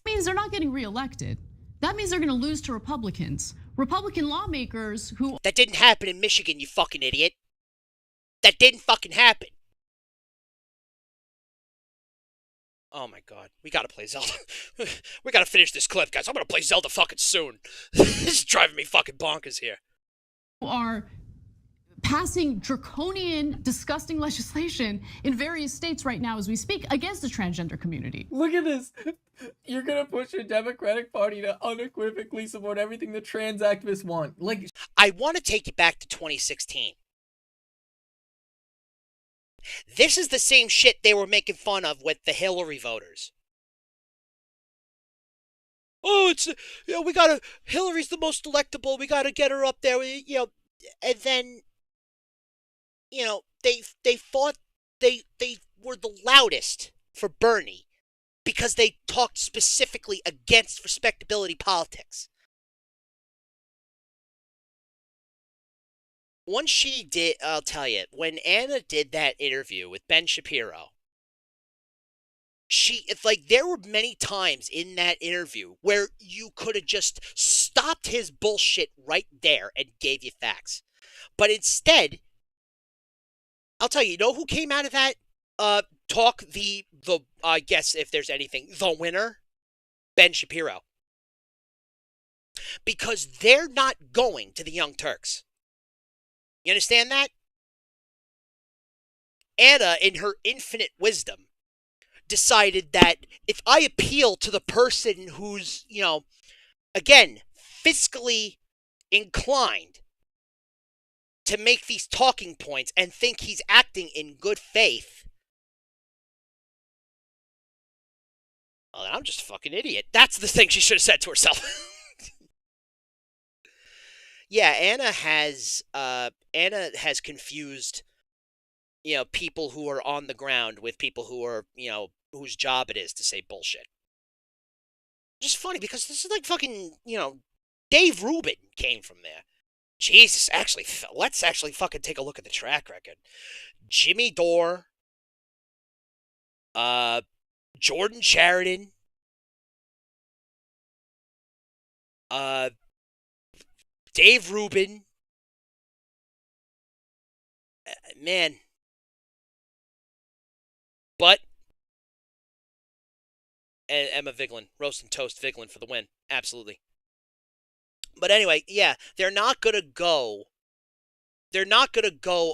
That means they're not getting reelected. That means they're going to lose to Republicans. Republican lawmakers who... That didn't happen in Michigan, you fucking idiot. That didn't fucking happen. Oh my god, we gotta play Zelda. We gotta finish this clip, guys. I'm gonna play Zelda fucking soon. This is driving me fucking bonkers here. Are passing draconian, disgusting legislation in various states right now as we speak against the transgender community. Look at this. You're gonna push your Democratic Party to unequivocally support everything the trans activists want. Like, I want to take you back to 2016. This is the same shit they were making fun of with the Hillary voters. Oh, we gotta, Hillary's the most electable, we gotta get her up there, and then, they fought, they were the loudest for Bernie because they talked specifically against respectability politics. Once she did, I'll tell you, when Anna did that interview with Ben Shapiro, there were many times in that interview where you could have just stopped his bullshit right there and gave you facts. But instead, I'll tell you, who came out of that talk, I guess if there's anything, the winner? Ben Shapiro. Because they're not going to the Young Turks. You understand that? Anna, in her infinite wisdom, decided that if I appeal to the person who's, again, fiscally inclined to make these talking points and think he's acting in good faith, well, then I'm just a fucking idiot. That's the thing she should have said to herself. Yeah, Anna has confused, people who are on the ground with people who are, whose job it is to say bullshit. Just funny because this is like fucking, Dave Rubin came from there. Jesus, let's actually fucking take a look at the track record. Jimmy Dore, Jordan Sheridan, Dave Rubin, man, but and Emma Vigeland, roast and toast Vigeland for the win, absolutely. But anyway, yeah, they're not gonna go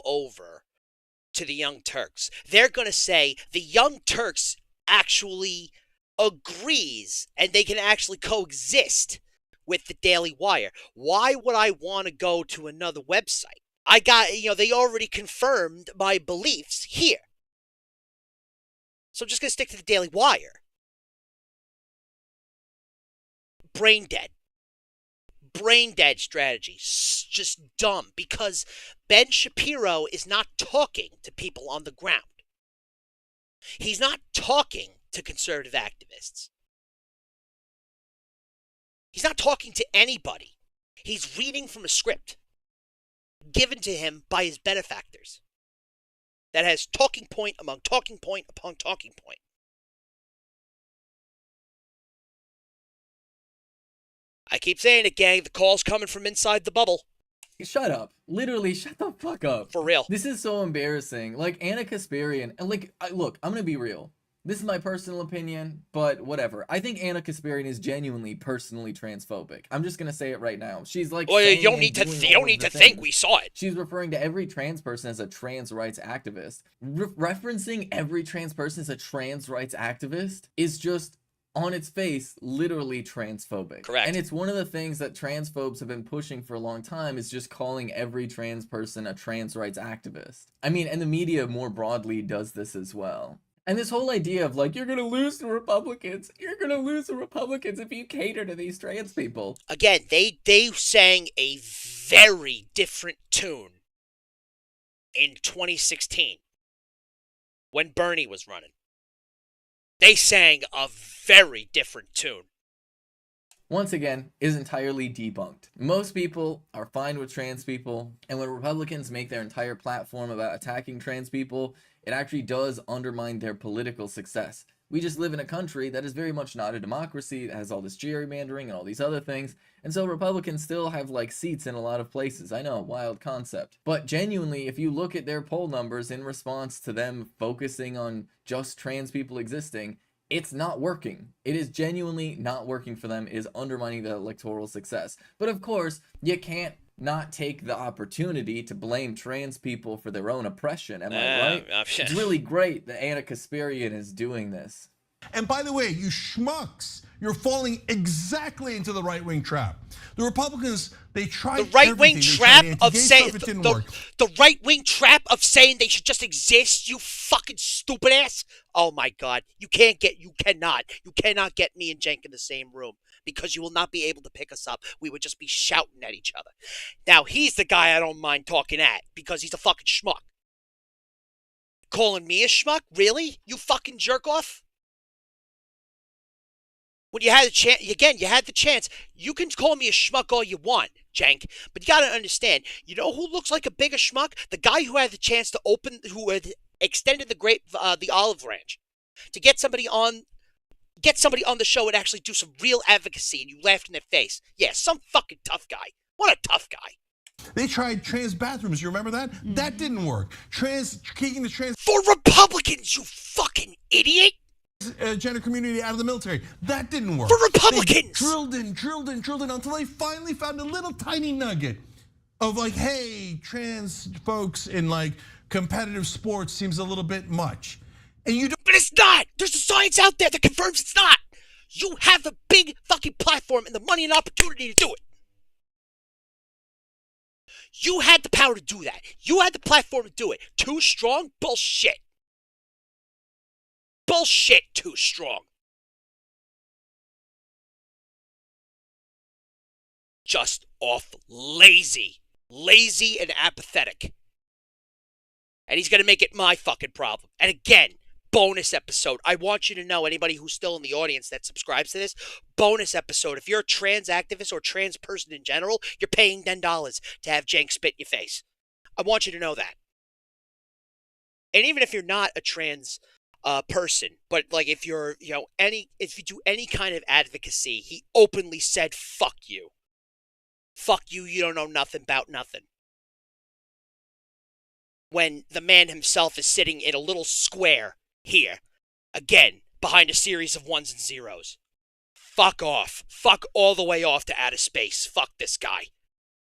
over to the Young Turks. They're gonna say the Young Turks actually agrees and they can actually coexist with the Daily Wire. Why would I want to go to another website? I got, they already confirmed my beliefs here. So I'm just going to stick to the Daily Wire. Brain dead. Brain dead strategy. Just dumb. Because Ben Shapiro is not talking to people on the ground. He's not talking to conservative activists. He's not talking to anybody. He's reading from a script given to him by his benefactors that has talking point among talking point upon talking point. I keep saying it, gang. The call's coming from inside the bubble. Shut up. Literally, shut the fuck up. For real. This is so embarrassing. Like, Anna Kasparian, and look, I'm gonna be real. This is my personal opinion, but whatever. I think Anna Kasparian is genuinely personally transphobic. I'm just gonna say it right now. She's like, well, you don't need to think we saw it. She's referring to every trans person as a trans rights activist. Referencing every trans person as a trans rights activist is just, on its face, literally transphobic. Correct. And it's one of the things that transphobes have been pushing for a long time, is just calling every trans person a trans rights activist. I mean, and the media more broadly does this as well. And this whole idea of like, you're gonna lose to Republicans. You're gonna lose to Republicans if you cater to these trans people. Again, they sang a very different tune in 2016 when Bernie was running. They sang a very different tune. Once again, is entirely debunked. Most people are fine with trans people, and when Republicans make their entire platform about attacking trans people, it actually does undermine their political success. We just live in a country that is very much not a democracy, that has all this gerrymandering and all these other things, and so Republicans still have like seats in a lot of places. I know, wild concept. But genuinely, if you look at their poll numbers in response to them focusing on just trans people existing, it's not working. It is genuinely not working for them. It is undermining the electoral success. But of course, you can't not take the opportunity to blame trans people for their own oppression. Am I right? It's really great that Anna Kasparian is doing this. And by the way, you schmucks, you're falling exactly into the right-wing trap. The Republicans, they tried the right-wing trap of saying the right-wing trap of saying they should just exist. You fucking stupid ass! Oh my God, you cannot get me and Cenk in the same room because you will not be able to pick us up. We would just be shouting at each other. Now he's the guy I don't mind talking at because he's a fucking schmuck. Calling me a schmuck? Really? You fucking jerk off? When you had the chance, again, you had the chance. You can call me a schmuck all you want, Cenk, but you gotta understand. You know who looks like a bigger schmuck? The guy who had the chance to who had extended the olive branch to get somebody on the show and actually do some real advocacy, and you laughed in their face. Yeah, some fucking tough guy. What a tough guy. They tried trans bathrooms. You remember that? That didn't work. Kicking the trans for Republicans, you fucking idiot. Gender community out of the military. That didn't work. For Republicans! They drilled in until they finally found a little tiny nugget of like, hey, trans folks in like competitive sports seems a little bit much. And you don't. But it's not! There's the science out there that confirms it's not! You have the big fucking platform and the money and opportunity to do it. You had the power to do that. You had the platform to do it. Too strong? Bullshit. Bullshit, too strong. Just off lazy and apathetic. And he's going to make it my fucking problem. And again, bonus episode. I want you to know, anybody who's still in the audience that subscribes to this, bonus episode. If you're a trans activist or trans person in general, you're paying $10 to have Cenk spit in your face. I want you to know that. And even if you're not a trans person, but like if you're, if you do any kind of advocacy, he openly said, fuck you. Fuck you, you don't know nothing about nothing. When the man himself is sitting in a little square here, again, behind a series of ones and zeros. Fuck off. Fuck all the way off to outer space. Fuck this guy.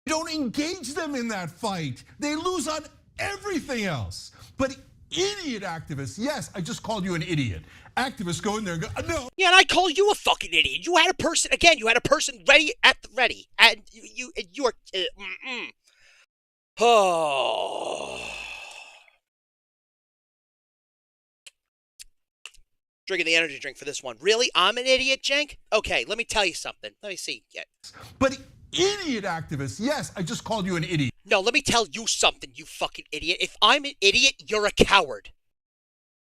Don't engage them in that fight. They lose on everything else. But idiot activists. Yes, I just called you an idiot. Activists go in there and go, no. Yeah, and I call you a fucking idiot. You had a person, again, you had a person ready at the ready. And you are, oh. Drinking the energy drink for this one. Really? I'm an idiot, Jenk? Okay, let me tell you something. Let me see. Yeah. But idiot activists. Yes, I just called you an idiot. No, let me tell you something, you fucking idiot. If I'm an idiot, you're a coward.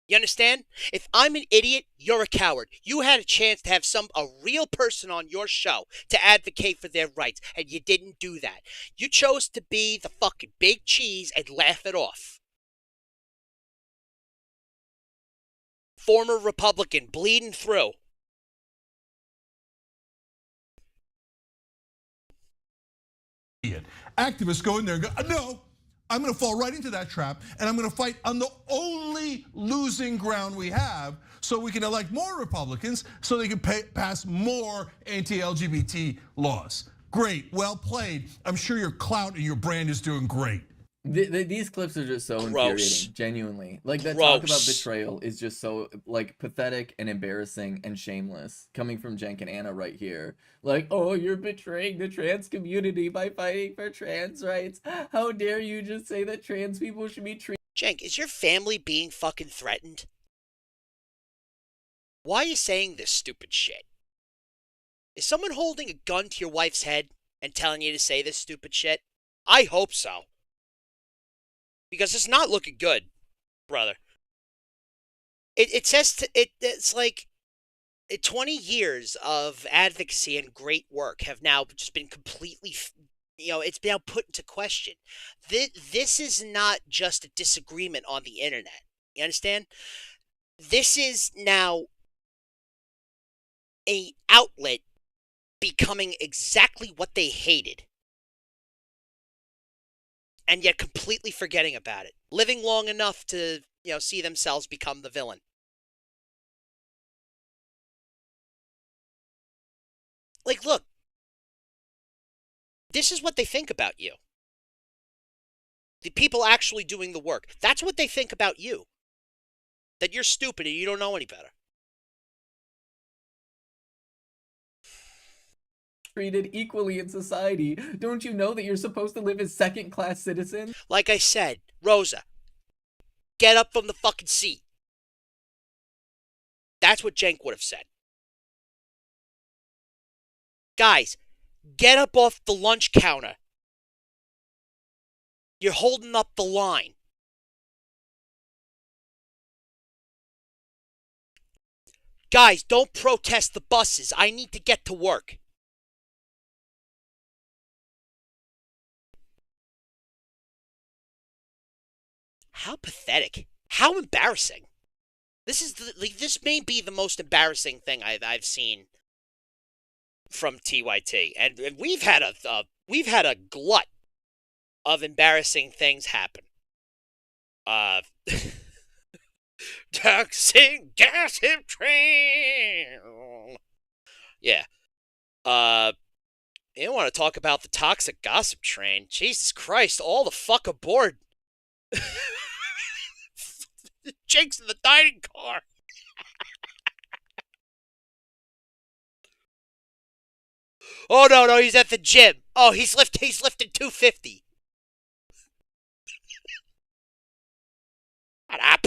You understand? If I'm an idiot, you're a coward. You had a chance to have a real person on your show to advocate for their rights, and you didn't do that. You chose to be the fucking big cheese and laugh it off. Former Republican bleeding through. Activists go in there and go, no, I'm going to fall right into that trap, and I'm going to fight on the only losing ground we have so we can elect more Republicans so they can pass more anti-LGBT laws. Great, well played. I'm sure your clout and your brand is doing great. These clips are just so infuriating, genuinely. Like, that talk about betrayal is just so, like, pathetic and embarrassing and shameless, coming from Jenk and Anna right here. Like, oh, you're betraying the trans community by fighting for trans rights. How dare you just say that trans people should be treated? Jenk, is your family being fucking threatened? Why are you saying this stupid shit? Is someone holding a gun to your wife's head and telling you to say this stupid shit? I hope so. Because it's not looking good, brother. It's like 20 years of advocacy and great work have now just been completely, it's now put into question. This is not just a disagreement on the internet. You understand? This is now an outlet becoming exactly what they hated. And yet completely forgetting about it. Living long enough to, see themselves become the villain. Like, look. This is what they think about you. The people actually doing the work. That's what they think about you. That you're stupid and you don't know any better. Treated equally in society. Don't you know that you're supposed to live as second-class citizens? Like I said, Rosa, get up from the fucking seat. That's what Jenk would have said. Guys, get up off the lunch counter. You're holding up the line. Guys, don't protest the buses. I need to get to work. How pathetic. How embarrassing. This may be the most embarrassing thing I've seen from TYT. And we've had a glut of embarrassing things happen. Taxi gossip train. Yeah. You want to talk about the toxic gossip train? Jesus Christ, all the fuck aboard. Jake's in the dining car. Oh no, he's at the gym. Oh, he's lifting 250. Shut up.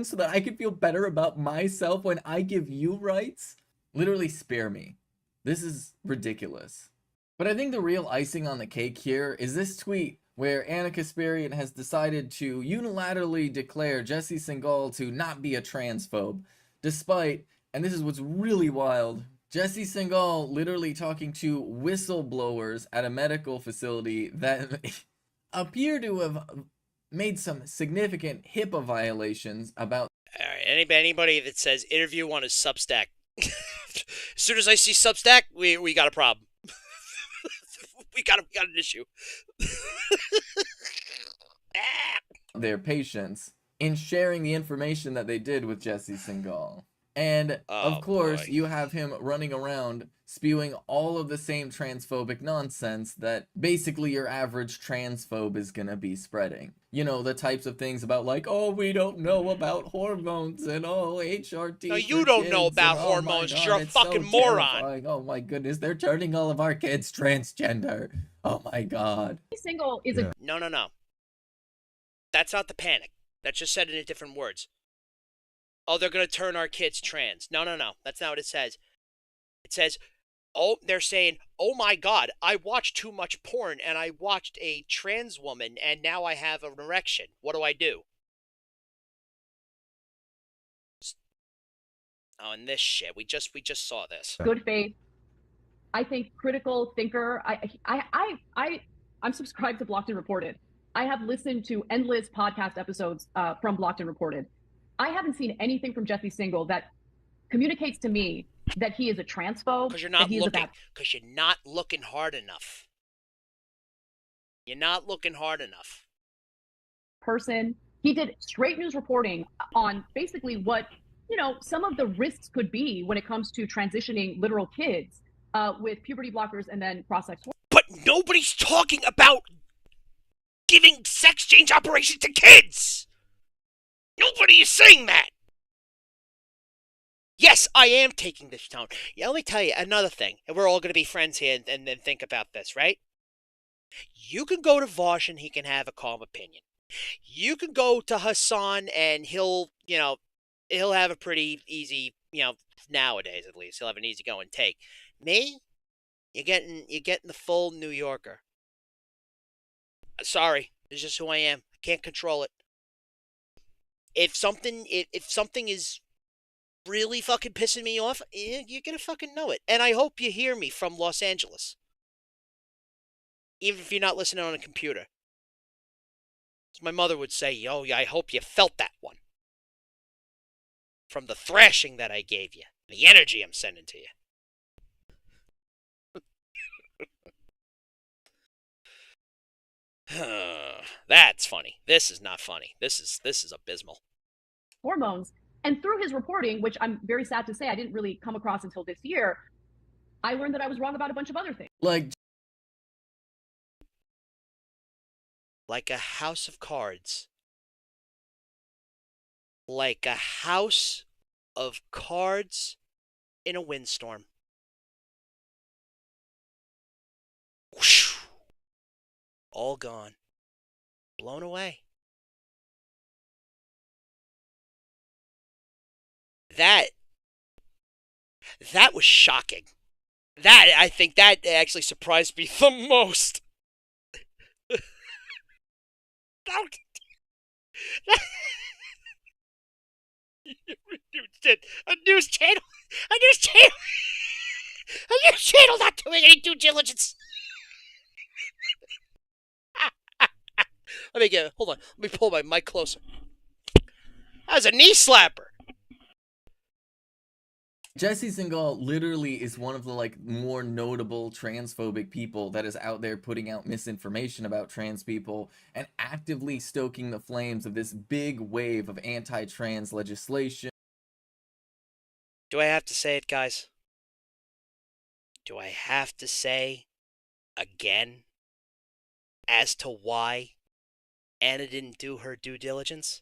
So that I can feel better about myself when I give you rights? Literally spare me. This is ridiculous. But I think the real icing on the cake here is this tweet where Anna Kasparian has decided to unilaterally declare Jesse Singal to not be a transphobe, despite, and this is what's really wild, Jesse Singal literally talking to whistleblowers at a medical facility that appear to have made some significant HIPAA violations about... All right, anybody that says interview on his Substack, as soon as I see Substack, we got a problem. we got an issue. their patients in sharing the information that they did with Jesse Singal. And of Oh, course, boy. you have him running around spewing all of the same transphobic nonsense that basically your average transphobe is gonna be spreading. You know, the types of things about like, oh, we don't know about hormones and oh, HRT No, for you don't know kids and about oh my hormones. 'Cause you're god, a it's so fucking moron. terrifying. Oh my goodness, they're turning all of our kids transgender. Oh my god. Single is Yeah. No, no, no. That's not the panic. That's just said in different words. Oh, they're going to turn our kids trans. No, no, no. That's not what it says. It says, oh, they're saying, oh my God, I watched too much porn and I watched a trans woman and now I have an erection. What do I do? Oh, and this shit. We just saw this. good faith. I think critical thinker. I'm subscribed to Blocked and Reported. I have listened to endless podcast episodes from Blocked and Reported. I haven't seen anything from Jesse Singal that communicates to me that he is a transphobe. Because you're not that he is a looking. bad Because you're not looking hard enough. You're not looking hard enough. person. He did straight news reporting on basically what, you know, some of the risks could be when it comes to transitioning literal kids with puberty blockers and then cross-sex. But nobody's talking about giving sex change operations to kids. Nobody is saying that. Yes, I am taking this tone. Yeah, let me tell you another thing, and we're all going to be friends here and then think about this, right? You can go to Vosh and he can have a calm opinion. You can go to Hassan and he'll have a pretty easy, nowadays at least, he'll have an easy going take. Me, you're getting the full New Yorker. Sorry, it's just who I am. I can't control it. If something is really fucking pissing me off, you're gonna fucking know it. And I hope you hear me from Los Angeles. Even if you're not listening on a computer. As my mother would say, yo, I hope you felt that one. From the thrashing that I gave you. The energy I'm sending to you. That's funny. This is not funny. This is abysmal. Hormones. And through his reporting, which I'm very sad to say I didn't really come across until this year, I learned that I was wrong about a bunch of other things. Like a house of cards. Like a house of cards in a windstorm. Whoosh. All gone. Blown away. That was shocking. I think that actually surprised me the most. A news channel not doing any due diligence. Hold on. Let me pull my mic closer. That was a knee slapper. Jesse Singal literally is one of the more notable transphobic people that is out there putting out misinformation about trans people and actively stoking the flames of this big wave of anti-trans legislation. Do I have to say it, guys? Do I have to say again as to why Anna didn't do her due diligence?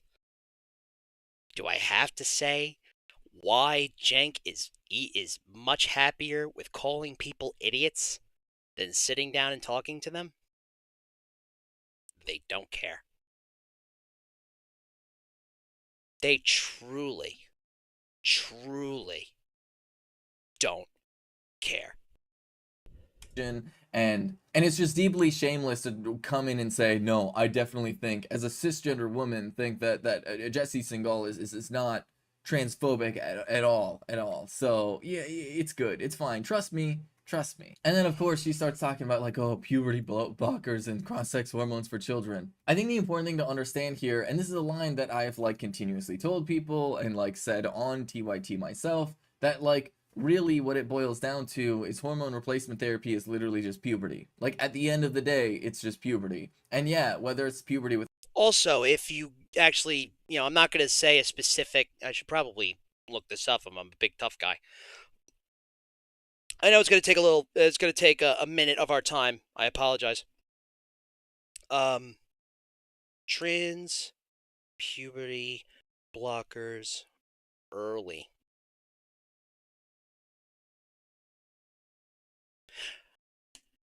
Do I have to say why Cenk is much happier with calling people idiots than sitting down and talking to them? They don't care. They truly don't care. And it's just deeply shameless to come in and say, no, I definitely think, as a cisgender woman, think that Jesse Singal is not transphobic at all. So yeah, it's good, it's fine, trust me. And then of course she starts talking about puberty blockers and cross-sex hormones for children. I think the important thing to understand here, and this is a line that I've continuously told people and said on TYT myself, that really what it boils down to is hormone replacement therapy is literally just puberty. At the end of the day, it's just puberty. And yeah, whether it's puberty with... Also, if you actually, I'm not going to say a specific, I should probably, look this up. I'm a big tough guy. I know it's going to take a little. It's going to take a minute of our time. I apologize. Trans puberty blockers early.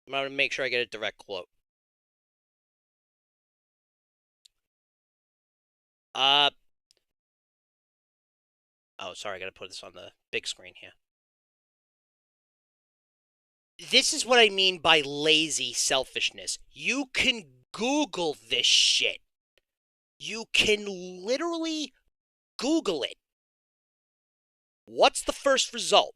I'm going to make sure I get a direct quote. Oh, sorry, I got to put this on the big screen here. This is what I mean by lazy selfishness. You can Google this shit. You can literally Google it. What's the first result?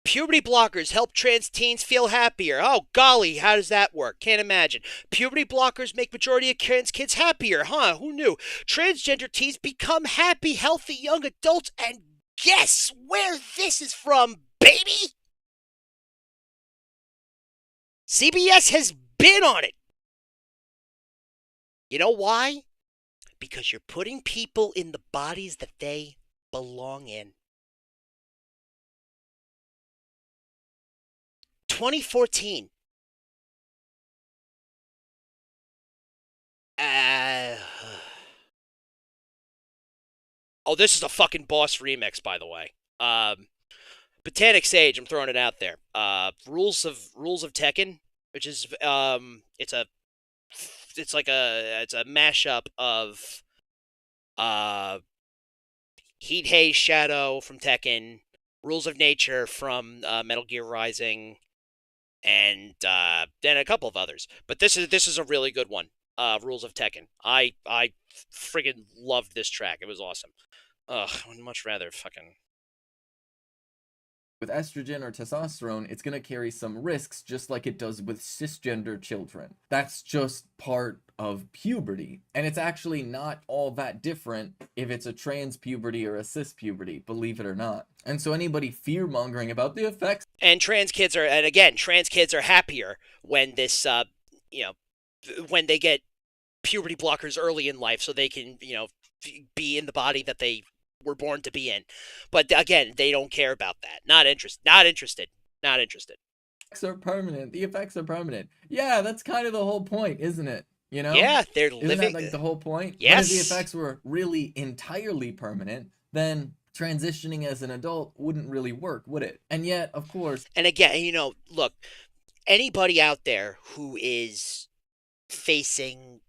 Puberty blockers help trans teens feel happier. Oh, golly, how does that work? Can't imagine. Puberty blockers make majority of trans kids happier, huh? Who knew? Transgender teens become happy, healthy young adults, and guess where this is from, baby? CBS has been on it. You know why? Because you're putting people in the bodies that they belong in. 2014. Oh, this is a fucking boss remix, by the way. Botanic Sage, I'm throwing it out there. Rules of Tekken, which is it's a mashup of Heat Haze Shadow from Tekken, Rules of Nature from Metal Gear Rising, and then a couple of others. But this is a really good one. Rules of Tekken. I friggin' loved this track. It was awesome. Ugh, I would much rather fucking. With estrogen or testosterone, it's going to carry some risks just like it does with cisgender children. That's just part of puberty. And it's actually not all that different if it's a trans puberty or a cis puberty, believe it or not. And so anybody fear-mongering about the effects... And trans kids are happier when this, when they get puberty blockers early in life so they can, be in the body that they were born to be in. But again, they don't care about that. Not interested. Are permanent. The effects are permanent. Yeah, that's kind of the whole point, isn't it? You know? Yeah, they're Isn't living. That like the whole point? Yes. But if the effects were really entirely permanent, then transitioning as an adult wouldn't really work, would it? And yet, of course. And again, look, anybody out there who is facing,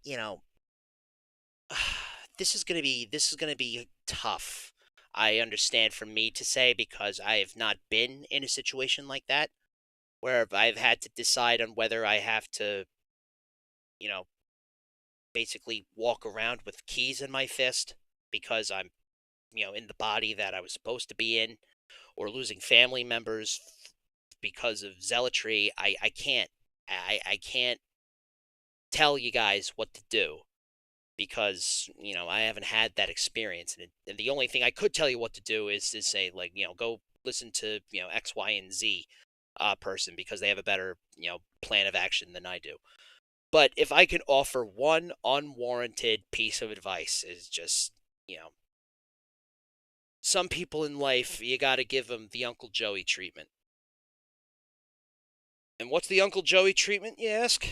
this is gonna be tough. I understand for me to say because I have not been in a situation like that where I've had to decide on whether I have to, basically walk around with keys in my fist because I'm, in the body that I was supposed to be in, or losing family members because of zealotry. I can't tell you guys what to do because, I haven't had that experience. And the only thing I could tell you what to do is to say, like, go listen to, X, Y, and Z person because they have a better, plan of action than I do. But if I can offer one unwarranted piece of advice is just, some people in life, you got to give them the Uncle Joey treatment. And what's the Uncle Joey treatment, you ask?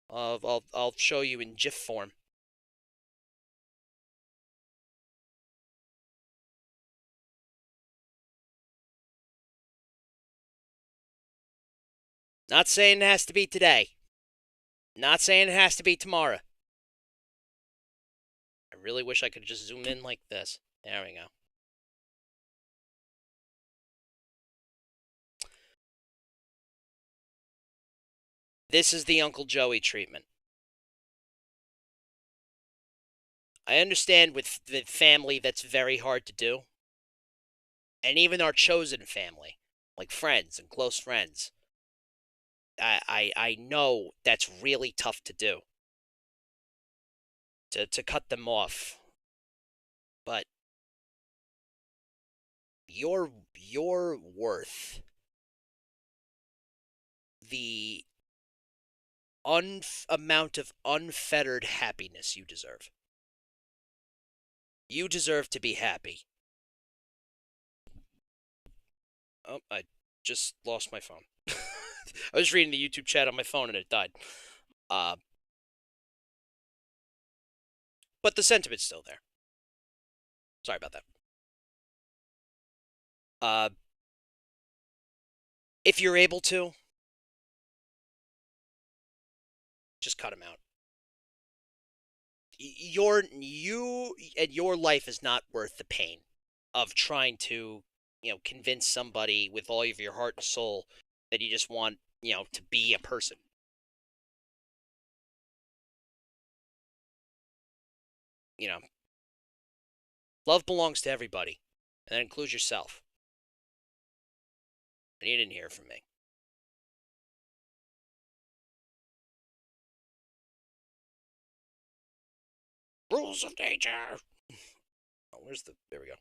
I'll show you in GIF form. Not saying it has to be today. Not saying it has to be tomorrow. I really wish I could just zoom in like this. There we go. This is the Uncle Joey treatment. I understand with the family that's very hard to do. And even our chosen family, like friends and close friends. I know that's really tough to do. To cut them off. But your worth the amount of unfettered happiness you deserve. You deserve to be happy. Oh, I just lost my phone. I was reading the YouTube chat on my phone and it died. But the sentiment's still there. Sorry about that. If you're able to, just cut him out. You and your life is not worth the pain of trying to, convince somebody with all of your heart and soul that you just want, to be a person. Love belongs to everybody, and that includes yourself. And you didn't hear from me. Rules of nature. Oh, there we go.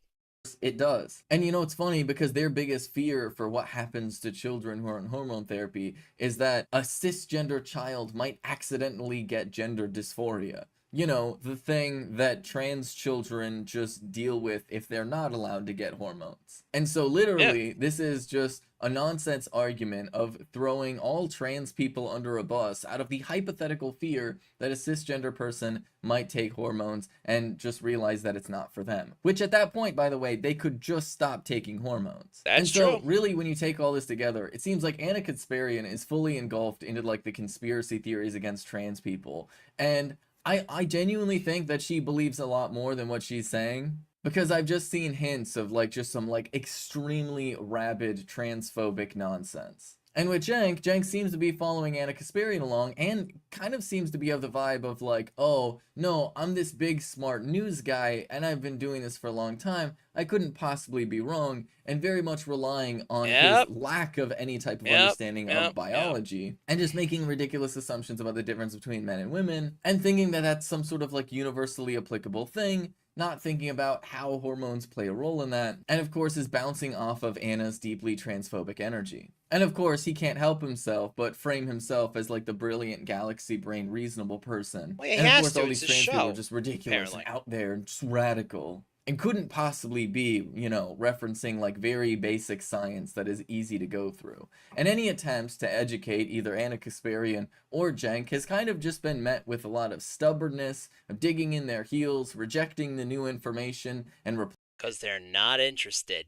It does. And it's funny because their biggest fear for what happens to children who are on hormone therapy is that a cisgender child might accidentally get gender dysphoria. The thing that trans children just deal with if they're not allowed to get hormones. And so literally, this is just a nonsense argument of throwing all trans people under a bus out of the hypothetical fear that a cisgender person might take hormones and just realize that it's not for them. Which at that point, by the way, they could just stop taking hormones. That's true. And so really, when you take all this together, it seems like Anna Kasparian is fully engulfed into like the conspiracy theories against trans people. And I genuinely think that she believes a lot more than what she's saying, because I've just seen hints of like just some like extremely rabid transphobic nonsense. And with Cenk seems to be following Anna Kasparian along and kind of seems to be of the vibe of like, oh, no, I'm this big smart news guy and I've been doing this for a long time. I couldn't possibly be wrong, and very much relying on his lack of any type of understanding of biology and just making ridiculous assumptions about the difference between men and women and thinking that that's some sort of like universally applicable thing, not thinking about how hormones play a role in that, and of course is bouncing off of Anna's deeply transphobic energy. And of course, he can't help himself but frame himself as like the brilliant galaxy brain reasonable person. Well, he and of has course, to. all these It's a trans people show, are just ridiculous apparently. and out there and just radical. And couldn't possibly be, referencing like very basic science that is easy to go through. And any attempts to educate either Anna Kasparian or Cenk has kind of just been met with a lot of stubbornness, of digging in their heels, rejecting the new information, and because they're not interested.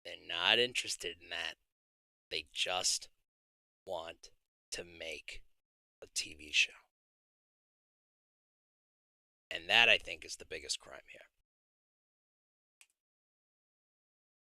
They're not interested in that. They just want to make a TV show. And that, I think, is the biggest crime here.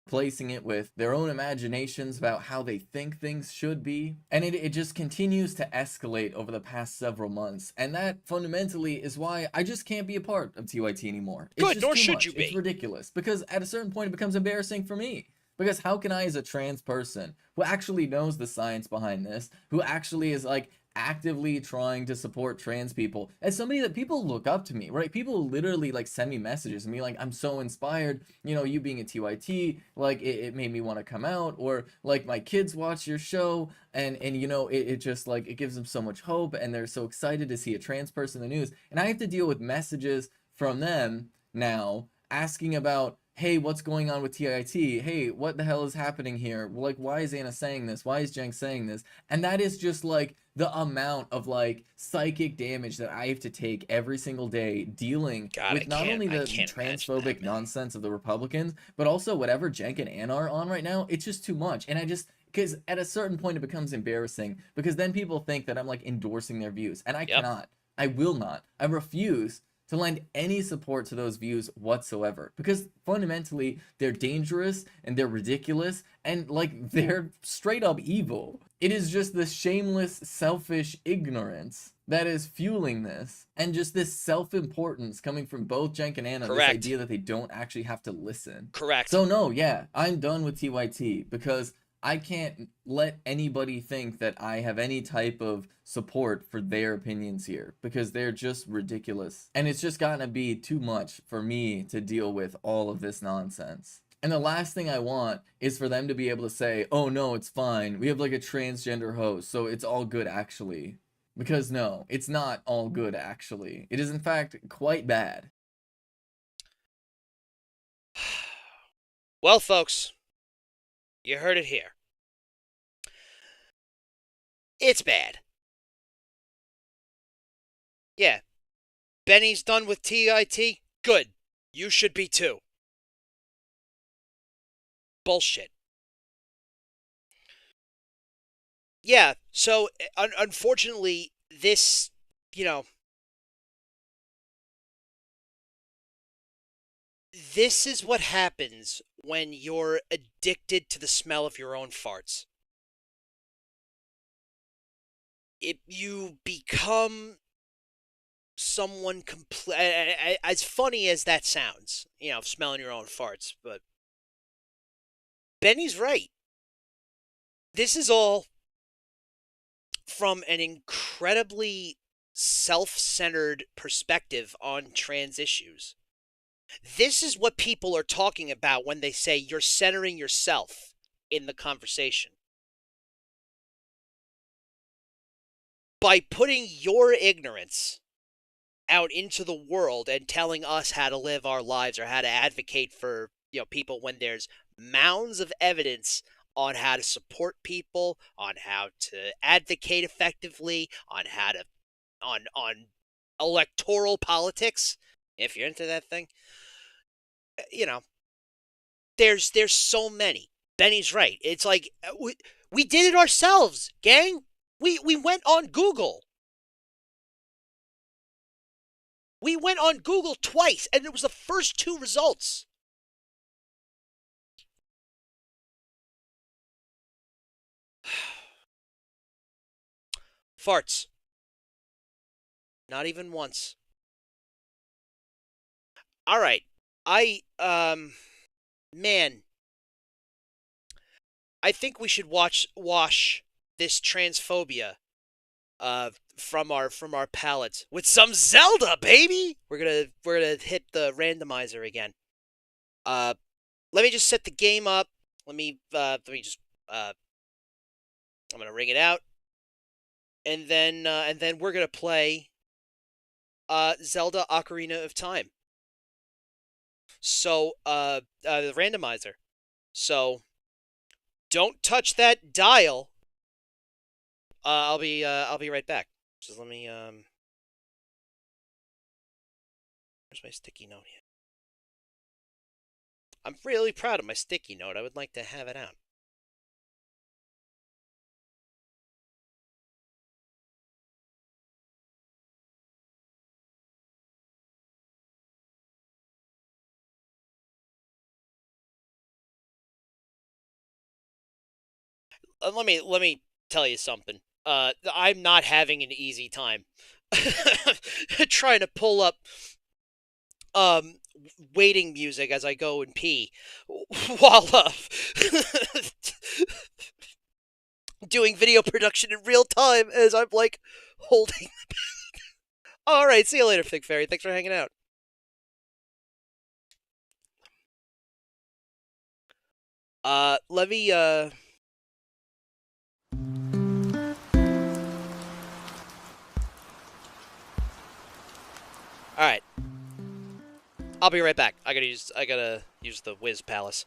replacing it with their own imaginations about how they think things should be. And it just continues to escalate over the past several months. And that fundamentally is why I just can't be a part of TYT anymore. It's Good, just nor too should much. you be. It's ridiculous. Because at a certain point, it becomes embarrassing for me. Because how can I, as a trans person who actually knows the science behind this, who actually is like actively trying to support trans people, as somebody that people look up to me, right? People literally like send me messages and be like, I'm so inspired, you know, you being a TYT, like it made me want to come out, or like my kids watch your show and you know, it just like, it gives them so much hope and they're so excited to see a trans person in the news. And I have to deal with messages from them now asking about, hey, what's going on with TIT? Hey, what the hell is happening here? Like, why is Anna saying this? Why is Cenk saying this? And that is just like the amount of like psychic damage that I have to take every single day dealing with not only the transphobic nonsense of the Republicans, but also whatever Cenk and Anna are on right now. It's just too much. And I just, because at a certain point it becomes embarrassing, because then people think that I'm like endorsing their views, and I cannot. I will not. I refuse to lend any support to those views whatsoever, because fundamentally they're dangerous and they're ridiculous and like they're straight up evil. It is just this shameless, selfish ignorance that is fueling this, and just this self-importance coming from both Cenk and Anna. Correct. This idea that they don't actually have to listen. Correct. So no, yeah, I'm done with TYT, because I can't let anybody think that I have any type of support for their opinions here, because they're just ridiculous. And it's just gotten to be too much for me to deal with all of this nonsense. And the last thing I want is for them to be able to say, oh no, it's fine. We have like a transgender host, so it's all good actually. Because no, it's not all good actually. It is in fact quite bad. Well, folks, you heard it here. It's bad. Yeah. Benny's done with TIT? Good. You should be too. Bullshit. Yeah, so unfortunately, this, this is what happens when you're addicted to the smell of your own farts. You become someone as funny as that sounds, smelling your own farts, but Benny's right. This is all from an incredibly self-centered perspective on trans issues. This is what people are talking about when they say you're centering yourself in the conversation. By putting your ignorance out into the world and telling us how to live our lives or how to advocate for, people when there's mounds of evidence on how to support people, on how to advocate effectively, on how to on electoral politics, if you're into that thing. There's so many. Benny's right. It's like we did it ourselves, gang. We went on Google. We went on Google twice, and it was the first two results. Farts. Not even once. All right. Man, I think we should wash this transphobia from our palates with some Zelda, baby. We're gonna hit the randomizer again. Let me just set the game up. Let me just I'm gonna ring it out, and then we're gonna play Zelda Ocarina of Time. So the randomizer. So don't touch that dial. I'll be right back. Just let me where's my sticky note here? I'm really proud of my sticky note. I would like to have it out. Let me tell you something. I'm not having an easy time trying to pull up waiting music as I go and pee while doing video production in real time as I'm like holding. All right, see you later, Fig Fairy. Thanks for hanging out. Let me All right. I'll be right back. I gotta use the Wiz Palace.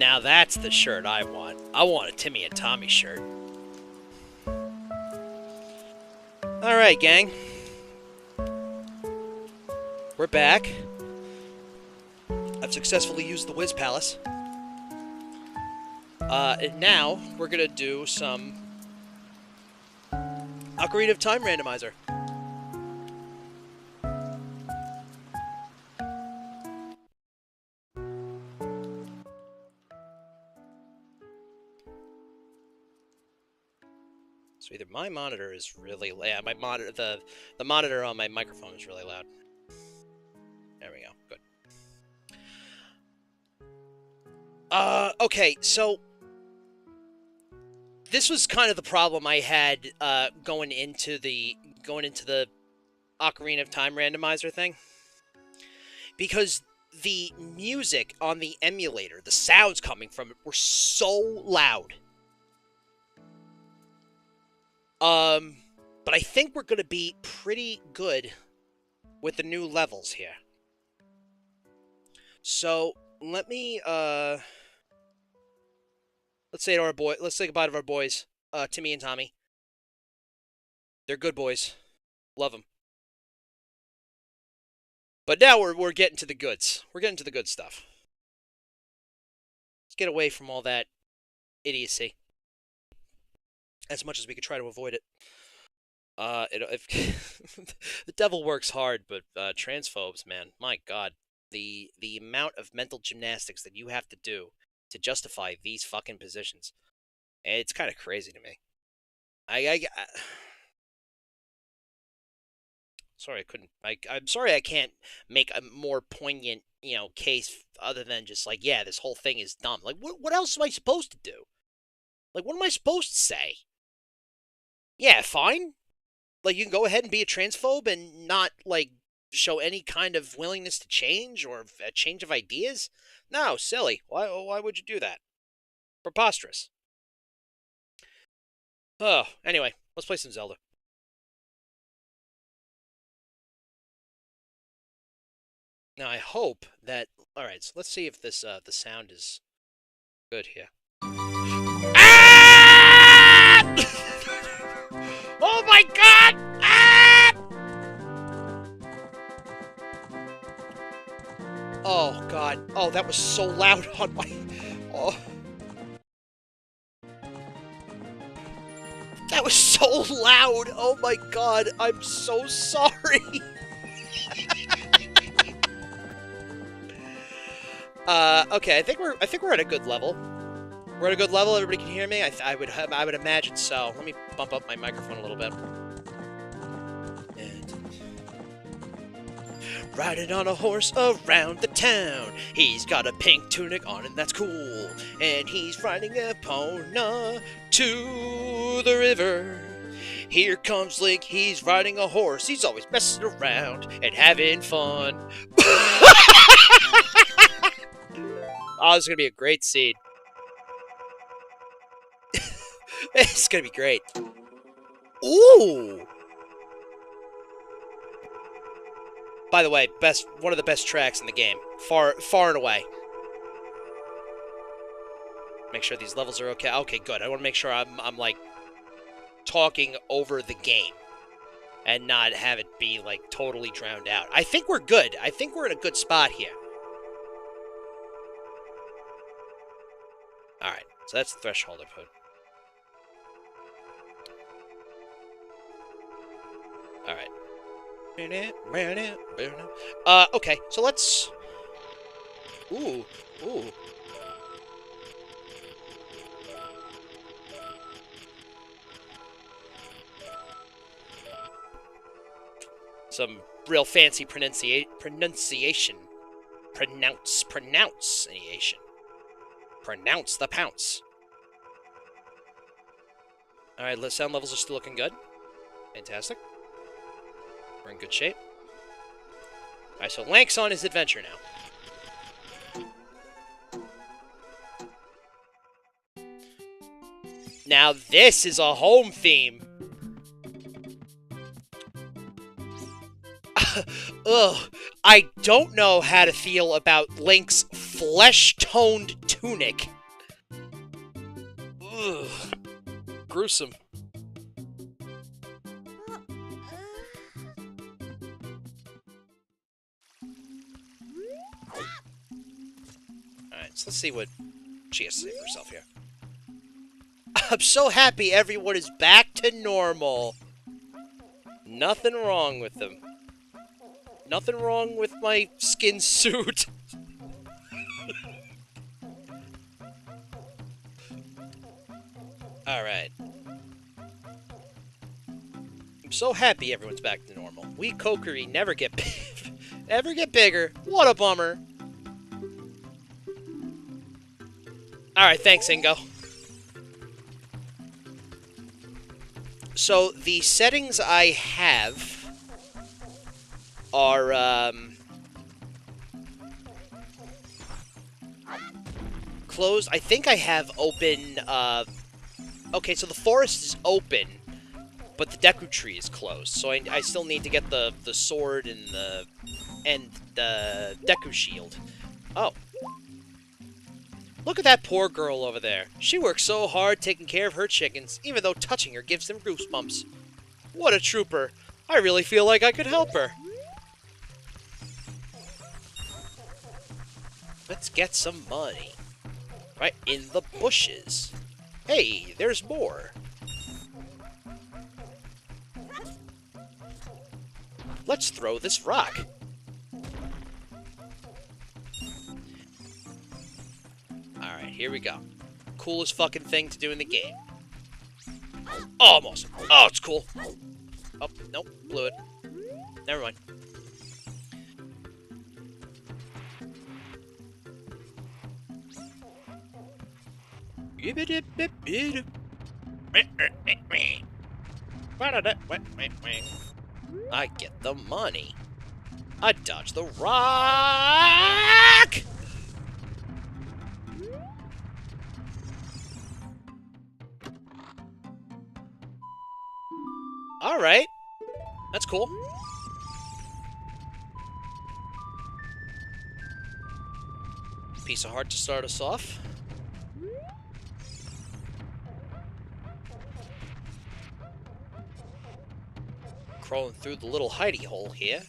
Now that's the shirt I want. I want a Timmy and Tommy shirt. Alright, gang. We're back. I've successfully used the Wiz Palace. And now, we're gonna do some Ocarina of Time randomizer. So either my monitor is really loud, my monitor, the monitor on my microphone is really loud. There we go. Good. Okay, so this was kind of the problem I had going into the Ocarina of Time randomizer thing, because the music on the emulator, the sounds coming from it were so loud. But I think we're gonna be pretty good with the new levels here. So let me let's say goodbye to our boys, Timmy and Tommy. They're good boys. Love them. But now we're getting to the goods. We're getting to the good stuff. Let's get away from all that idiocy. As much as we could try to avoid it. The devil works hard, but transphobes, man, my God, the amount of mental gymnastics that you have to do to justify these fucking positions, it's kind of crazy to me. Sorry I couldn't. I'm sorry I can't make a more poignant, case other than just like, yeah, this whole thing is dumb. Like, what else am I supposed to do? Like, what am I supposed to say? Yeah, fine. Like, you can go ahead and be a transphobe and not, like, show any kind of willingness to change or a change of ideas? No, silly. Why would you do that? Preposterous. Oh, anyway, let's play some Zelda. Now, I hope that... Alright, so let's see if this, the sound is good here. Ah! Oh my God! Ah! Oh God! Oh, that was so loud on my... Oh. That was so loud! Oh my God! I'm so sorry! Okay, I think we're at a good level. We're at a good level. Everybody can hear me. I would imagine so. Let me bump up my microphone a little bit. And riding on a horse around the town. He's got a pink tunic on, and that's cool. And he's riding Epona to the river. Here comes Link. He's riding a horse. He's always messing around and having fun. Oh, this is gonna be a great scene. It's gonna be great. Ooh! By the way, one of the best tracks in the game. Far and away. Make sure these levels are okay. Okay, good. I want to make sure I'm like talking over the game and not have it be like totally drowned out. I think we're good. I think we're in a good spot here. Alright, so that's the threshold I put. Alright. Okay, so let's... Ooh. Some real fancy pronunciation. Pronunciation. Pronounce the pounce. Alright, sound levels are still looking good. Fantastic. We're in good shape. Alright, so Link's on his adventure now. Now this is a home theme. Ugh. I don't know how to feel about Link's flesh-toned tunic. Ugh. Gruesome. Alright, so let's see what she has to say for herself here. I'm so happy everyone is back to normal. Nothing wrong with them. Nothing wrong with my skin suit. Alright. I'm so happy everyone's back to normal. We Kokiri never get bigger. What a bummer. Alright, thanks, Ingo. So, the settings I have are, closed. I think I have open, okay, so the forest is open, but the Deku tree is closed. So I still need to get the sword and the Deku shield. Oh. Look at that poor girl over there. She works so hard taking care of her chickens, even though touching her gives them goosebumps. What a trooper. I really feel like I could help her. Let's get some money. Right in the bushes. Hey, there's more. Let's throw this rock. Alright, here we go. Coolest fucking thing to do in the game. Oh, almost. Oh, it's cool. Oh, nope, blew it. Never mind. I get the money. I dodge the rock! Alright. That's cool. Piece of heart to start us off. Crawling through the little hidey hole here.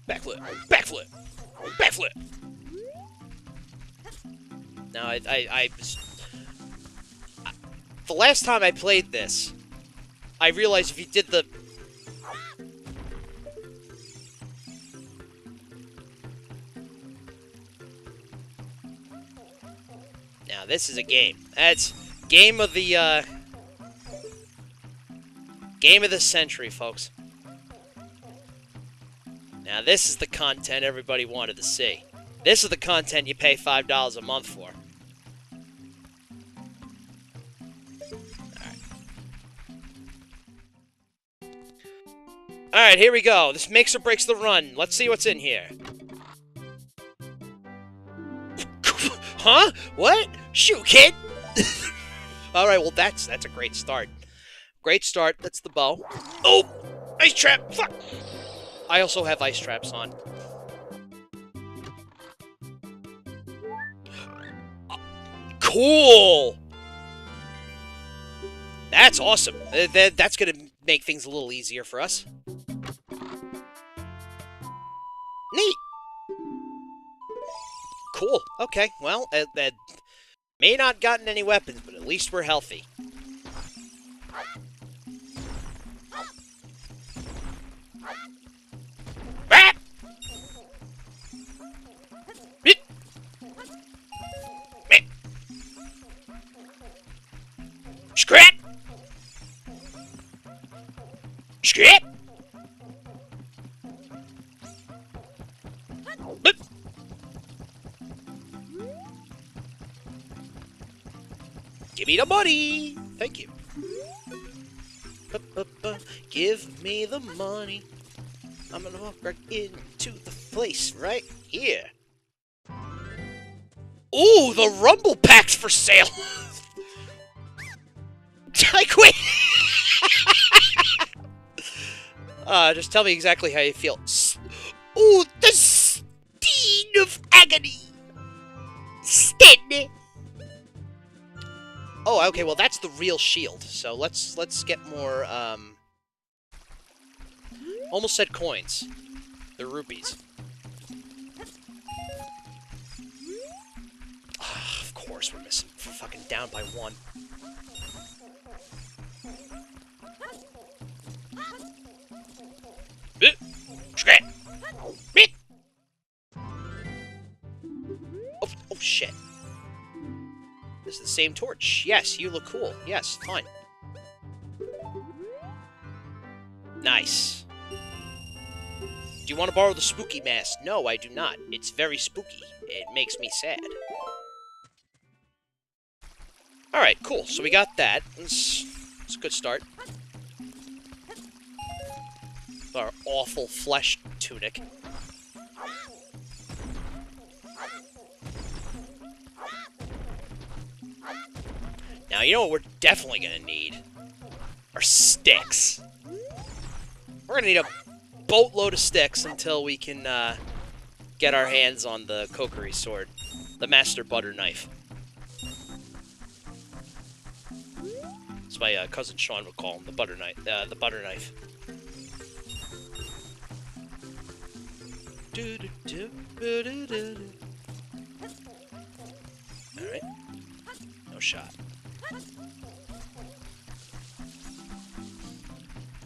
Backflip! Backflip! Backflip! Now, the last time I played this, I realized if you did the... Now, this is a game. That's game of the century, folks. Now, this is the content everybody wanted to see. This is the content you pay $5 a month for. Alright, here we go. This makes or breaks the run. Let's see what's in here. Huh? What? Shoot, kid! Alright, well, that's a great start. Great start. That's the bow. Oh! Ice trap! Fuck! I also have ice traps on. Cool! That's awesome. That's gonna make things a little easier for us. Neat! Cool. Okay, well, may not gotten any weapons, but at least we're healthy. Rap! Bit! Bit! Scrap! Scrap! Bit! Give me the money! Thank you. Give me the money. I'm gonna walk right into the place right here. Ooh, the Rumble Pack's for sale! I quit! Just tell me exactly how you feel. Ooh, the sting of agony! Sting! Oh, okay, well that's the real shield. So let's get more, almost said coins. They're rupees. Of course we're missing. Fucking down by 1. Oh shit. This is the same torch. Yes, you look cool. Yes, fine. Nice. Do you want to borrow the spooky mask? No, I do not. It's very spooky. It makes me sad. Alright, cool. So we got that. It's a good start. Our awful flesh tunic. Now, you know what we're definitely gonna need? Our sticks. We're gonna need a boatload of sticks until we can get our hands on the Kokiri sword, the Master Butter Knife. That's my cousin Sean would call him, the butter knife. The butter knife. All right, no shot.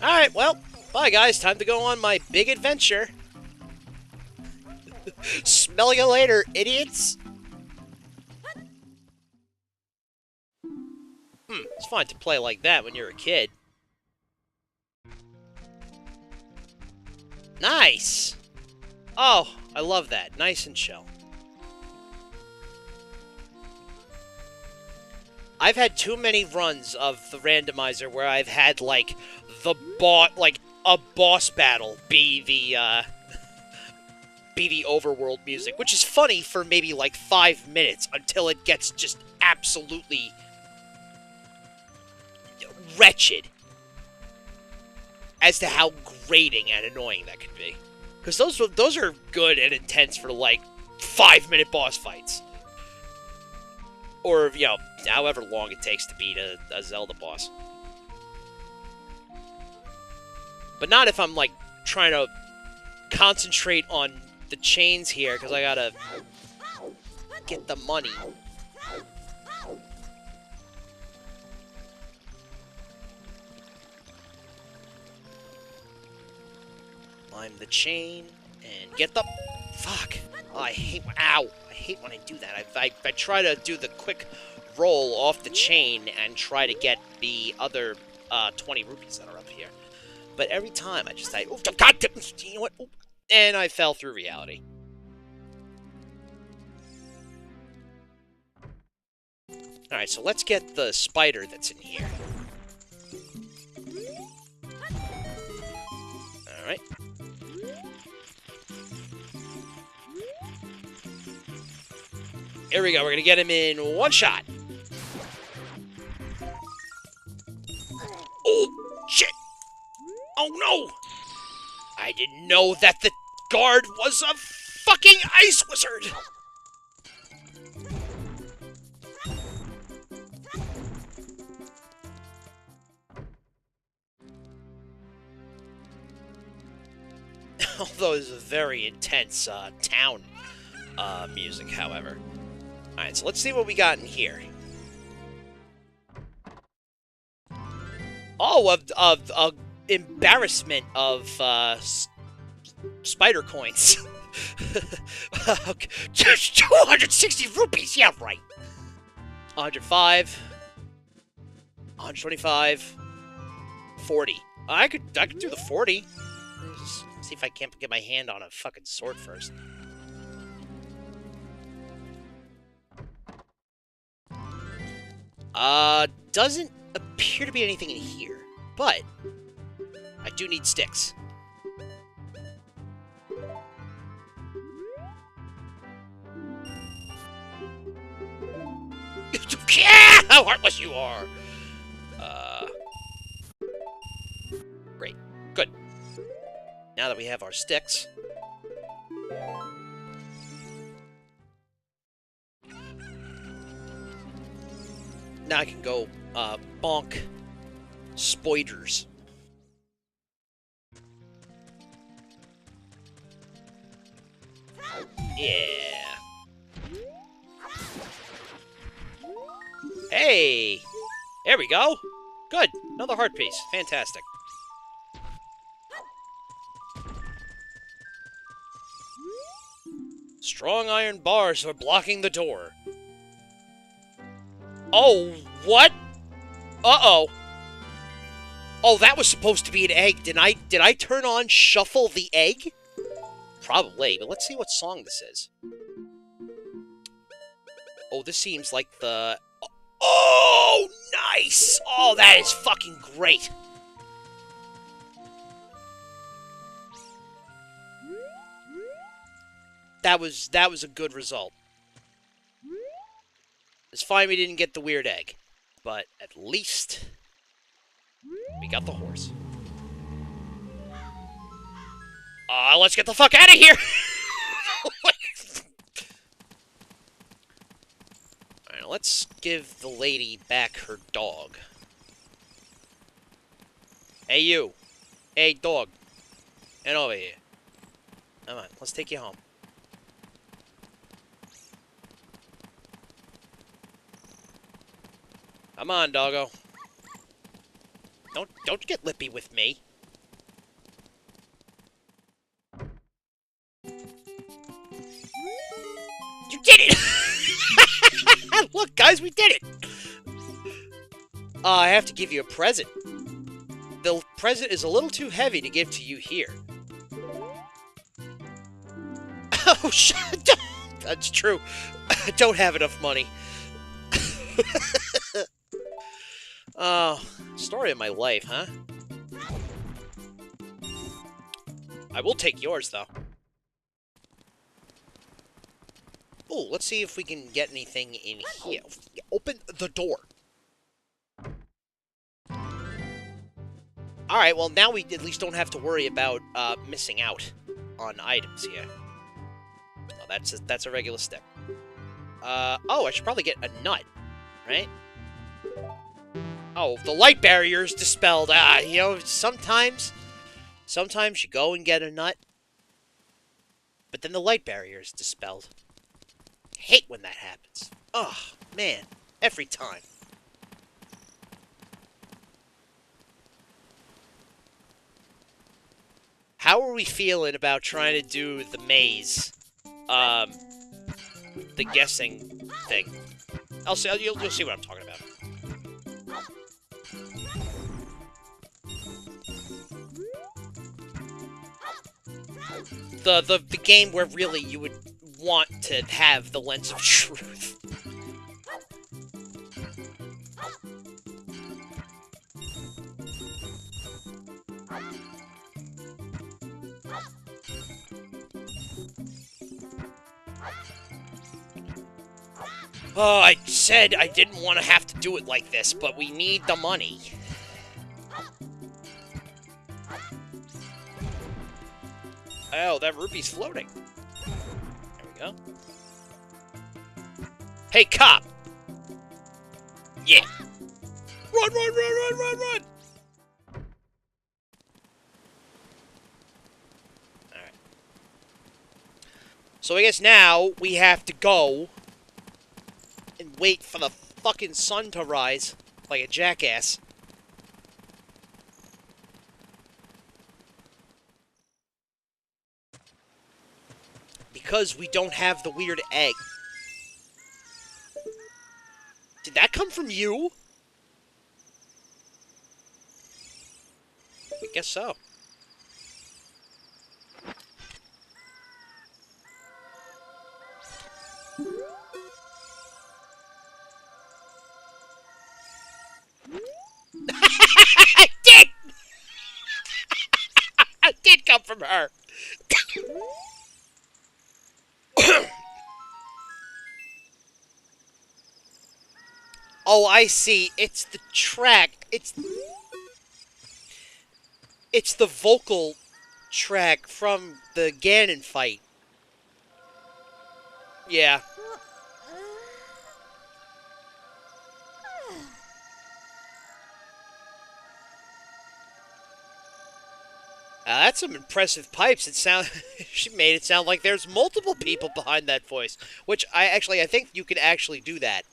All right, well, bye guys. Time to go on my big adventure. Smell you later, idiots. It's fun to play like that when you're a kid. Nice! Oh, I love that. Nice and chill. I've had too many runs of the randomizer where I've had, like, a boss battle be the overworld music, which is funny for maybe, like, 5 minutes until it gets just absolutely wretched as to how grating and annoying that can be. Because those are good and intense for, like, 5-minute boss fights. Or, you know, however long it takes to beat a Zelda boss. But not if I'm, like, trying to concentrate on the chains here, because I gotta get the money. Climb the chain and get the... Fuck. Oh, I hate... Ow. I hate when I do that. I try to do the quick roll off the chain and try to get the other 20 rupees that are up here. But every time I just... Oh, God damn... You know what? Oh, and I fell through reality. Alright, so let's get the spider that's in here. Alright. Here we go, we're gonna get him in one shot. Oh, shit! Oh no! I didn't know that the guard was a fucking ice wizard! Although it's a very intense town music, however. Alright, so let's see what we got in here. Oh, of embarrassment of spider coins. Just 260 rupees, yeah, right. 105, 125, 40. I could do the 40. Just see if I can't get my hand on a fucking sword first. Doesn't appear to be anything in here, but I do need sticks. Yeah, how heartless you are! Great. Good. Now that we have our sticks, Now I can go bonk spoiders. Yeah. Hey! There we go. Good. Another heart piece. Fantastic. Strong iron bars are blocking the door. Oh, what? Uh-oh. Oh, that was supposed to be an egg. Did I turn on Shuffle the Egg? Probably, but let's see what song this is. Oh, this seems like the... Oh, nice! Oh, that is fucking great. That was a good result. It's fine we didn't get the weird egg, but at least we got the horse. Let's get the fuck out of here! Alright, let's give the lady back her dog. Hey, you. Hey, dog. Get over here. Come on, let's take you home. Come on, doggo. Don't get lippy with me. You did it! Look, guys, we did it! I have to give you a present. The present is a little too heavy to give to you here. Oh, shit! That's true. I don't have enough money. Oh, story of my life, huh? I will take yours, though. Oh, let's see if we can get anything in here. Open the door. Alright, well, now we at least don't have to worry about missing out on items here. Oh, that's a regular stick. Oh, I should probably get a nut, right? Oh, the light barrier is dispelled. You know, sometimes you go and get a nut, but then the light barrier is dispelled. Hate when that happens. Oh, man. Every time. How are we feeling about trying to do the maze? The guessing thing. You'll see what I'm talking about. The game where really you would want to have the lens of truth. Oh, I said I didn't want to have to do it like this, but we need the money. Oh, that ruby's floating. There we go. Hey, cop! Yeah! Run, run, run, run, run, run! Alright. So I guess now we have to go and wait for the fucking sun to rise like a jackass. Because we don't have the weird egg. Did that come from you? I guess so. It did! It did come from her. Oh, I see. It's the track. It's the vocal track from the Ganon fight. Yeah. That's some impressive pipes. She made it sound like there's multiple people behind that voice, which I think you can actually do that.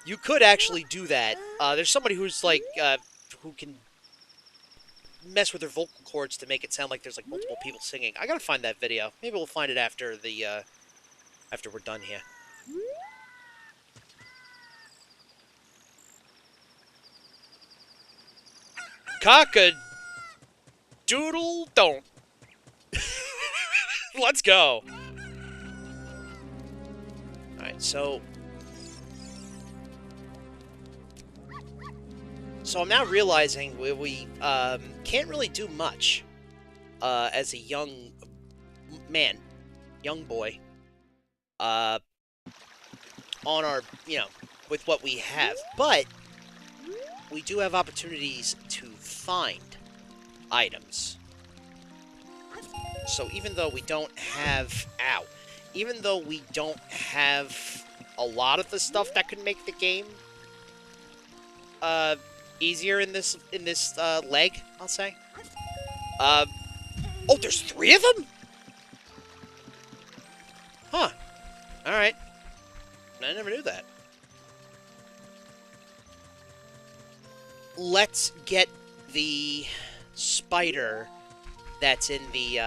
You could actually do that. There's somebody who's like, who can mess with their vocal cords to make it sound like there's like multiple people singing. I gotta find that video. Maybe we'll find it after after we're done here. Cock-a-doodle-don't. Let's go. Alright, so I'm now realizing we can't really do much as a young man, young boy, on our, with what we have. But we do have opportunities to find items. So even though we don't have, even though we don't have a lot of the stuff that could make the game easier in this leg, I'll say. Oh, there's 3 of them? Huh. Alright. I never knew that. Let's get the spider that's in the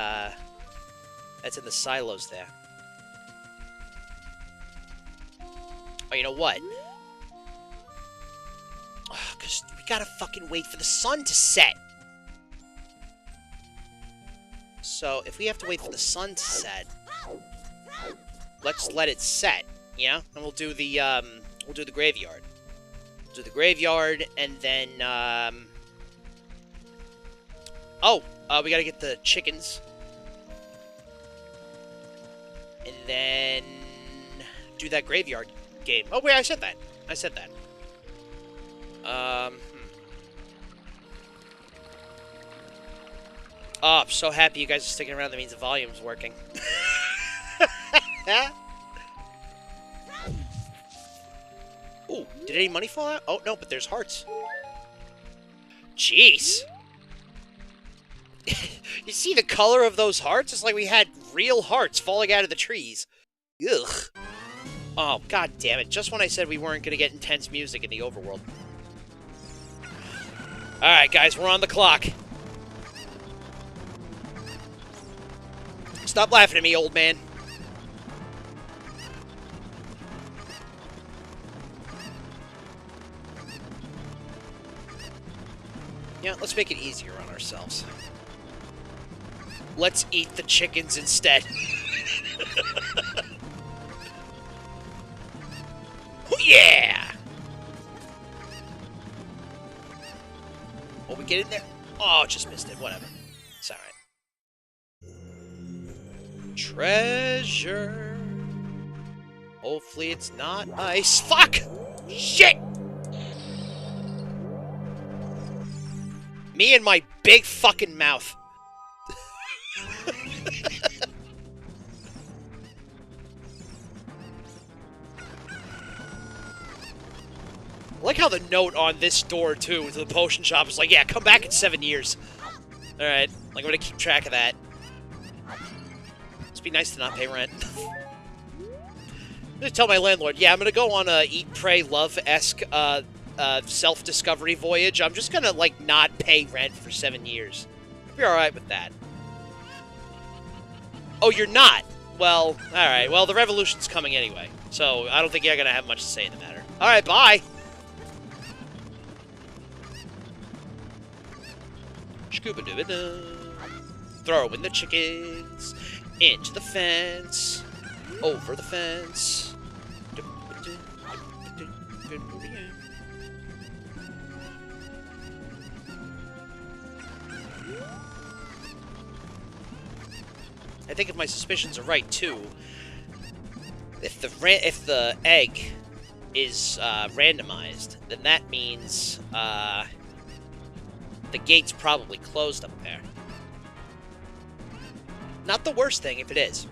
silos there. Oh, you know what? Because we gotta fucking wait for the sun to set. So, if we have to wait for the sun to set, let's let it set, and we'll do the graveyard. We'll do the graveyard, and then, we gotta get the chickens. And then do that graveyard game. Oh, wait, I said that. Oh, I'm so happy you guys are sticking around. That means the volume's working. Ooh, did any money fall out? Oh, no, but there's hearts. Jeez. You see the color of those hearts? It's like we had real hearts falling out of the trees. Ugh. Oh, god damn it. Just when I said we weren't going to get intense music in the overworld. Alright, guys, we're on the clock. Stop laughing at me, old man. Yeah, let's make it easier on ourselves. Let's eat the chickens instead. Oh, yeah! Oh, we get in there? Oh, just missed it. Whatever. It's alright. Treasure. Hopefully it's not ice. Fuck! Shit! Me and my big fucking mouth. I like how the note on this door, too, to the potion shop is like, yeah, come back in 7 years. Alright, like, I'm gonna keep track of that. Must be nice to not pay rent. I'm gonna tell my landlord, yeah, I'm gonna go on a Eat, Pray, Love-esque, self-discovery voyage. I'm just gonna, like, not pay rent for 7 years. I'll be alright with that. Oh, you're not? Well, alright. Well, the revolution's coming anyway. So, I don't think you're gonna have much to say in the matter. Alright, bye! Scuba-dooba-doo. Throw in the chickens. Into the fence. Over the fence. I think if my suspicions are right, too, if the egg is randomized, then that means the gate's probably closed up there. Not the worst thing if it is.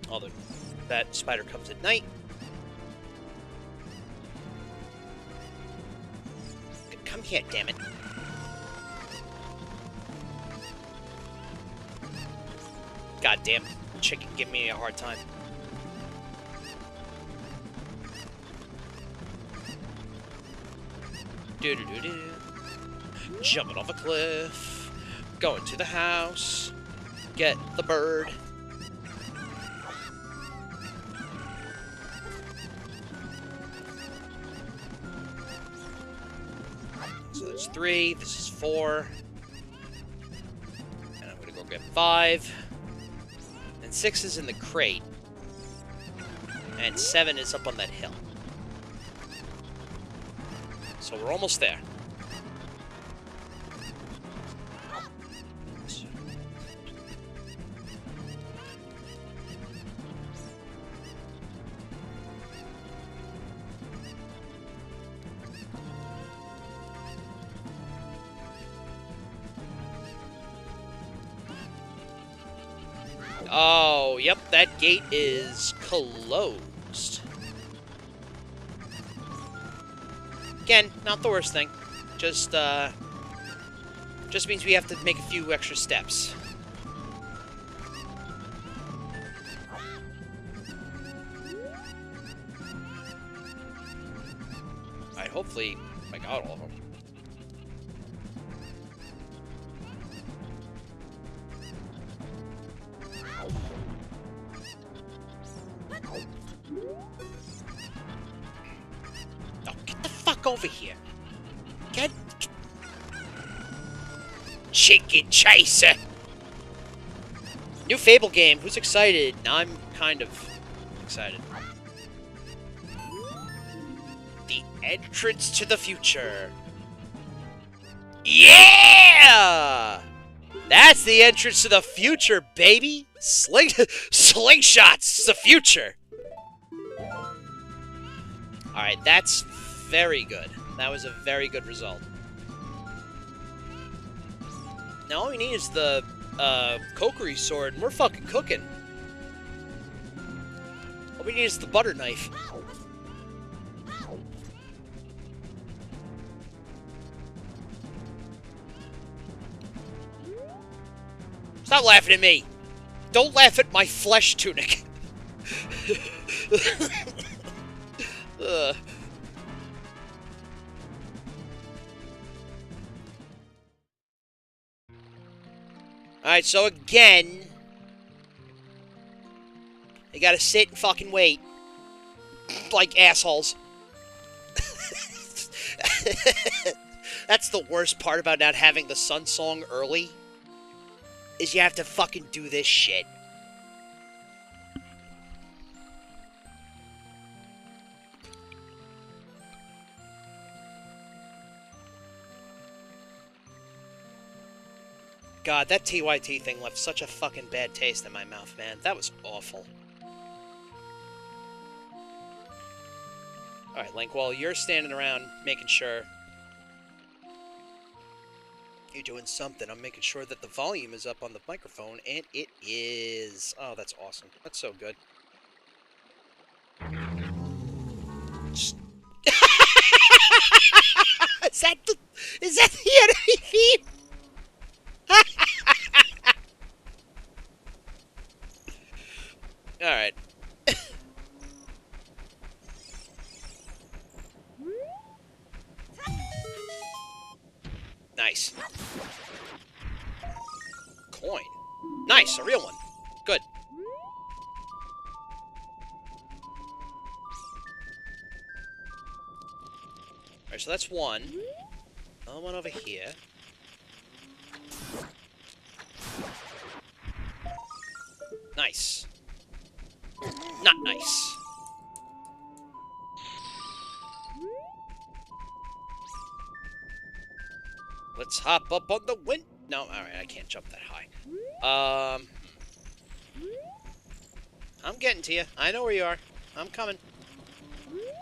Although that spider comes at night. Come here, damn it. Goddamn chicken giving me a hard time. Do-do-do-do. Jumping off a cliff. Going to the house. Get the bird. So there's 3. This is 4. And I'm gonna go get 5. And 6 is in the crate. And 7 is up on that hill. So we're almost there. Oh, yep, that gate is closed. Again, not the worst thing. Just means we have to make a few extra steps. Alright, hopefully I got all of them. Oh, get the fuck over here. Get... Chicken Chaser! New Fable game. Who's excited? I'm kind of excited. The entrance to the future. Yeah! That's the entrance to the future, baby! Slingshots! It's the future! Alright, that's very good. That was a very good result. Now all we need is the Kokiri sword, and we're fucking cooking. All we need is the butter knife. Stop laughing at me! Don't laugh at my flesh tunic! Alright, so again... You gotta sit and fucking wait. Like assholes. That's the worst part about not having the Sun Song early. Is you have to fucking do this shit. God, that TYT thing left such a fucking bad taste in my mouth, man. That was awful. Alright, Link, while you're standing around making sure you're doing something, I'm making sure that the volume is up on the microphone, and it is. Oh, that's awesome. That's so good. Just... Is that the enemy theme? Alright. Nice. Coin. Nice, a real one. Good. Alright, so that's one. Another one over here. Nice. Not nice. Let's hop up on the wind. No, alright, I can't jump that high. I'm getting to you. I know where you are. I'm coming.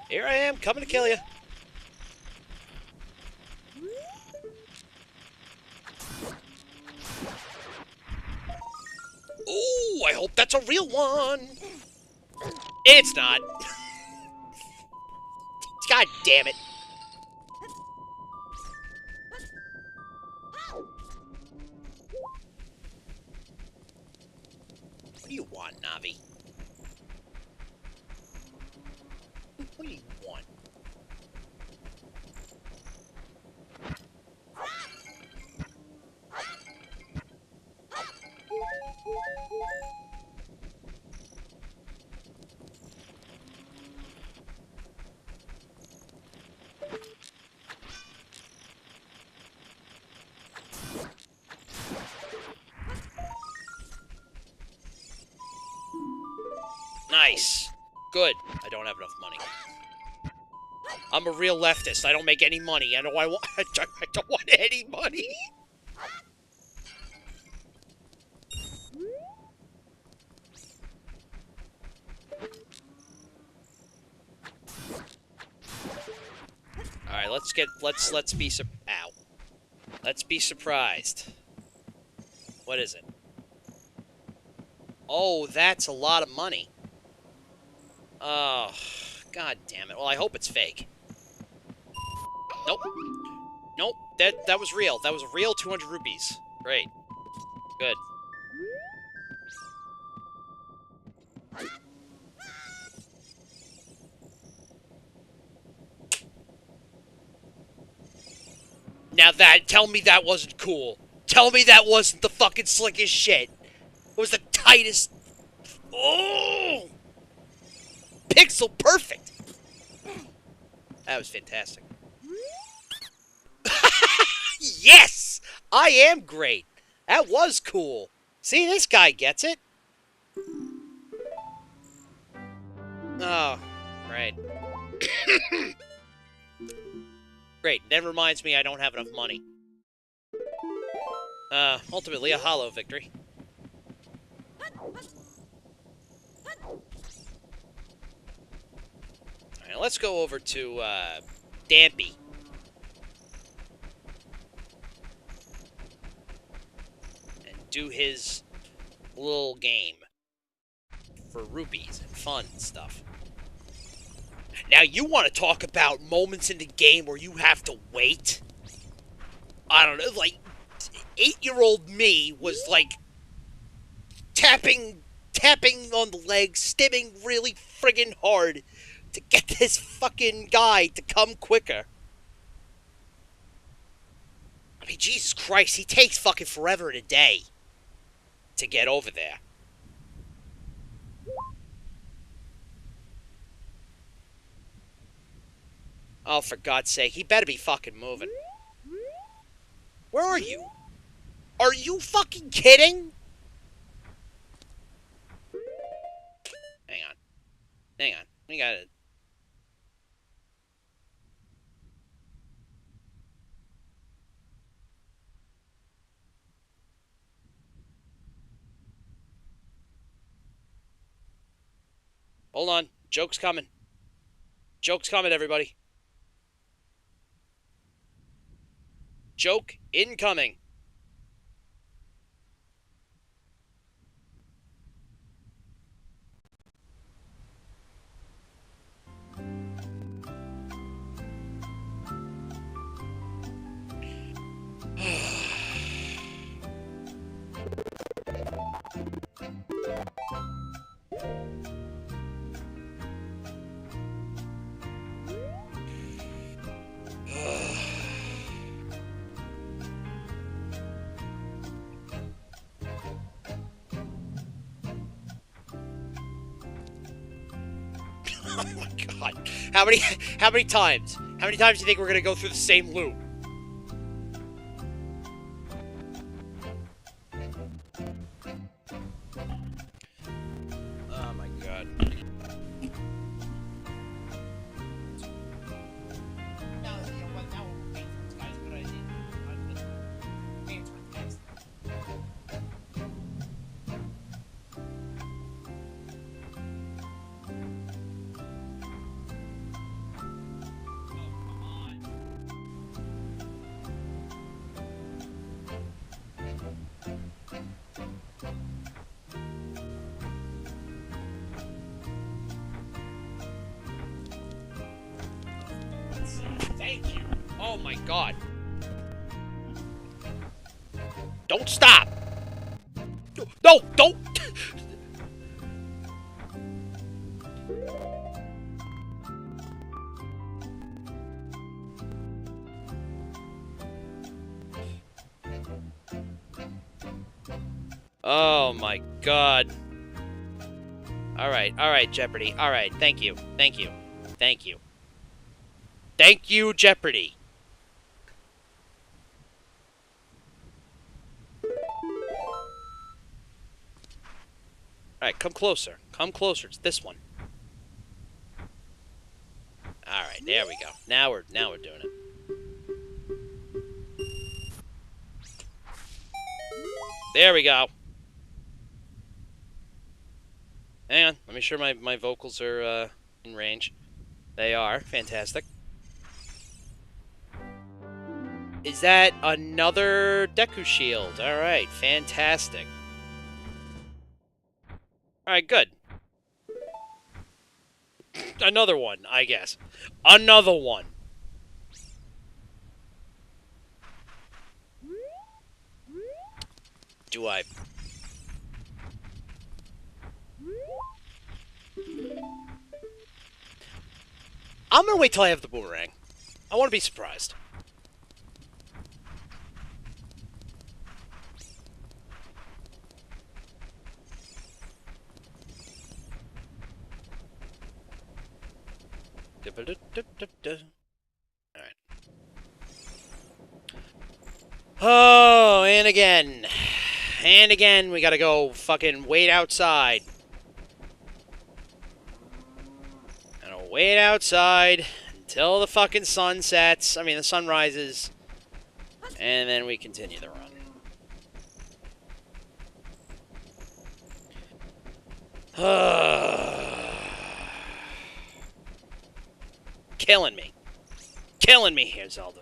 Here I am, coming to kill you. Ooh, I hope that's a real one. It's not. God damn it. Nice. Good. I don't have enough money. I'm a real leftist. I don't make any money. I don't want any money. All right, let's be ow. Let's be surprised. What is it? Oh, that's a lot of money. Oh, god damn it. Well, I hope it's fake. Nope. Nope. That was real. That was real 200 rupees. Great. Good. Now tell me that wasn't cool. Tell me that wasn't the fucking slickest shit. It was the tightest. Oh! Pixel perfect. That was fantastic. Yes! I am great. That was cool. See, this guy gets it. Oh, right. Great. That reminds me I don't have enough money. Ultimately a hollow victory. Alright, let's go over to, Dampy. And do his little game. For rupees and fun and stuff. Now, you want to talk about moments in the game where you have to wait? I don't know, like, 8-year-old me was, like, tapping on the legs, stimming really friggin' hard to get this fucking guy to come quicker. I mean, Jesus Christ, he takes fucking forever and a day to get over there. Oh, for God's sake, he better be fucking moving. Where are you? Are you fucking kidding? Hang on. Hang on. We gotta... Hold on. Joke's coming. Joke's coming, everybody. Joke incoming. Oh my God. How many times? How many times do you think we're gonna go through the same loop? Oh my God. No, you know what? Now we're waiting for this guy's good idea. Thank you. Oh my God. Don't stop. No, don't. Oh my God. All right, Jeopardy. All right, thank you. Thank you. Thank you. Thank you, Jeopardy. Alright, come closer. Come closer. It's this one. Alright, there we go. Now we're doing it. There we go. Hang on. Let me sure my vocals are in range. They are. Fantastic. Is that another Deku Shield? Alright, fantastic. Alright, good. Another one, I guess. Another one. Do I... I'm gonna wait till I have the boomerang. I want to be surprised. Alright. Oh, and again. And again, we gotta go fucking wait outside. Gotta wait outside until the fucking sun sets. I mean, the sun rises. And then we continue the run. Killing me. Killing me here, Zelda.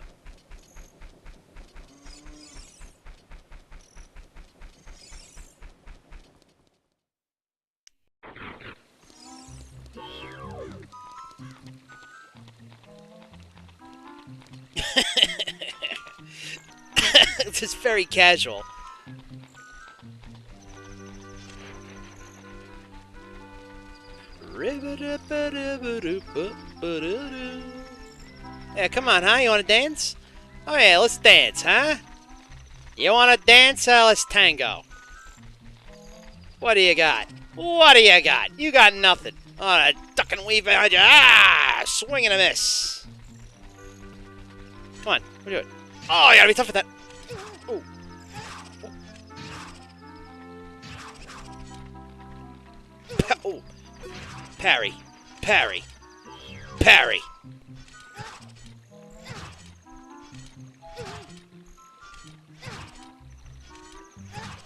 It's just very casual. Yeah, come on, huh? You want to dance? Oh yeah, let's dance, huh? You want to dance? Let's tango. What do you got? What do you got? You got nothing. Oh, a duck and weave behind you. Ah! Swing and a miss. Come on, what are you doing? Oh, you gotta be tough with that. Ooh. Oh. Parry. Parry. Parry.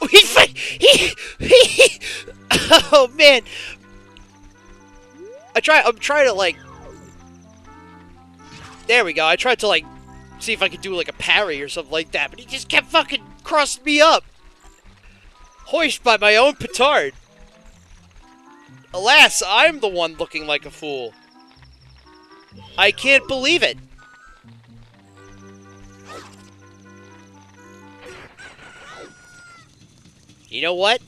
Oh, he oh man. I'm trying to like. There we go. I tried to like see if I could do like a parry or something like that, but he just kept fucking crossing me up. Hoist by my own petard. Alas, I'm the one looking like a fool. I can't believe it. You know what?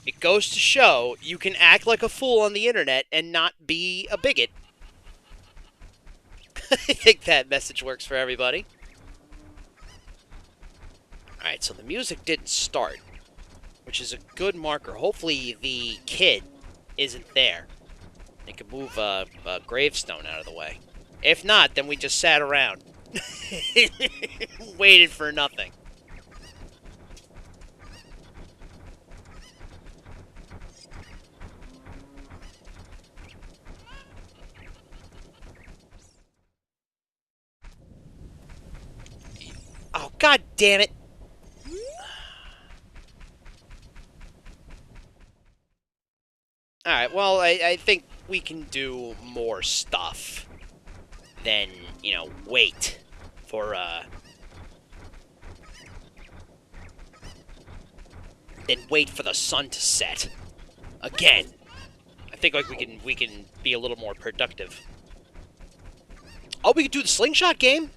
It goes to show you can act like a fool on the internet and not be a bigot. I think that message works for everybody. Alright, so the music didn't start, which is a good marker. Hopefully the kid isn't there. They could move a gravestone out of the way. If not, then we just sat around. Waited for nothing. Oh, god damn it! Alright, well, I think we can do more stuff than, you know, wait for, than wait for the sun to set. Again. I think, like, we can be a little more productive. Oh, we could do the slingshot game?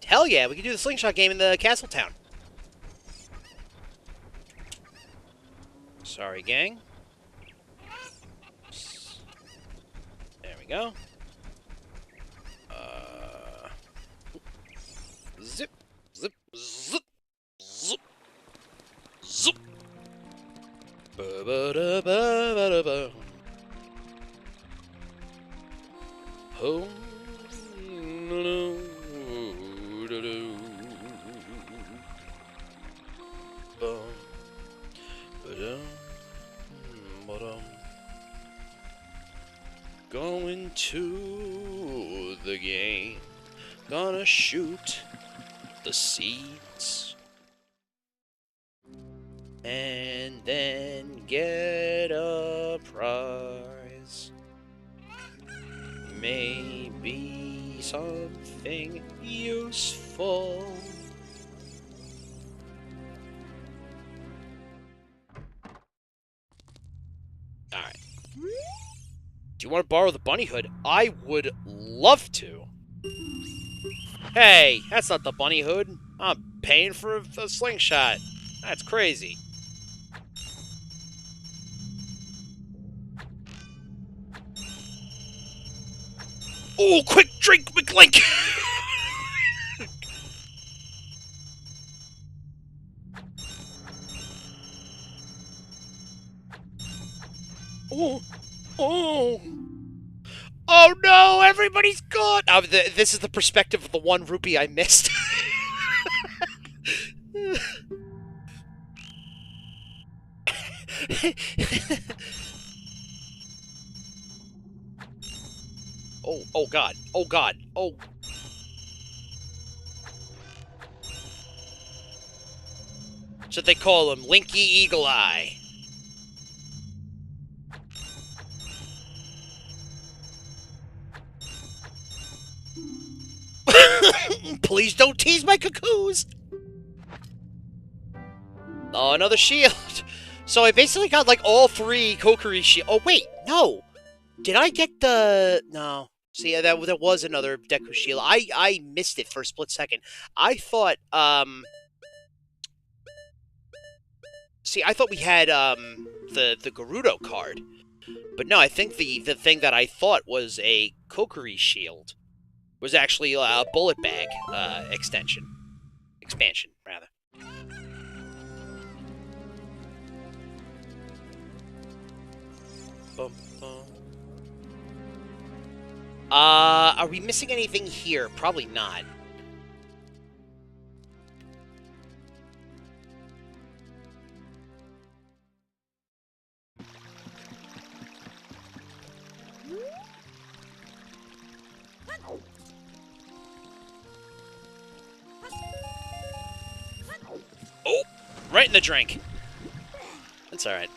Hell yeah, we can do the slingshot game in the castle town. Sorry, gang. There we go. Zip, zip, zip, zip, zip. Ba ba da ba ba da ba. Oh, no, no. the game. Gonna shoot the seeds. And then get a prize. Maybe something useful. Alright. Do you want to borrow the bunny hood? I would love to. Hey, that's not the bunny hood. I'm paying for a slingshot. That's crazy. Oh, quick drink, McLink! Oh, oh. Oh no, everybody's gone! This is the perspective of the 1 rupee I missed. Oh god, oh god, oh. That's what they call him, Linky Eagle Eye. Please don't tease my cuckoos! Oh, another shield! So I basically got, like, all 3 Kokiri shield. Oh, wait, no! Did I get the... No. See, there was another Deku shield. I missed it for a split second. I thought, See, I thought we had, the Gerudo card. But no, I think the thing that I thought was a Kokiri shield was actually a bullet bag, expansion, rather. Bum, bum. Are we missing anything here? Probably not. Oh, right in the drink. That's alright.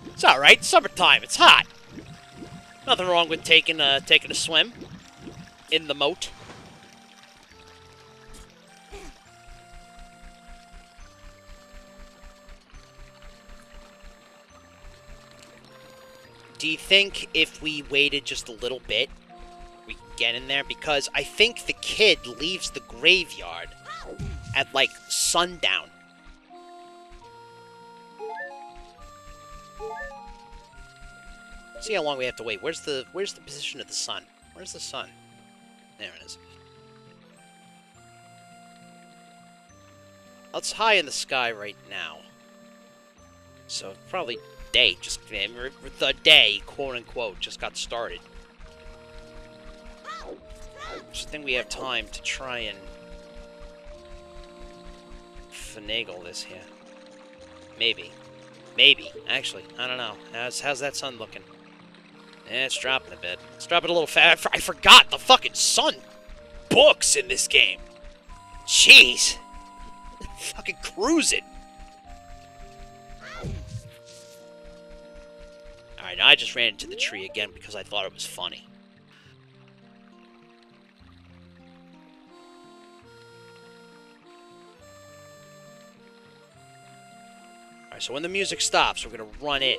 It's alright. Summertime. It's hot. Nothing wrong with taking a swim in the moat. Do you think if we waited just a little bit, we can get in there? Because I think the kid leaves the graveyard at, like, sundown. See how long we have to wait. Where's the position of the sun? Where's the sun? There it is. Well, it's high in the sky right now. So probably day, the day, quote unquote, just got started. Just think we have time to try and finagle this here. Maybe. Actually, I don't know. How's that sun looking? Yeah, it's dropping a bit. It's dropping a little fast. I forgot the fucking sun books in this game. Jeez. Fucking cruising. Alright, I just ran into the tree again because I thought it was funny. Alright, so when the music stops, we're gonna run in.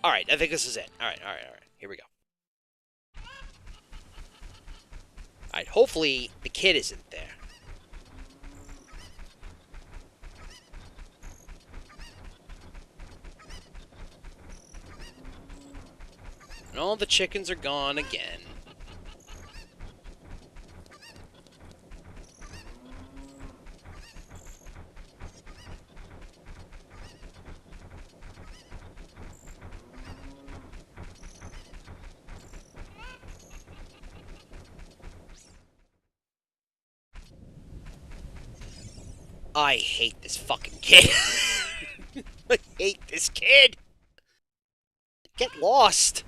Alright, I think this is it. Alright. Here we go. Alright, hopefully the kid isn't there. And all the chickens are gone again. I hate this fucking kid. kid! Get lost!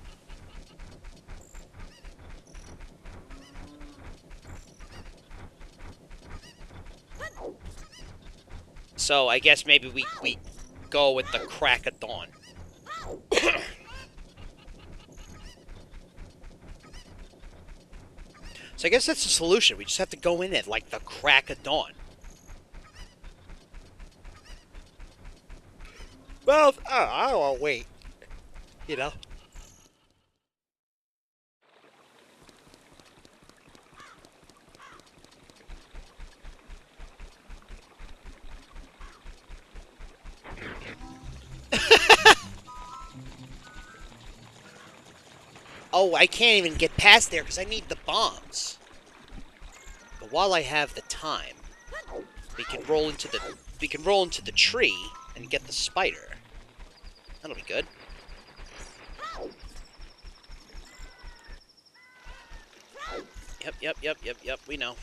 So I guess maybe we go with the crack of dawn. So I guess that's the solution. We just have to go in at like the crack of dawn. Well, I don't want to wait. You know? Oh, I can't even get past there because I need the bombs. But while I have the time, we can roll into the tree and get the spider. That'll be good. Yep. We know.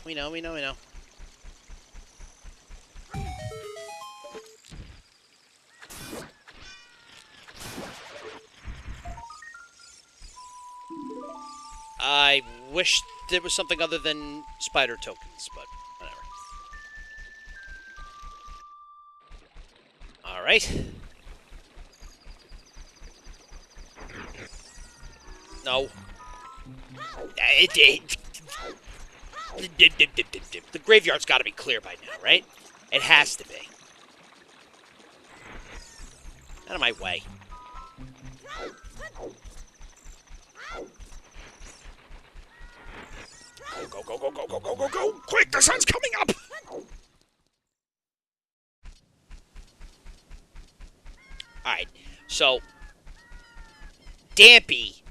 I wish there was something other than spider tokens, but whatever. Alright. No. The graveyard's gotta be clear by now, right? It has to be. Out of my way. Go! Quick, the sun's coming up! Alright, so... Dampy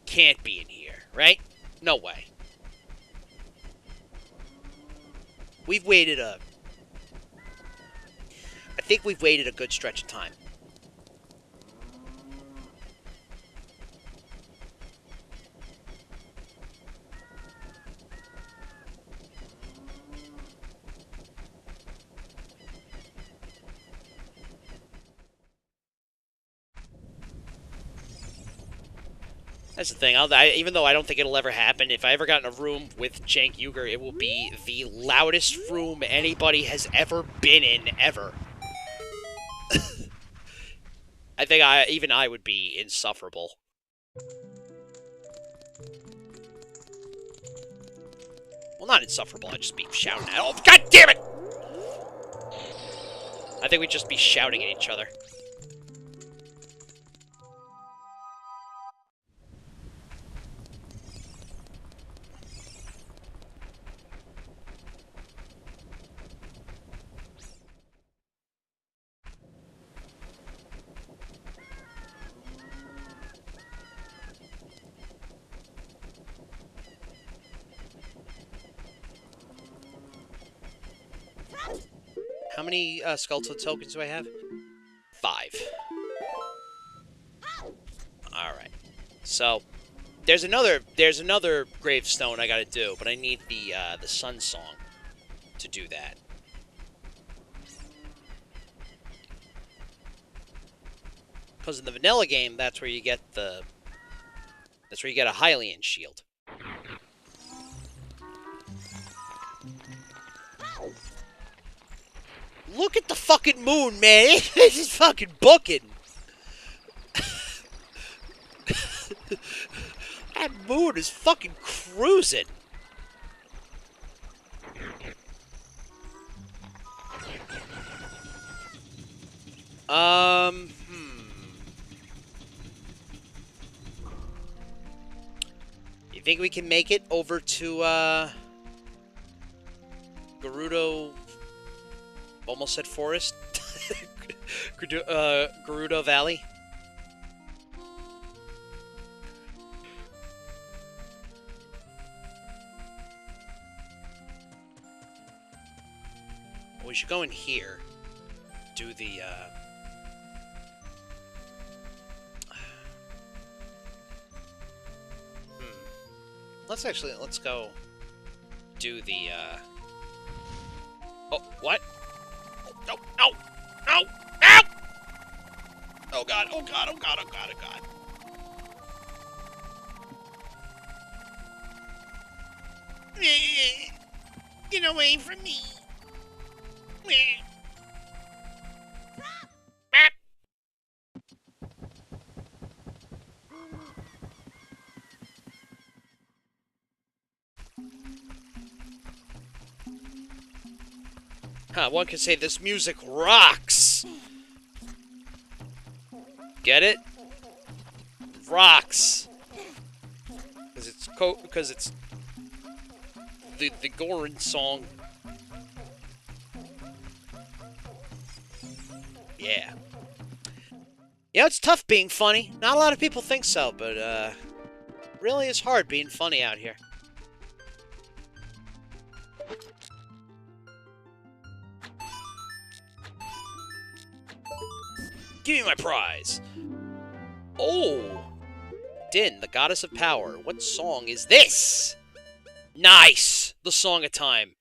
can't be in here, right? No way. We've waited I think we've waited a good stretch of time. That's the thing. Even though I don't think it'll ever happen, if I ever got in a room with Cenk Uygur, it will be the loudest room anybody has ever been in, ever. I think even I would be insufferable. Well, not insufferable. I'd just be shouting at... Oh, God damn it! I think we'd just be shouting at each other. How many skeletal tokens do I have? 5. Alright. So, there's another gravestone I gotta do, but I need the Sun Song to do that. Because in the vanilla game, that's where you get a Hylian shield. Look at the fucking moon, man! It's just fucking booking! That moon is fucking cruising! You think we can make it over to, Gerudo... Almost said forest. Gerudo Valley. Well, we should go in here. Do the, Let's go do the, Oh, what? No! Oh god, oh god, oh god, oh god, oh god. Get away from me. One could say this music rocks. Get it? Rocks. Because it's the Gorin song. Yeah. Yeah, it's tough being funny. Not a lot of people think so, but really it's hard being funny out here. Give me my prize. Oh. Din, the goddess of power. What song is this? Nice. The Song of Time.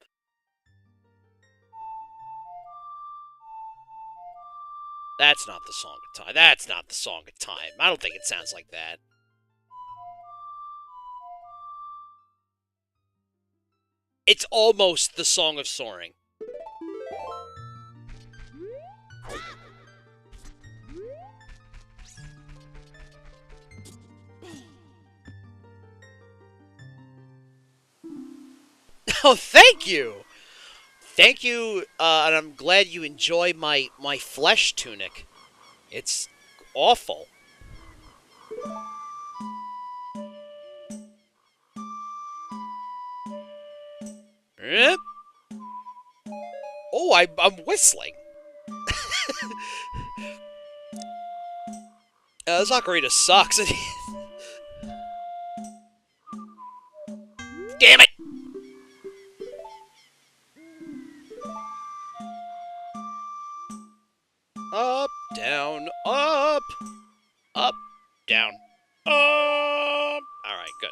That's not the Song of Time. That's not the Song of Time. I don't think it sounds like that. It's almost the Song of Soaring. Oh, thank you! Thank you, and I'm glad you enjoy my flesh tunic. It's awful. Yep. Oh, I'm whistling. This ocarina sucks. Damn it! Up, down, up, down, up. Alright, good.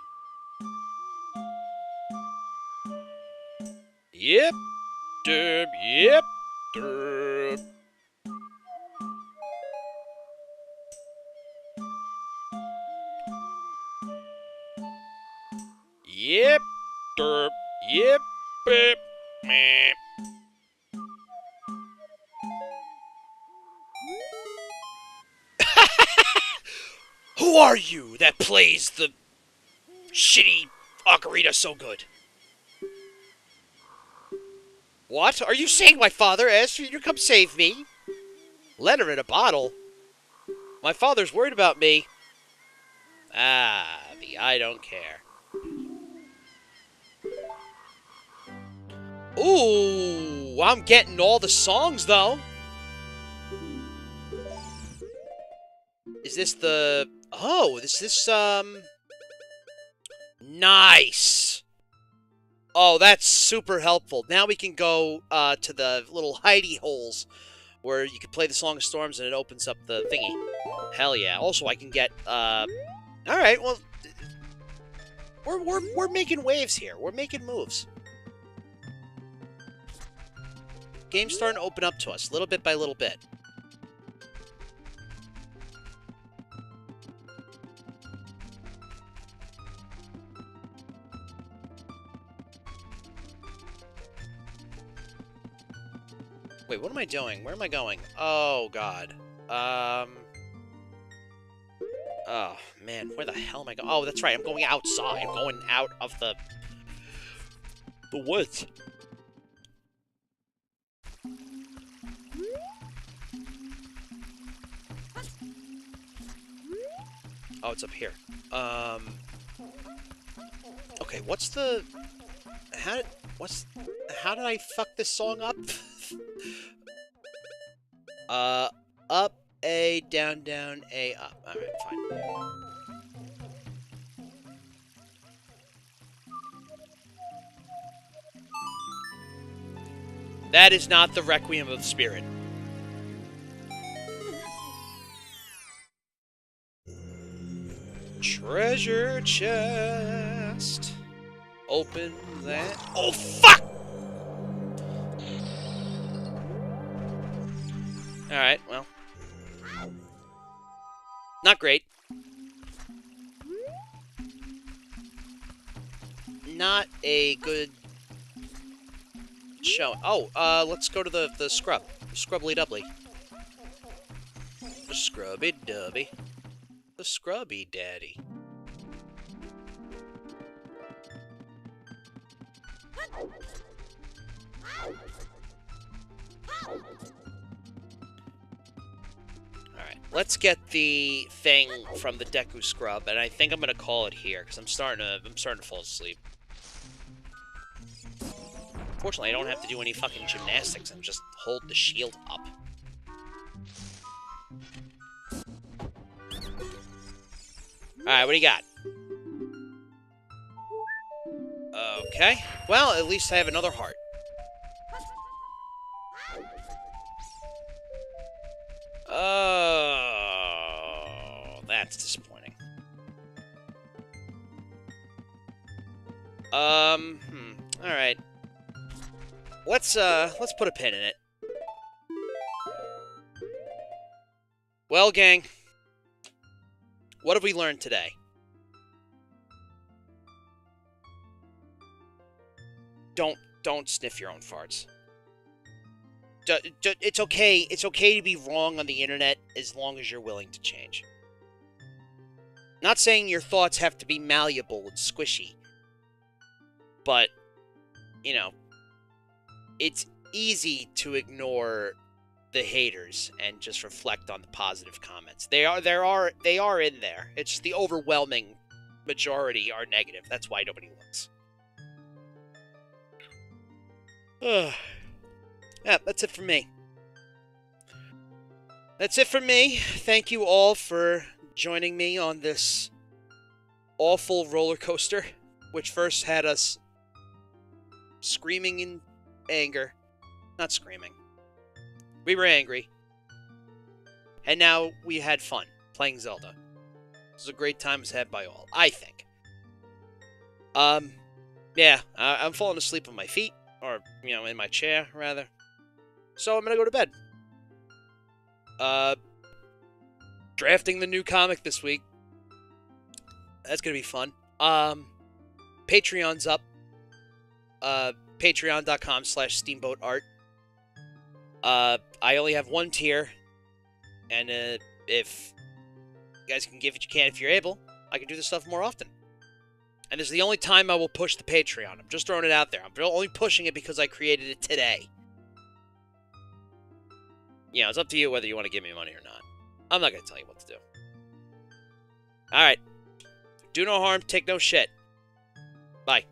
Yep, derp, yep, derp. Yep, derp, yep, bip, meh. Who are you that plays the shitty ocarina so good? What? Are you saying my father asked for you to come save me? Letter in a bottle? My father's worried about me. Ah, the I don't care. Ooh, I'm getting all the songs, though. Is this the... Oh, Nice! Oh, that's super helpful. Now we can go to the little hidey holes where you can play the Song of Storms and it opens up the thingy. Hell yeah. Also, I can get... Alright, well... We're making waves here. We're making moves. Game's starting to open up to us, little bit by little bit. Wait, what am I doing? Where am I going? Oh, God. Oh, man, where the hell am I going? Oh, that's right, I'm going outside. I'm going out of the woods. Oh, it's up here. Okay, what's the... How did I fuck this song up? Up, A, down, down, A, up. Alright, fine. That is not the Requiem of the Spirit. Treasure chest. Open that. Oh, fuck! Alright, well. Not great. Not a good show. Oh, let's go to the scrub. Scrubbly Dubbly. The Scrubby Dubby. The Scrubby Daddy. Alright, let's get the thing from the Deku Scrub, and I think I'm gonna call it here, because I'm starting to fall asleep. Fortunately, I don't have to do any fucking gymnastics and just hold the shield up. Alright, what do you got? Okay. Well, at least I have another heart. Oh, that's disappointing. Alright. Let's put a pin in it. Well, gang, what have we learned today? Don't sniff your own farts. It's okay. It's okay to be wrong on the internet as long as you're willing to change. Not saying your thoughts have to be malleable and squishy, but you know, it's easy to ignore the haters and just reflect on the positive comments. They are in there. It's just the overwhelming majority are negative. That's why nobody looks. Yeah, that's it for me. That's it for me. Thank you all for joining me on this awful roller coaster, which first had us screaming in anger. Not screaming. We were angry. And now we had fun playing Zelda. This was a great time had by all, I think. Yeah, I'm falling asleep on my feet. Or, you know, in my chair, rather. So I'm gonna go to bed. Drafting the new comic this week. That's gonna be fun. Patreon's up. Patreon.com/SteamboatArt. I only have one tier. And, if you guys can give what you can if you're able, I can do this stuff more often. And this is the only time I will push the Patreon. I'm just throwing it out there. I'm only pushing it because I created it today. You know, it's up to you whether you want to give me money or not. I'm not going to tell you what to do. Alright. Do no harm, take no shit. Bye.